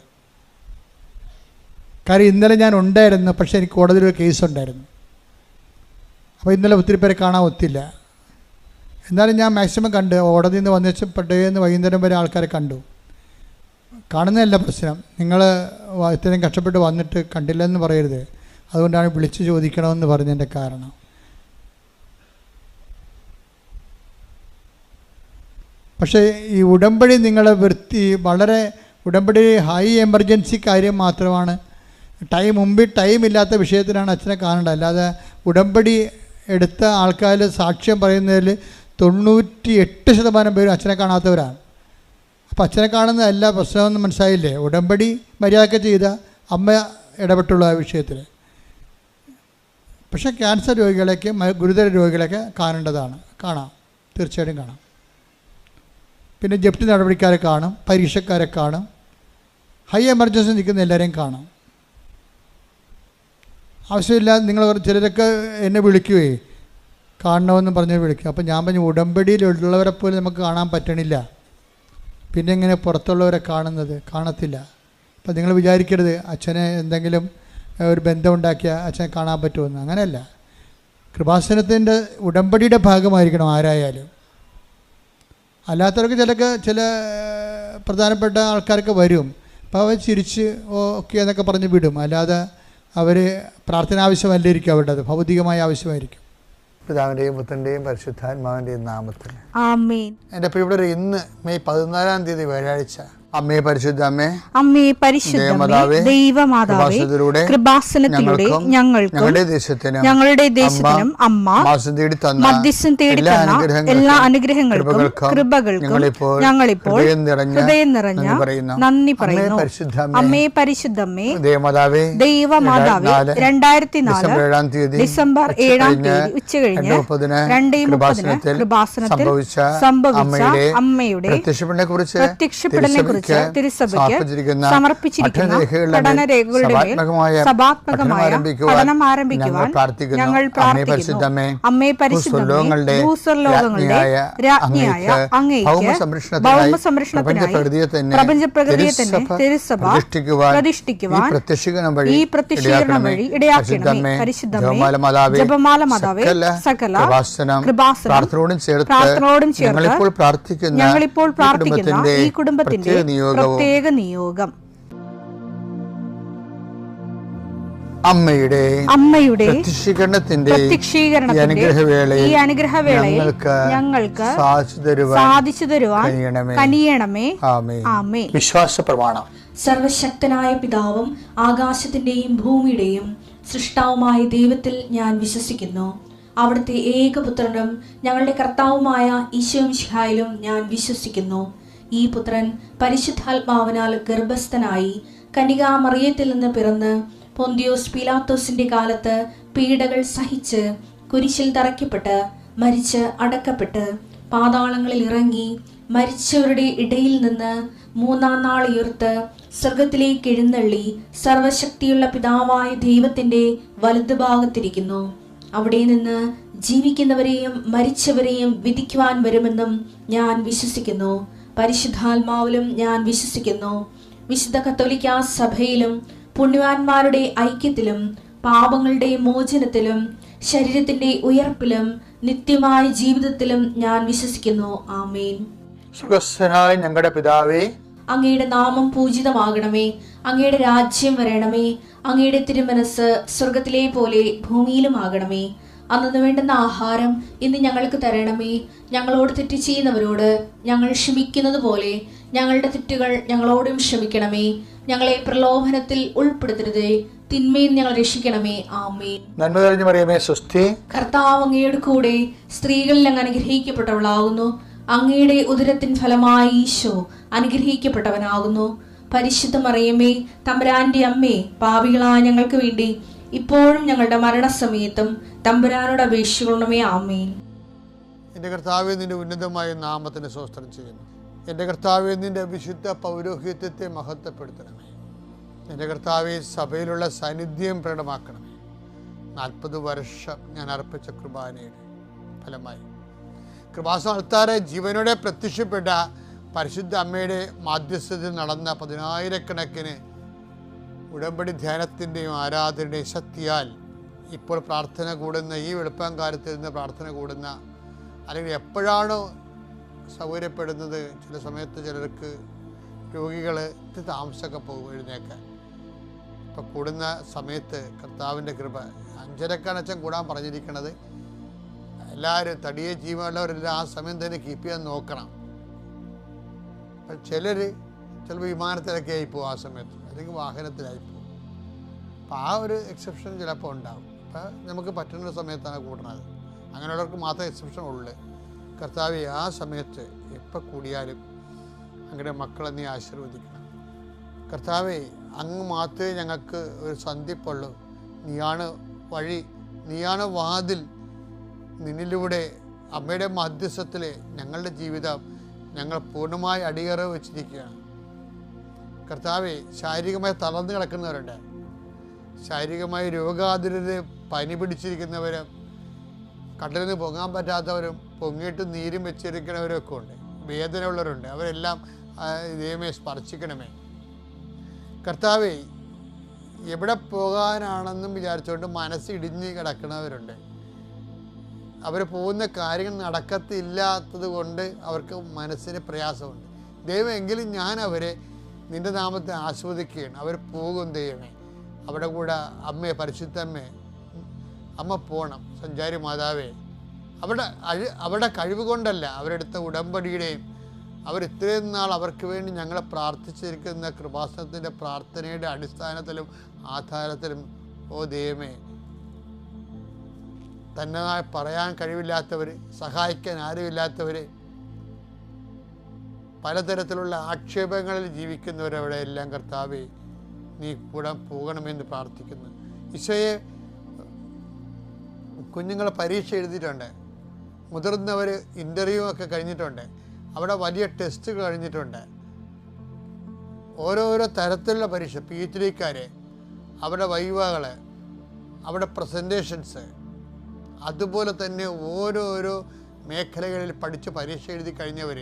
കാര്യം ഇന്നലെ ഞാൻ ഉണ്ടായിരുന്നു, പക്ഷേ എനിക്ക് കോടതിയിൽ ഒരു കേസ് ഉണ്ടായിരുന്നു. അപ്പോൾ ഇന്നലെ ഒത്തിരി പേരെ കാണാൻ ഒത്തില്ല. എന്നാലും ഞാൻ മാക്സിമം കണ്ട് കോടതിയിൽ നിന്ന് വന്നു വെച്ചാൽ പട്ടേന്ന് വൈകുന്നേരം വരെ ആൾക്കാരെ കണ്ടു. കാണുന്നതല്ല പ്രശ്നം, നിങ്ങൾ ഇത്രയും കഷ്ടപ്പെട്ട് വന്നിട്ട് കണ്ടില്ലെന്ന് പറയരുത്. അതുകൊണ്ടാണ് വിളിച്ച് ചോദിക്കണമെന്ന് പറഞ്ഞതിൻ്റെ കാരണം. പക്ഷേ ഈ ഉടമ്പടി നിങ്ങളെ ഉടമ്പടി ഹൈ എമർജൻസി കാര്യം മാത്രമാണ്. ടൈം ഇല്ലാത്ത വിഷയത്തിനാണ് അച്ഛനെ കാണേണ്ടത്. അല്ലാതെ ഉടമ്പടി എടുത്ത ആൾക്കാർ സാക്ഷ്യം പറയുന്നതിൽ 98% പേരും അച്ഛനെ കാണാത്തവരാണ്. അപ്പോൾ അച്ഛനെ കാണുന്ന എല്ലാ പ്രശ്നമൊന്നും മനസ്സിലായില്ലേ? ഉടമ്പടി മര്യാദയൊക്കെ ചെയ്ത അമ്മ ഇടപെട്ടുള്ള ആ വിഷയത്തിൽ. പക്ഷേ ക്യാൻസർ രോഗികളെയൊക്കെ ഗുരുതര രോഗികളെയൊക്കെ കാണാം, തീർച്ചയായിട്ടും കാണാം. പിന്നെ ജപ്തി നടപടിക്കാരെ കാണും, പരീക്ഷക്കാരെ കാണും, ഹൈ എമർജൻസി നിൽക്കുന്ന എല്ലാവരെയും കാണും. ആവശ്യമില്ല, നിങ്ങൾ ചിലരൊക്കെ എന്നെ വിളിക്കുകയെ കാണണമെന്ന് പറഞ്ഞ് വിളിക്കും. അപ്പോൾ ഞാൻ പറഞ്ഞു, ഉടമ്പടിയിലുള്ളവരെ പോലെ നമുക്ക് കാണാൻ പറ്റണില്ല, പിന്നെ എങ്ങനെ പുറത്തുള്ളവരെ കാണത്തില്ല. അപ്പോൾ നിങ്ങൾ വിചാരിക്കരുത് അച്ഛനെ എന്തെങ്കിലും ഒരു ബന്ധമുണ്ടാക്കിയാൽ അച്ഛനെ കാണാൻ പറ്റുമെന്ന്. അങ്ങനെയല്ല. കൃപാസനത്തിൻ്റെ ഉടമ്പടിയുടെ ഭാഗമായിരിക്കണം ആരായാലും. അല്ലാത്തവർക്ക് ചില പ്രധാനപ്പെട്ട ആൾക്കാർക്ക് വരും, അപ്പോൾ അവർ ചിരിച്ച് ഓക്കെ എന്നൊക്കെ പറഞ്ഞ് വിടും. അല്ലാതെ അവർ പ്രാർത്ഥന ആവശ്യമല്ലായിരിക്കും അവരുടെ, അത് ഭൗതികമായ ആവശ്യമായിരിക്കും. പിതാവിൻ്റെയും പുത്രൻ്റെയും പരിശുദ്ധാത്മാവിൻ്റെയും നാമത്തിൽ ആമേൻ. എൻ്റെ പ്രിയപ്പെട്ടവർ, ഇന്ന് മെയ് 14 തീയതി വ്യാഴാഴ്ച, അമ്മേ പരിശുദ്ധ അമ്മേ, അമ്മേ പരിശുദ്ധ ദൈവമാതാവേ, കൃപാസനത്തിലൂടെ ഞങ്ങളുടെ ദേശത്തിനും അമ്മ മധ്യസ്ഥം തേടി തന്ന എല്ലാ അനുഗ്രഹങ്ങൾക്കും കൃപകൾക്കും ഞങ്ങളിപ്പോൾ ഹൃദയം നിറഞ്ഞ നന്ദി പറയുന്നു. അമ്മേ പരിശുദ്ധമ്മേ ദൈവമാതാവേ, 2004 ഡിസംബർ 7 തീയതി ഉച്ചകഴിഞ്ഞ് 2:30 കൃപാസനത്തിൽ സംഭവിച്ച അമ്മയുടെ പ്രത്യക്ഷപ്പെടലിനെ കുറിച്ച് തിരുസഭയ്ക്ക് സമർപ്പിച്ചിരിക്കുന്ന പഠനരേഖകളുടെ മേൽ സഭാത്മകമായ പഠനം ആരംഭിക്കുവാൻ ഞങ്ങൾ പ്രാർത്ഥിക്കുന്നു. അമ്മേ പരിശുദ്ധമേ, ഭൂസ്വർലോകങ്ങളുടെ രാജ്ഞിയായ അങ്ങേയ്ക്ക് ഭൗമസംരക്ഷണത്തിനായി പ്രപഞ്ചപ്രകൃതിയെ തന്നെ തിരുസഭ പ്രതിഷ്ഠിക്കുവാൻ ഈ പ്രത്യക്ഷീകരണം വഴി ഇടയാക്കണമേ. പരിശുദ്ധമേ, ജപമാല മാതാവേ, സകല കൃപാസനം പ്രാർത്ഥനയോടും ചേർത്ത് ഞങ്ങളിപ്പോൾ പ്രാർത്ഥിക്കുന്ന ഈ കുടുംബത്തിന്റെ പ്രത്യേക നിയോഗം. അമ്മയുടെ പ്രത്യക്ഷീകരണത്തിന്റെ ഈ അനുഗ്രഹവേളയിൽ ഞങ്ങൾക്ക് സാധിച്ചു തരുവാൻ കനിയണമേ. ആമേൻ. വിശ്വാസ പ്രമാണം. സർവശക്തനായ പിതാവും ആകാശത്തിന്റെയും ഭൂമിയുടെയും സൃഷ്ടാവുമായ ദൈവത്തിൽ ഞാൻ വിശ്വസിക്കുന്നു. അവിടുത്തെ ഏകപുത്രനും ഞങ്ങളുടെ കർത്താവുമായ ഈശോമിശിഹായിലും ഞാൻ വിശ്വസിക്കുന്നു. ഈ പുത്രൻ പരിശുദ്ധാത്മാവിനാൽ ഗർഭസ്ഥനായി കന്യകാമറിയത്തിൽ നിന്ന് പിറന്ന് പൊന്തിയോസ് പീലാത്തോസിന്റെ കാലത്ത് പീഡകൾ സഹിച്ച് കുരിശിൽ തറയ്ക്കപ്പെട്ട് മരിച്ച് അടക്കപ്പെട്ട് പാതാളങ്ങളിൽ ഇറങ്ങി മരിച്ചവരുടെ ഇടയിൽ നിന്ന് മൂന്നാം നാൾ ഉയർത്ത് സ്വർഗത്തിലേക്ക് എഴുന്നള്ളി സർവശക്തിയുള്ള പിതാവായ ദൈവത്തിന്റെ വലതുഭാഗത്തിരിക്കുന്നു. അവിടെ നിന്ന് ജീവിക്കുന്നവരെയും മരിച്ചവരെയും വിധിക്കുവാൻ വരുമെന്നും ഞാൻ വിശ്വസിക്കുന്നു. പരിശുദ്ധാത്മാവിലും ഞാൻ വിശ്വസിക്കുന്നു. വിശുദ്ധ കത്തോലിക്കാ സഭയിലും പുണ്യവാന്മാരുടെ ഐക്യത്തിലും പാപങ്ങളുടെ മോചനത്തിലും ശരീരത്തിന്റെ ഉയർപ്പിലും നിത്യമായ ജീവിതത്തിലും ഞാൻ വിശ്വസിക്കുന്നു. ആമേൻ. സുഖസ്ഥനായ ഞങ്ങളുടെ പിതാവേ, അങ്ങയുടെ നാമം പൂജിതമാകണമേ. അങ്ങയുടെ രാജ്യം വരണമേ. അങ്ങയുടെ തിരുമനസ് സ്വർഗത്തിലെ പോലെ ഭൂമിയിലുമാകണമേ. അന്നു വേണ്ടുന്ന ആഹാരം ഇന്ന് ഞങ്ങൾക്ക് തരണമേ. ഞങ്ങളോട് തെറ്റ് ചെയ്യുന്നവരോട് ഞങ്ങൾ ക്ഷമിക്കുന്നത് പോലെ ഞങ്ങളുടെ തെറ്റുകൾ ഞങ്ങളോടും ക്ഷമിക്കണമേ. ഞങ്ങളെ പ്രലോഭനത്തിൽ ഉൾപ്പെടുത്തരുതേ, തിന്മയിൽ ഞങ്ങൾ രക്ഷിക്കണമേ. ആമേൻ. നന്മ തെളിഞ്ഞ മറിയമേ, സ്വസ്തി. കർത്താവ് അങ്ങയുടെ കൂടെ സ്ത്രീകളിൽ അങ്ങ് അനുഗ്രഹിക്കപ്പെട്ടവളാകുന്നു. അങ്ങയുടെ ഉദരത്തിൻ ഫലമായി ഈശോ അനുഗ്രഹിക്കപ്പെട്ടവനാകുന്നു. പരിശുദ്ധ മറിയമേ, തമ്പുരാന്റെ അമ്മേ, പാപികളായ ഞങ്ങൾക്ക് വേണ്ടി ഇപ്പോഴും ഞങ്ങളുടെ മരണസമയത്തും തമ്പുരാനോട് അപേക്ഷിക്കണമേ. ആമേൻ. എൻ്റെ കർത്താവേ, നിന്റെ ഉന്നതമായ നാമത്തിന് സ്തോത്രം ചെയ്യുന്നു. എൻ്റെ കർത്താവേ, നിന്റെ വിശുദ്ധ പൗരോഹിത്യത്തെ മഹത്വപ്പെടുത്തണമേ. എൻ്റെ കർത്താവേ, സഭയിലുള്ള സാന്നിധ്യം പ്രകടമാക്കണമേ. 40 വർഷം ഞാൻ അർപ്പിച്ച കുർബാനയുടെ ഫലമായി കൃപാസ്ഥാനത്താറെ ജീവനോടെ പ്രത്യക്ഷപ്പെട്ട പരിശുദ്ധ അമ്മയുടെ മാധ്യസ്ഥതയിൽ നടന്ന 10,000-കണക്കിന് ഉടമ്പടി ധ്യാനത്തിൻ്റെയും ആരാധനയുടെയും ശക്തിയാൽ ഇപ്പോൾ പ്രാർത്ഥന കൂടുന്ന ഈ വെളുപ്പാങ്കാലത്ത് നിന്ന് പ്രാർത്ഥന കൂടുന്ന, അല്ലെങ്കിൽ എപ്പോഴാണോ സൗകര്യപ്പെടുന്നത്, ചില സമയത്ത് ചിലർക്ക് രോഗികൾ താമസമൊക്കെ പോകും എഴുന്നേക്കാൻ. ഇപ്പം കൂടുന്ന സമയത്ത് കർത്താവിൻ്റെ കൃപ 5:30 അച്ഛൻ കൂടാൻ പറഞ്ഞിരിക്കണത്. എല്ലാവരും തടിയെ ജീവനുള്ളവരെല്ലാം ആ സമയം തന്നെ കീപ്പ് ചെയ്യാൻ നോക്കണം. ചിലർ ചിലപ്പോൾ വിമാനത്തിലൊക്കെ ആയിപ്പോവും ആ സമയത്ത്, അല്ലെങ്കിൽ വാഹനത്തിലായിപ്പോവും. അപ്പം ആ ഒരു എക്സെപ്ഷൻ ചിലപ്പോൾ ഉണ്ടാകും. അപ്പം നമുക്ക് പറ്റുന്ന സമയത്താണ് കൂടുന്നത്. അങ്ങനെയുള്ളവർക്ക് മാത്രമേ എക്സെപ്ഷൻ ഉള്ളൂ. കർത്താവെ, ആ സമയത്ത് എപ്പോൾ കൂടിയാലും അങ്ങയുടെ മക്കളെ നീ ആശീർവദിക്കണം. കർത്താവെ, അങ്ങ് മാത്രമേ ഞങ്ങൾക്ക് ഒരു സന്ധിപ്പുള്ളൂ. നീയാണ് വഴി, നീയാണ് വാതിൽ. നിന്നിലൂടെ അമ്മയുടെ മധ്യസ്ഥത്തിൽ ഞങ്ങളുടെ ജീവിതം ഞങ്ങൾ പൂർണ്ണമായി അടിയറ വെച്ചിരിക്കുകയാണ്. കർത്താവെ, ശാരീരികമായി തളർന്നു കിടക്കുന്നവരുണ്ട്, ശാരീരികമായി രോഗാതുരത പനി പിടിച്ചിരിക്കുന്നവരും, കടലിൽ നിന്ന് പൊങ്ങാൻ പറ്റാത്തവരും, പൊങ്ങിയിട്ട് നീരും വെച്ചിരിക്കുന്നവരും ഒക്കെ ഉണ്ട്, വേദന ഉള്ളവരുണ്ട്. അവരെല്ലാം ദൈവമേ സ്പർശിക്കണമേ. കർത്താവെ, എവിടെ പോകാനാണെന്നും വിചാരിച്ചുകൊണ്ട് മനസ്സിടിഞ്ഞ് കിടക്കുന്നവരുണ്ട്. അവർ പോകുന്ന കാര്യങ്ങൾ നടക്കത്തില്ലാത്തത് കൊണ്ട് അവർക്ക് മനസ്സിന് പ്രയാസമുണ്ട്. ദൈവം, എങ്കിലും ഞാൻ അവരെ നിൻ്റെ നാമത്തെ ആസ്വദിക്കുകയാണ്. അവർ പോകും ദൈവമേ. അവിടെ കൂടെ അമ്മയെ, പരിശുദ്ധമ്മേ, അമ്മ പോകണം. സഞ്ചാരി മാതാവേ, അവിടെ കഴിവ് കൊണ്ടല്ല, അവരെടുത്ത ഉടമ്പടിയുടെയും അവരിത്രയും നാൾ അവർക്ക് വേണ്ടി ഞങ്ങളെ പ്രാർത്ഥിച്ചിരിക്കുന്ന കൃപാസനത്തിൻ്റെ പ്രാർത്ഥനയുടെ അടിസ്ഥാനത്തിലും ആധാരത്തിലും, ഓ ദൈവമേ, തന്നെ പറയാൻ കഴിവില്ലാത്തവർ, സഹായിക്കാൻ ആരുമില്ലാത്തവർ, പലതരത്തിലുള്ള ആക്ഷേപങ്ങളിൽ ജീവിക്കുന്നവരവിടെ എല്ലാം കർത്താവേ നീ കൂടെ പോകണമെന്ന് പ്രാർത്ഥിക്കുന്നു. ഈശോയെ, കുഞ്ഞുങ്ങൾ പരീക്ഷ എഴുതിയിട്ടുണ്ട്, മുതിർന്നവർ ഇൻ്റർവ്യൂ ഒക്കെ കഴിഞ്ഞിട്ടുണ്ട്, അവിടെ വലിയ ടെസ്റ്റ് കഴിഞ്ഞിട്ടുണ്ട്, ഓരോരോ തരത്തിലുള്ള പരീക്ഷ, PhD-ക്കാർ, അവിടെ വൈവകൾ, അവിടെ പ്രസൻറ്റേഷൻസ്, അതുപോലെ തന്നെ ഓരോരോ മേഖലകളിൽ പഠിച്ച് പരീക്ഷ എഴുതി കഴിഞ്ഞവർ,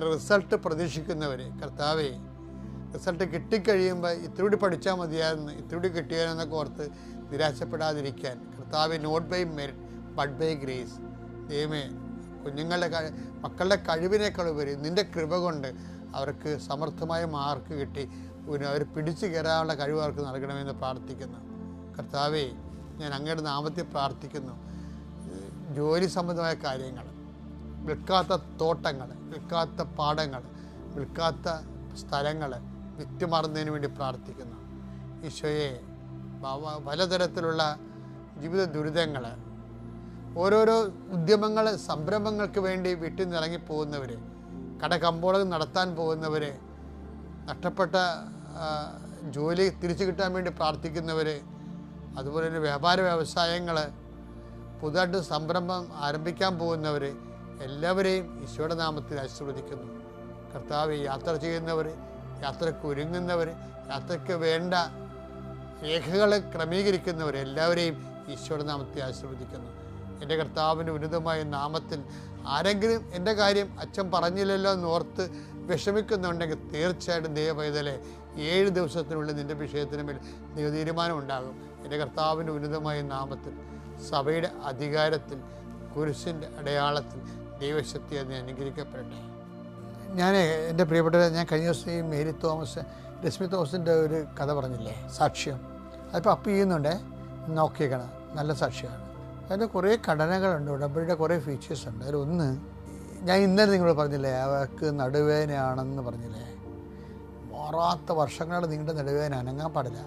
റിസൾട്ട് പ്രതീക്ഷിക്കുന്നവർ, കർത്താവേ, റിസൾട്ട് കിട്ടിക്കഴിയുമ്പോൾ ഇത്തിരി പഠിച്ചാൽ മതിയായിരുന്നു, ഇത്തിരി കിട്ടിയാലെന്നൊക്കെ ഓർത്ത് നിരാശപ്പെടാതിരിക്കാൻ, കർത്താവെ, not by merit but by grace. ദൈവമേ, കുഞ്ഞുങ്ങളുടെ മക്കളുടെ കഴിവിനേക്കാൾ ഉപരി നിൻ്റെ കൃപ കൊണ്ട് അവർക്ക് സമർത്ഥമായ മാർക്ക് കിട്ടി അവർ പിടിച്ചു കയറാനുള്ള കഴിവ് അവർക്ക് നൽകണമെന്ന് പ്രാർത്ഥിക്കുന്നു. കർത്താവേ, ഞാൻ അങ്ങയുടെ നാമത്തിൽ പ്രാർത്ഥിക്കുന്നു. ജോലി സംബന്ധമായ കാര്യങ്ങൾ, വിൽക്കാത്ത തോട്ടങ്ങൾ, വിൽക്കാത്ത പാടങ്ങൾ, വിൽക്കാത്ത സ്ഥലങ്ങൾ വിറ്റുമാറുന്നതിന് വേണ്ടി പ്രാർത്ഥിക്കുന്നു. ഈശോയെ, പലതരത്തിലുള്ള ജീവിത ദുരിതങ്ങൾ, ഓരോരോ ഉദ്യമങ്ങൾ, സംരംഭങ്ങൾക്ക് വേണ്ടി വീട്ടിൽ നിന്ന് ഇറങ്ങിപ്പോകുന്നവർ, കടകമ്പോളം നടത്താൻ പോകുന്നവർ, നഷ്ടപ്പെട്ട ജോലി തിരിച്ചു കിട്ടാൻ വേണ്ടി പ്രാർത്ഥിക്കുന്നവർ, അതുപോലെ തന്നെ വ്യാപാര വ്യവസായങ്ങൾ, പുതുതായിട്ട് സംരംഭം ആരംഭിക്കാൻ പോകുന്നവർ, എല്ലാവരെയും ഈശോയുടെ നാമത്തിൽ ആശീർവദിക്കുന്നു. കർത്താവ്, യാത്ര ചെയ്യുന്നവർ, യാത്രയ്ക്ക് ഒരുങ്ങുന്നവർ, യാത്രയ്ക്ക് വേണ്ട രേഖകൾ ക്രമീകരിക്കുന്നവർ, എല്ലാവരെയും ഈശോയുടെ നാമത്തിൽ ആശീർവദിക്കുന്നു. എൻ്റെ കർത്താവിൻ്റെ ഉന്നതമായ നാമത്തിൽ ആരെങ്കിലും എൻ്റെ കാര്യം അച്ഛൻ പറഞ്ഞില്ലല്ലോ എന്നോർത്ത് വിഷമിക്കുന്നുണ്ടെങ്കിൽ തീർച്ചയായിട്ടും ദൈവപൈതലെ 7 ദിവസത്തിനുള്ളിൽ നിൻ്റെ വിഷയത്തിന് മേൽ തീരുമാനം ഉണ്ടാകും. എൻ്റെ കർത്താവിൻ്റെ ഉന്നതമായ നാമത്തിൽ, സഭയുടെ അധികാരത്തിൽ, കുരിശിൻ്റെ അടയാളത്തിൽ ദൈവശക്തി അതിനെ അനുഗ്രഹിക്കപ്പെടട്ടെ. ഞാൻ എൻ്റെ പ്രിയപ്പെട്ടവരെ, ഞാൻ കഴിഞ്ഞ ദിവസം ഈ മേരി തോമസ്, രശ്മി തോമസിൻ്റെ ഒരു കഥ പറഞ്ഞില്ലേ, സാക്ഷ്യം, അതിപ്പോൾ അപ്പ് ചെയ്യുന്നുണ്ട്, നോക്കിയേക്കണം. നല്ല സാക്ഷ്യമാണ്. അതിൻ്റെ കുറേ ഘടനകളുണ്ട്, ഉടമ്പടിയുടെ കുറേ ഫീച്ചേഴ്സ് ഉണ്ട്. അതിലൊന്ന്, ഞാൻ ഇന്നലെ നിങ്ങൾ പറഞ്ഞില്ലേ, അവർക്ക് നടുവേദനയാണെന്ന് പറഞ്ഞില്ലേ, മാറാത്ത വർഷങ്ങളുടെ നിങ്ങളുടെ നടുവേദന, അനങ്ങാൻ പാടില്ല.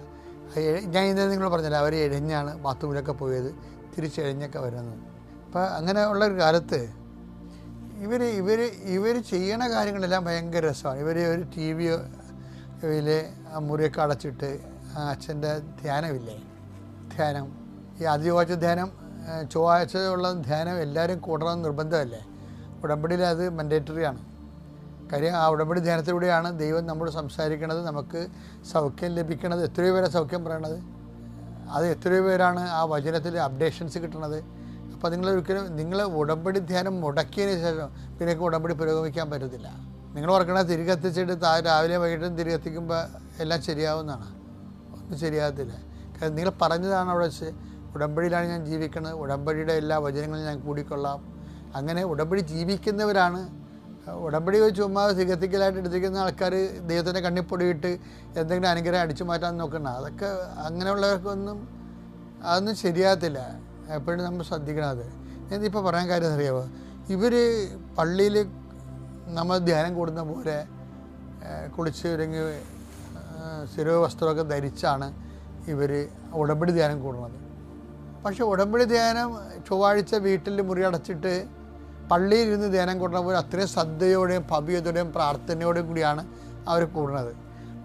ഞാൻ ഇന്നലെ നിങ്ങൾ പറഞ്ഞില്ലേ, അവർ എഴഞ്ഞാണ് ബാത്റൂമിലൊക്കെ പോയത്, തിരിച്ചെഴഞ്ഞൊക്കെ വരുന്നത്. അപ്പം അങ്ങനെ ഉള്ള ഒരു കാലത്ത് ഇവർ ചെയ്യണ കാര്യങ്ങളെല്ലാം ഭയങ്കര രസമാണ്. ഇവർ ഒരു ടി വിയിൽ മുറിയൊക്കെ അടച്ചിട്ട് അച്ഛൻ്റെ ധ്യാനമില്ലേ, ധ്യാനം, ഈ ആദിവാഴ്ച ധ്യാനം, ചൊവ്വാഴ്ച ഉള്ള ധ്യാനം എല്ലാവരും കൂടണമെന്ന് നിർബന്ധമല്ലേ. ഉടമ്പടിയിൽ അത് മൻഡേറ്ററിയാണ്. കാര്യം ആ ഉടമ്പടി ധ്യാനത്തിലൂടെയാണ് ദൈവം നമ്മോട് സംസാരിക്കണത്, നമുക്ക് സൗഖ്യം ലഭിക്കണത്. എത്രയോ പേരെ സൗഖ്യം പറയണത്, അത് എത്രയോ പേരാണ് ആ വചനത്തിൽ അപ്ഡേഷൻസ് കിട്ടണത്. അപ്പോൾ നിങ്ങൾ ഉടമ്പടി ധ്യാനം മുടക്കിയതിന് ശേഷം പിന്നെ ഉടമ്പടി പുരോഗമിക്കാൻ പറ്റത്തില്ല. നിങ്ങൾ ഓർക്കണത് തിരികെ എത്തിച്ചിട്ട് രാവിലെ വൈകിട്ടും തിരികെ എത്തിക്കുമ്പോൾ എല്ലാം ശരിയാവുന്നതാണ്. ഒന്നും ശരിയാകത്തില്ല. കാരണം നിങ്ങൾ പറഞ്ഞതാണ് അവിടെ വെച്ച്, ഉടമ്പടിയിലാണ് ഞാൻ ജീവിക്കുന്നത്, ഉടമ്പടിയുടെ എല്ലാ വചനങ്ങളും ഞാൻ കൂടിക്കൊള്ളാം. അങ്ങനെ ഉടമ്പടി ജീവിക്കുന്നവരാണ്. ഉടമ്പടി ചുമ്മാ സിഗത്തിക്കലായിട്ട് എടുത്തിരിക്കുന്ന ആൾക്കാർ ദൈവത്തിൻ്റെ കണ്ണിപ്പൊടിയിട്ട് എന്തെങ്കിലും അനുഗ്രഹം അടിച്ചു മാറ്റാൻ നോക്കണം. അതൊക്കെ അങ്ങനെയുള്ളവർക്കൊന്നും അതൊന്നും ശരിയാകത്തില്ല. എപ്പോഴും നമ്മൾ ശ്രദ്ധിക്കണം. അത് ഞാനിപ്പോൾ പറയാൻ കാര്യം അറിയാമോ, ഇവർ പള്ളിയിൽ നമ്മൾ ധ്യാനം കൂടുന്ന പോലെ കുളിച്ച് ഒരുങ്ങി ശിരോ വസ്ത്രമൊക്കെ ധരിച്ചാണ് ഇവർ ഉടമ്പടി ധ്യാനം കൂടുന്നത്. പക്ഷേ ഉടമ്പടി ധ്യാനം ചൊവ്വാഴ്ച വീട്ടിൽ മുറി അടച്ചിട്ട് പള്ളിയിൽ ഇരുന്ന് ധ്യാനം കൂടുന്ന പോലെ അത്രയും ശ്രദ്ധയോടെയും ഭവ്യതയോടെയും പ്രാർത്ഥനയോടെയും കൂടിയാണ് അവർ കൂടുന്നത്.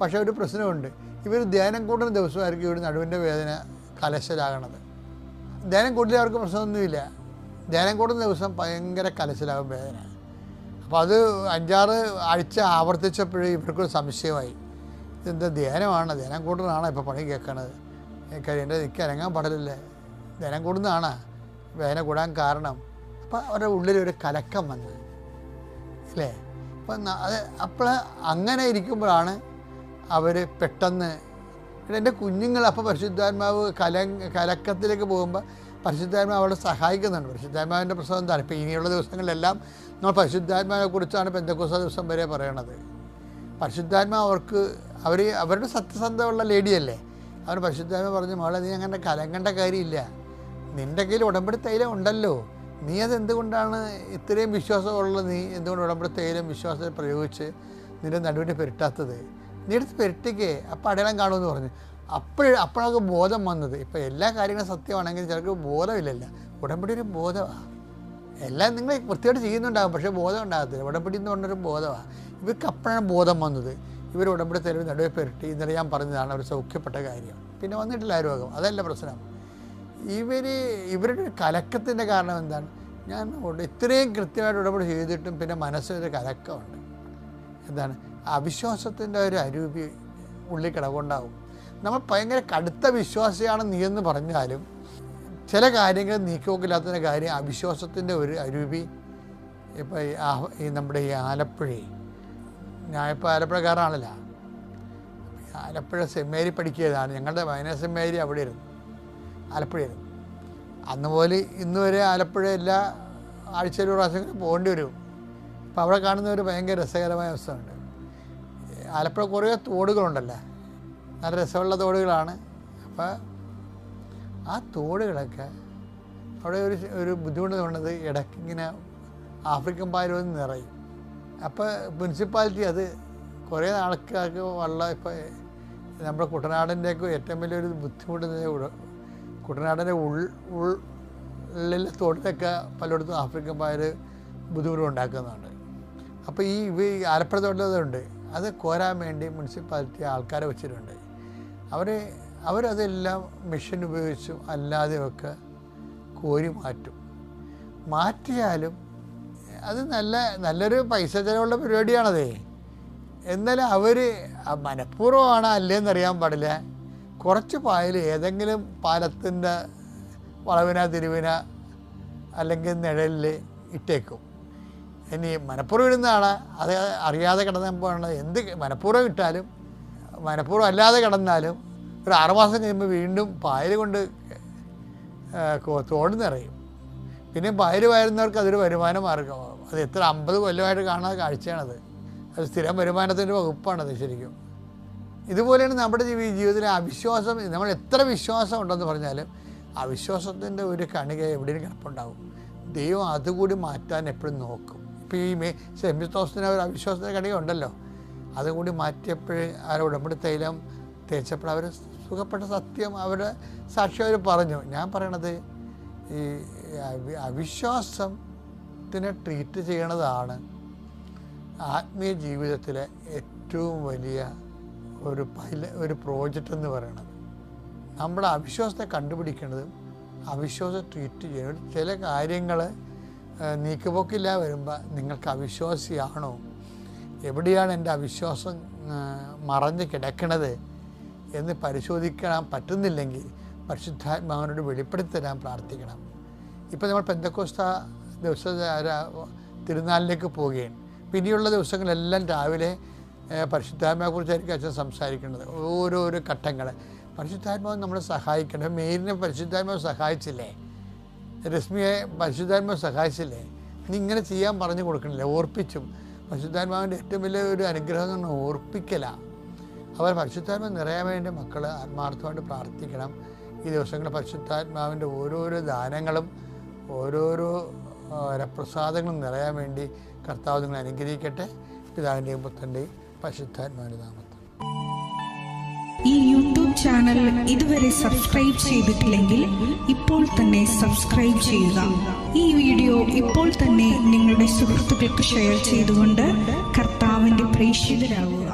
പക്ഷേ ഒരു പ്രശ്നമുണ്ട്, ഇവർ ധ്യാനം കൂടുന്ന ദിവസമായിരിക്കും ഇവർ നടുവിൻ്റെ വേദന കലശലാകണത്. ധ്യാനം കൂടുതൽ അവർക്ക് പ്രശ്നമൊന്നുമില്ല, ധ്യാനം കൂടുന്ന ദിവസം ഭയങ്കര കലശലാകും വേദന. അപ്പോൾ അത് 5-6 ആഴ്ച ആവർത്തിച്ചപ്പോഴേ ഇവർക്കൊരു സംശയമായി, ഇതെന്താ ധ്യാനമാണ്, ധ്യാനം കൂടുന്നതാണോ ഇപ്പോൾ പണി കേൾക്കണത്, കാര്യം എനിക്ക് അനങ്ങാൻ പാടില്ലേ, ധ്യാനം കൂടുന്നതാണ് വേദന കൂടാൻ കാരണം. അപ്പം അവരുടെ ഉള്ളിലൊരു കലക്കം വന്ന് അല്ലേ. അപ്പം അപ്പോൾ അങ്ങനെ ഇരിക്കുമ്പോഴാണ് അവർ പെട്ടെന്ന്, എൻ്റെ കുഞ്ഞുങ്ങൾ അപ്പോൾ പരിശുദ്ധാത്മാവ് കലക്കത്തിലേക്ക് പോകുമ്പോൾ പരിശുദ്ധാത്മാവ് അവളെ സഹായിക്കുന്നുണ്ട്. പരിശുദ്ധാത്മാവിൻ്റെ പ്രശ്നം എന്താണ്, ഇപ്പോൾ ഇനിയുള്ള ദിവസങ്ങളിലെല്ലാം നമ്മൾ പരിശുദ്ധാത്മാവിനെ കുറിച്ചാണ് പെന്തക്കോസ്ത ദിവസം വരെ പറയണത്. പരിശുദ്ധാത്മാവ് അവരുടെ സത്യസന്ധമുള്ള ലേഡിയല്ലേ, അവർ പരിശുദ്ധാത്മാവ് പറഞ്ഞു, മകളെ നീ അങ്ങനെ കലങ്ങേണ്ട കാര്യമില്ല, നിൻ്റെ കയ്യിൽ ഉടമ്പടി തൈലം ഉണ്ടല്ലോ, നീ അതെന്തുകൊണ്ടാണ് ഇത്രയും വിശ്വാസമുള്ളത്, നീ എന്തുകൊണ്ട് ഉടമ്പടി തൈലം വിശ്വാസത്തിൽ പ്രയോഗിച്ച് നിൻ്റെ നടുവിനെ പെരുട്ടാത്തത്, നീ എടുത്ത് പെരുട്ടിക്കേ, അപ്പോൾ അടയാളം കാണുമെന്ന് പറഞ്ഞു. അപ്പോഴൊക്കെ ബോധം വന്നത്. ഇപ്പോൾ എല്ലാ കാര്യങ്ങളും സത്യമാണെങ്കിൽ ചിലർക്ക് ബോധമില്ലല്ലോ. ഉടമ്പടി ഒരു ബോധമാണ്. എല്ലാം നിങ്ങൾ വൃത്തിയായിട്ട് ചെയ്യുന്നുണ്ടാകും, പക്ഷേ ബോധം ഉണ്ടാകത്തില്ല. ഉടമ്പടി എന്ന് പറഞ്ഞൊരു ബോധമാണ്. ഇവർക്ക് അപ്പോഴാണ് ബോധം വന്നത്. ഇവർ ഉടമ്പടി തൈലം നടുവെ പെരുട്ടി, ഇന്നലെ ഞാൻ പറഞ്ഞതാണ് അവർ സൗഖ്യപ്പെട്ട കാര്യം. പിന്നെ വന്നിട്ടില്ല രോഗം, അതല്ല പ്രശ്നം. ഇവരുടെ കലക്കത്തിൻ്റെ കാരണം എന്താണ്, ഞാൻ ഇത്രയും കൃത്യമായിട്ട് ഉടമ്പടി ചെയ്തിട്ടും പിന്നെ മനസ്സിലൊരു കലക്കമുണ്ട്. എന്താണ്, അവിശ്വാസത്തിൻ്റെ ഒരു അരൂപി ഉള്ളിൽ കിടകൊണ്ടാവും. നമ്മൾ ഭയങ്കര കടുത്ത വിശ്വാസിയാണ് നീ എന്ന് പറഞ്ഞാലും ചില കാര്യങ്ങൾ നീക്കിവെക്കില്ലാത്തതിൻ്റെ കാര്യം അവിശ്വാസത്തിൻ്റെ ഒരു അരൂപി. ഇപ്പോൾ ഈ നമ്മുടെ ഈ ഞാനിപ്പോൾ ആലപ്പുഴക്കാരാണല്ലോ, ആലപ്പുഴ സെമ്മേരി പഠിക്കിയതാണ്. ഞങ്ങളുടെ വയനാട് സെമ്മേരി അവിടെ ഇരുന്നു, ആലപ്പുഴയായിരുന്നു. അന്ന് പോലെ ഇന്ന് വരെ ആലപ്പുഴ എല്ലാ ആഴ്ചയിലും പ്രാവശ്യം പോകേണ്ടി വരും. അപ്പോൾ അവിടെ കാണുന്ന ഒരു ഭയങ്കര രസകരമായ അവസ്ഥയുണ്ട്. ആലപ്പുഴ കുറേ തോടുകളുണ്ടല്ലോ, നല്ല രസമുള്ള തോടുകളാണ്. അപ്പോൾ ആ തോടുകളൊക്കെ അവിടെ ഒരു ബുദ്ധിമുട്ട് തോന്നുന്നത് ഇടയ്ക്കിങ്ങനെ ആഫ്രിക്കൻ പായൽ നിറയും. അപ്പോൾ മുനിസിപ്പാലിറ്റി അത് കുറേ ആൾക്കാർക്ക് വെള്ളം, ഇപ്പോൾ നമ്മുടെ കുട്ടനാടിൻ്റെയൊക്കെ ഏറ്റവും വലിയൊരു ബുദ്ധിമുട്ട് കുട്ടനാടിൻ്റെ തോട്ടിലൊക്കെ പലയിടത്തും ആഫ്രിക്കൻ പായൽ ബുദ്ധിമുട്ട് ഉണ്ടാക്കുന്നുണ്ട്. അപ്പോൾ ഈ ആലപ്പുഴ തോട്ടിലതുണ്ട്, അത് കോരാൻ വേണ്ടി മുനിസിപ്പാലിറ്റി ആൾക്കാരെ വെച്ചിട്ടുണ്ട്. അവരതെല്ലാം മെഷീൻ ഉപയോഗിച്ചും അല്ലാതെയൊക്കെ കോരി മാറ്റിയാലും അത് നല്ലൊരു പൈസ ചിലവുള്ള പരിപാടിയാണതേ. എന്നാലും അവർ മനഃപൂർവ്വമാണ് അല്ലേന്നറിയാൻ പാടില്ല, കുറച്ച് പായൽ ഏതെങ്കിലും പാലത്തിൻ്റെ വളവിന തിരിവിന അല്ലെങ്കിൽ നിഴലിൽ ഇട്ടേക്കും. ഇനി മനഃപൂർവ്വം ഇടുന്നതാണ്, അത് അറിയാതെ കിടന്നപ്പോഴാണ്. എന്ത് മനഃപൂർവ്വം ഇട്ടാലും മനഃപൂർവ്വം അല്ലാതെ കിടന്നാലും ഒരു 6 മാസം കഴിയുമ്പോൾ വീണ്ടും പായൽ കൊണ്ട് തോട് നിറയും. പിന്നെ പായൽ വാരുന്നവർക്ക് അതൊരു വരുമാന മാർഗമാണ്. അത് എത്ര 50 കൊല്ലമായിട്ട് കാണാത്ത കാഴ്ചയാണത്. അത് സ്ഥിരം വരുമാനത്തിൻ്റെ വകുപ്പാണത് ശരിക്കും. ഇതുപോലെയാണ് നമ്മുടെ ജീവിതത്തിലെ അവിശ്വാസം. നമ്മൾ എത്ര വിശ്വാസം ഉണ്ടെന്ന് പറഞ്ഞാലും അവിശ്വാസത്തിൻ്റെ ഒരു കണിക എവിടെയും കിടപ്പുണ്ടാവും. ദൈവം അതുകൂടി മാറ്റാൻ എപ്പോഴും നോക്കും. ഇപ്പോൾ ഈ സെമിത്തോസിന് ഒരു അവിശ്വാസത്തിൻ്റെ കണിക ഉണ്ടല്ലോ, അതുകൂടി മാറ്റിയപ്പോഴേ ഉടമ്പടി തൈലം തേച്ചപ്പോൾ അവർ സുഖപ്പെട്ട സത്യം അവരുടെ സാക്ഷി അവർ പറഞ്ഞു. ഞാൻ പറയണത് ഈ അവിശ്വാസത്തിനെ ട്രീറ്റ് ചെയ്യണതാണ് ആത്മീയ ജീവിതത്തിലെ ഏറ്റവും വലിയ ഒരു പ്രോജക്റ്റ് എന്ന് പറയുന്നത്. നമ്മുടെ അവിശ്വാസത്തെ കണ്ടുപിടിക്കേണ്ടതും അവിശ്വാസം ട്രീറ്റ് ചെയ്യണം. ചില കാര്യങ്ങൾ നീക്കുപോക്കില്ല വരുമ്പോൾ നിങ്ങൾക്ക് അവിശ്വാസിയാണോ, എവിടെയാണ് എൻ്റെ അവിശ്വാസം മറഞ്ഞ് കിടക്കണത് എന്ന് പരിശോധിക്കാൻ പറ്റുന്നില്ലെങ്കിൽ പരിശുദ്ധാത്മാവിനോട് വെളിപ്പെടുത്തി തരാൻ പ്രാർത്ഥിക്കണം. ഇപ്പോൾ നമ്മൾ പെന്തക്കോസ്ത തിരുനാളിലേക്ക് പോവുകയാണ്. പിന്നെയുള്ള ദിവസങ്ങളെല്ലാം രാവിലെ പരിശുദ്ധാത്മാവിനെക്കുറിച്ചായിരിക്കും അച്ഛൻ സംസാരിക്കുന്നത്. ഓരോരോ ഘട്ടങ്ങൾ പരിശുദ്ധാത്മാവ് നമ്മളെ സഹായിക്കണം. മേരിനെ പരിശുദ്ധാത്മാവ് സഹായിച്ചില്ലേ, രശ്മിയെ പരിശുദ്ധാത്മാവ് സഹായിച്ചില്ലേ, നീ ഇങ്ങനെ ചെയ്യാൻ പറഞ്ഞു കൊടുക്കണില്ലേ, ഓർപ്പിച്ചും. പരിശുദ്ധാത്മാവിൻ്റെ ഏറ്റവും വലിയ ഒരു അനുഗ്രഹം എന്ന് പറഞ്ഞാൽ ഓർപ്പിക്കലാണ്. അവർ പരിശുദ്ധാത്മാവ് നിറയാൻ വേണ്ടി മക്കൾ ആത്മാർത്ഥമായിട്ട് പ്രാർത്ഥിക്കണം. ഈ ദിവസങ്ങളിൽ പരിശുദ്ധാത്മാവിൻ്റെ ഓരോരോ ദാനങ്ങളും ഓരോരോ പ്രസാദങ്ങളും നിറയാൻ വേണ്ടി കർത്താവ് നിങ്ങൾ അനുഗ്രഹിക്കട്ടെ. പിതാവിൻ്റെയും പുത്രൻ്റെയും പരിശുദ്ധാത്മാവിൻ്റെ നാമത്തിൽ. ഈ യൂട്യൂബ് ചാനൽ ഇതുവരെ സബ്സ്ക്രൈബ് ചെയ്തിട്ടില്ലെങ്കിൽ ഇപ്പോൾ തന്നെ സബ്സ്ക്രൈബ് ചെയ്യുക. ഈ വീഡിയോ ഇപ്പോൾ തന്നെ നിങ്ങളുടെ സുഹൃത്തുക്കൾക്ക് ഷെയർ ചെയ്തുകൊണ്ട് കർത്താവിൻ്റെ പ്രേക്ഷിതരാകുക.